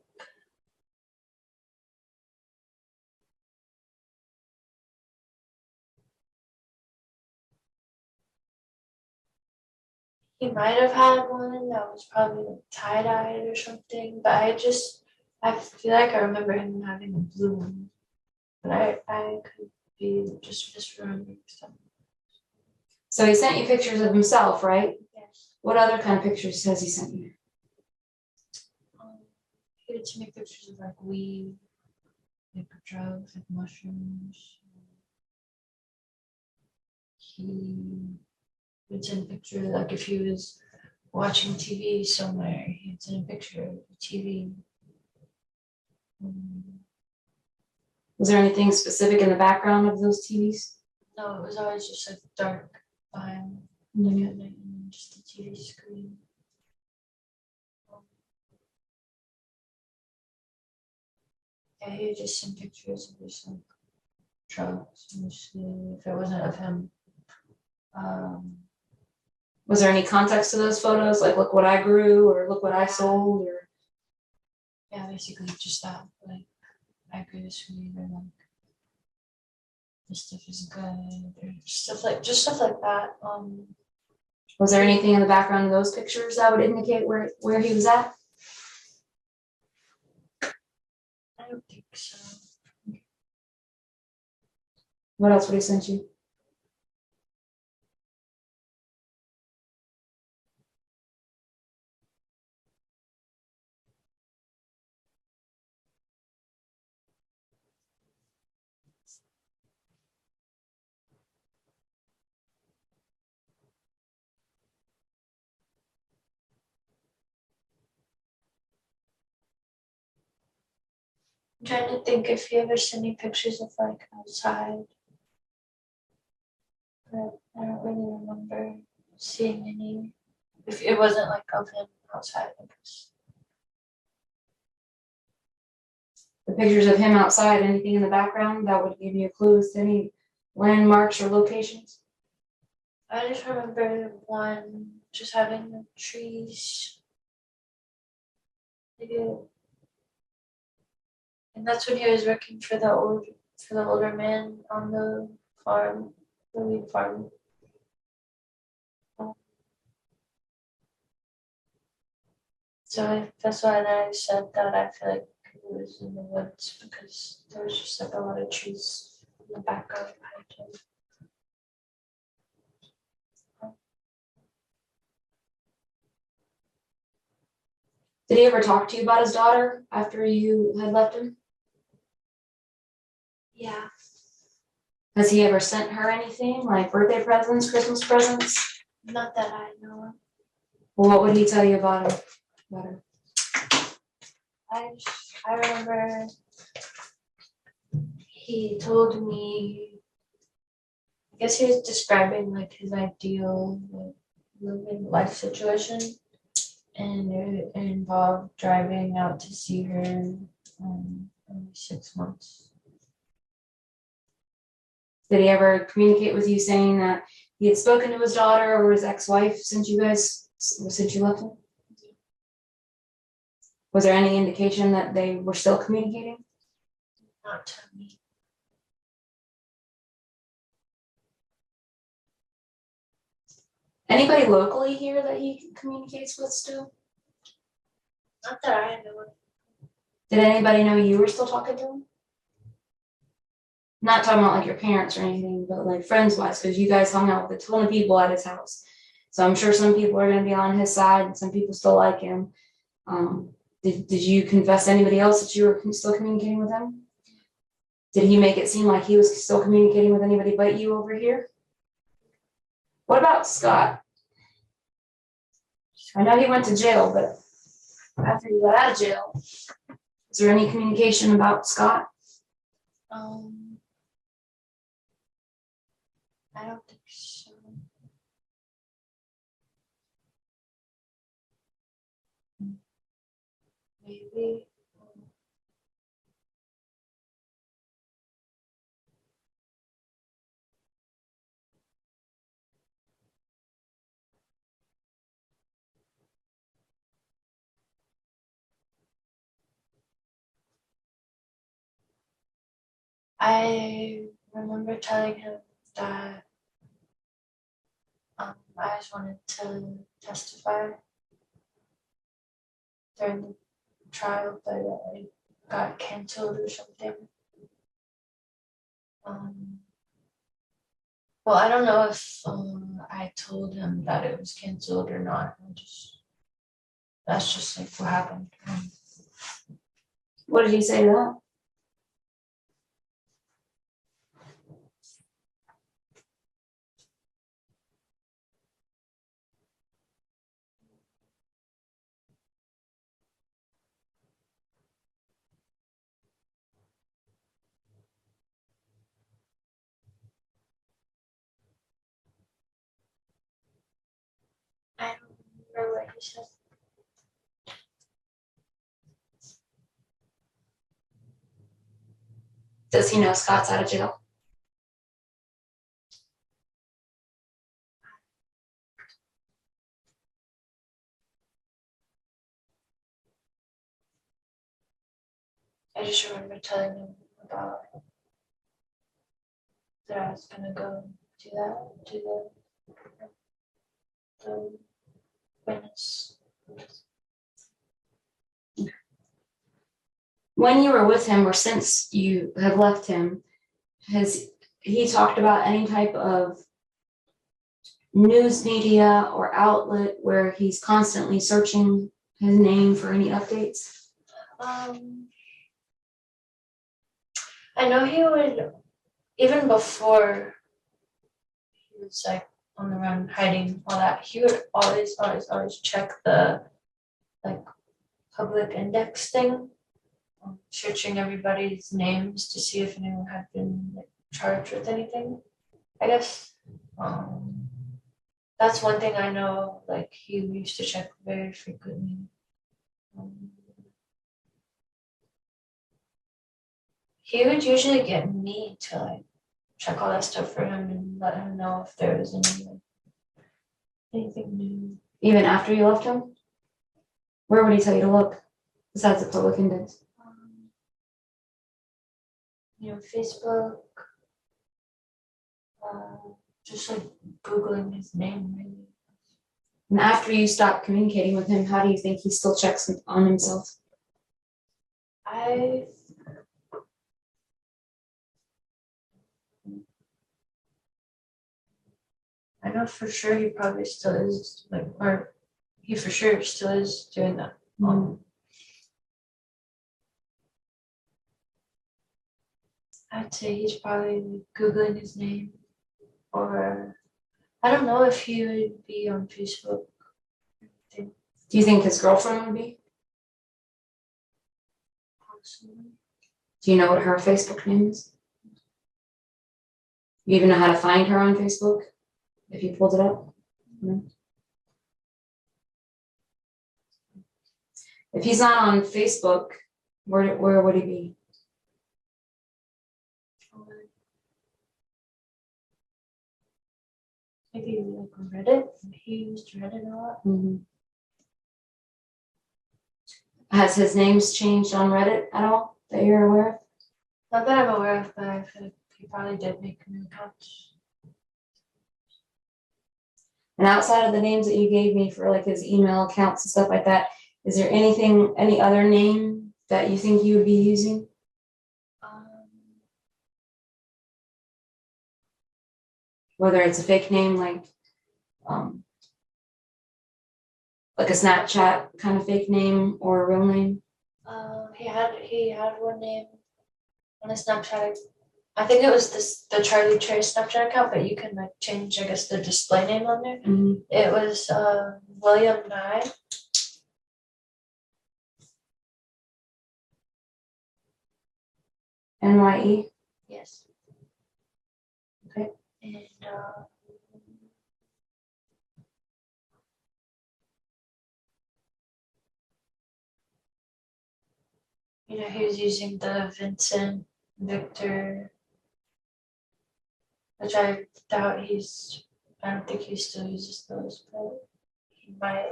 he might have had one that was probably like tie-dyed or something, but I feel like I remember him having a blue one. But I could be just misremembering something. So he sent you pictures of himself, right? Yes. What other kind of pictures has he sent you? He would take pictures of like weed, like drugs, like mushrooms. He would send pictures like if he was watching TV somewhere, he'd send a picture of the TV. Was there anything specific in the background of those TVs? No, it was always just like dark behind, Mm-hmm. like at night, and just the TV screen. Yeah, he would just send pictures of just like drugs, mostly if it wasn't of him. Was there any context to those photos? Like, look what I grew, or look what I sold, or? Yeah, basically just that. Like, I agree with you. Or like, this stuff is good, or stuff like that. Was there anything in the background of those pictures that would indicate where he was at? I don't think so. What else would he send you? I'm trying to think if he ever sent me pictures of like outside, but I don't really remember seeing any. If it wasn't like of him outside, I guess. The pictures of him outside, anything in the background that would give you clues to any landmarks or locations? I just remember one just having the trees. And that's when he was working for the older man on the farm, the wheat farm. So that's why I said that I feel like it was in the woods because there was just like a lot of trees in the background behind him. Did he ever talk to you about his daughter after you had left him? Yeah. Has he ever sent her anything, like birthday presents, Christmas presents? Not that I know of. Well, what would he tell you about her? I remember he told me, I guess he was describing like his ideal like, living life situation, and it involved driving out to see her every 6 months. Did he ever communicate with you saying that he had spoken to his daughter or his ex-wife since you left him? Was there any indication that they were still communicating? Not to me. Anybody locally here that he communicates with still? Not that I know of. Did anybody know you were still talking to him? Not talking about like your parents or anything, but like friends wise, because you guys hung out with a ton of people at his house. So I'm sure some people are gonna be on his side and some people still like him. Did you confess to anybody else that you were still communicating with him? Did he make it seem like he was still communicating with anybody but you over here? What about Scott? I know he went to jail, but after he got out of jail, is there any communication about Scott? I don't think so. Maybe. I remember telling him that I just wanted to testify during the trial, but I got canceled or something. Well, I don't know if I told him that it was canceled or not. That's just like what happened. What did he say to that? I don't remember what he said. Does he know Scott's out of jail? I just remember telling him about that I was gonna go do that, do the witness. When you were with him or since you have left him, has he talked about any type of news media or outlet where he's constantly searching his name for any updates? I know he would, even before he was like on the run, hiding, all that, he would always check the like public index thing, searching everybody's names to see if anyone had been like charged with anything. I guess that's one thing I know, like he used to check very frequently. He would usually get me to like check all that stuff for him and let him know if there was anything new. Even after you left him? Where would he tell you to look besides the public index? Facebook, just like Googling his name, really. And after you stopped communicating with him, how do you think he still checks on himself? I know for sure he probably still is, like, or he for sure still is doing that. I'd say he's probably Googling his name, or I don't know if he would be on Facebook. Do you think his girlfriend would be? Possibly. Do you know what her Facebook name is? You even know how to find her on Facebook? If you pulled it up? No. If he's not on Facebook, where would he be? maybe like Reddit. He used Reddit a lot. Has his names changed on Reddit at all that you're aware of? Not that I'm aware of, but I feel like he probably did make new accounts. And outside of the names that you gave me for like his email accounts and stuff like that, is there anything, any other name that you think you would be using? Whether it's a fake name like a Snapchat kind of fake name or a real name? He had one name on his Snapchat. I think it was the Charlie Trey Snapchat account, but you can like change, I guess, the display name on there. It was William Nye. NYE? Yes. Okay. And you know, he was using the Vincent Victor, which I doubt I don't think he still uses those, but he might.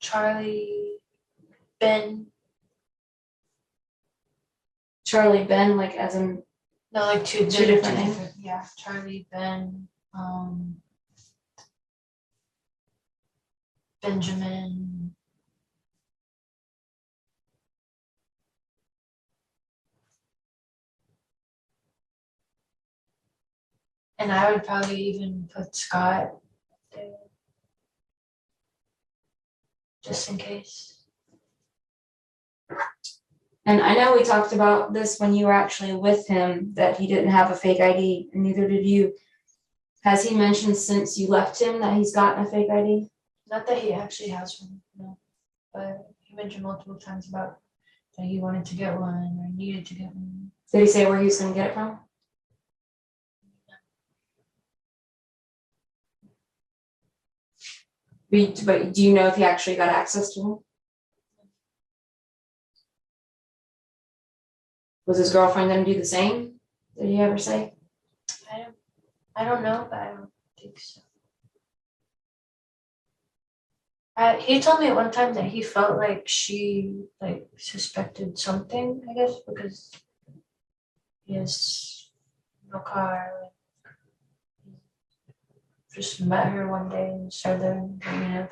Charlie Ben. Charlie Ben, like as in No, like two different names. Yeah, Charlie Ben, Benjamin. And I would probably even put Scott there, just in case. And I know we talked about this when you were actually with him, that he didn't have a fake ID, and neither did you. Has he mentioned since you left him that he's gotten a fake ID? Not that he actually has one, no. But he mentioned multiple times about that he wanted to get one or needed to get one. Did he say where he was going to get it from? But do you know if he actually got access to one? Was his girlfriend going to do the same? Did he ever say? I don't know, but I don't think so. He told me at one time that he felt like she like suspected something, I guess, because he has no car. Just met her one day and started,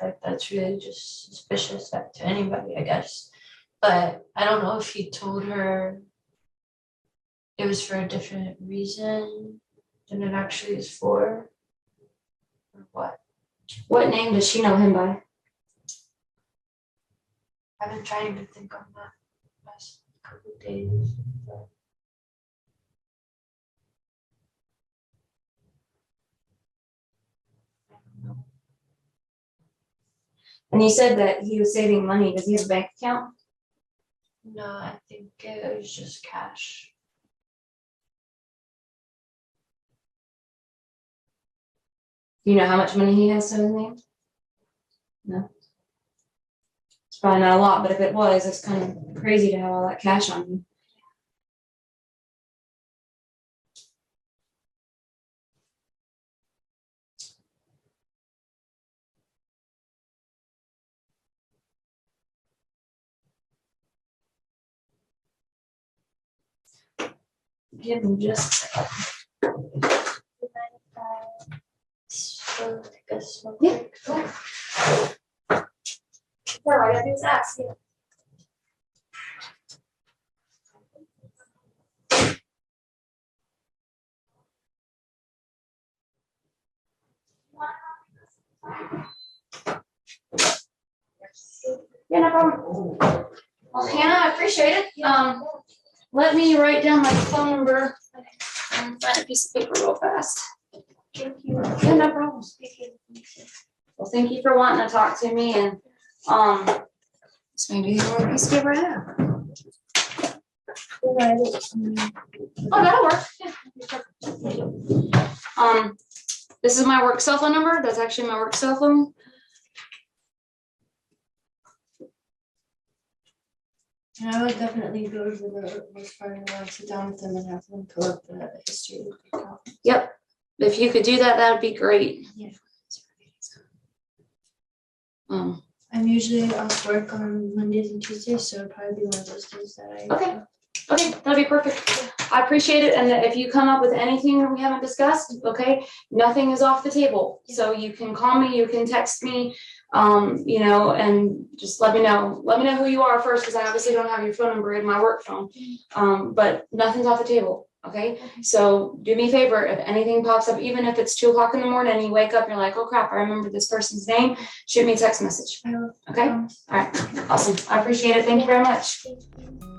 like that's really just suspicious to anybody, I guess. But I don't know if he told her it was for a different reason than it actually is for, or what. What name does she know him by? I've been trying to think on that last couple of days. But I don't know. And you said that he was saving money. Does he have a bank account? No, I think it was just cash. Do you know how much money he has to his name? No. It's probably not a lot, but if it was, it's kind of crazy to have all that cash on you. Give him just a second. So take a smoke Yeah. break. Yeah, all I gotta do is ask. Yeah. Yeah, no problem. Well, Hannah, I appreciate it. Let me write down my phone number and find a piece of paper real fast. Thank you. Yeah, no problem. Well, thank you for wanting to talk to me, and this may be the only piece of paper I have. Oh, that'll work. Yeah. This is my work cell phone number. That's actually my work cell phone. And I would definitely go over the most part of the sit down with them and have them pull up the history of the account. Yep. If you could do that, that would be great. Yeah. Um, I'm usually off work on Mondays and Tuesdays, so it'd probably be one of those days that I. Okay. Okay, that'd be perfect. I appreciate it. And if you come up with anything that we haven't discussed, okay, nothing is off the table. So you can call me, you can text me, you know, and just let me know. Let me know who you are first, because I obviously don't have your phone number in my work phone. But nothing's off the table. Okay. So do me a favor, if anything pops up, even if it's 2 o'clock in the morning and you wake up, you're like, oh crap, I remember this person's name, shoot me a text message. I will. Okay. All right. Awesome. I appreciate it. Thank you very much. Thank you.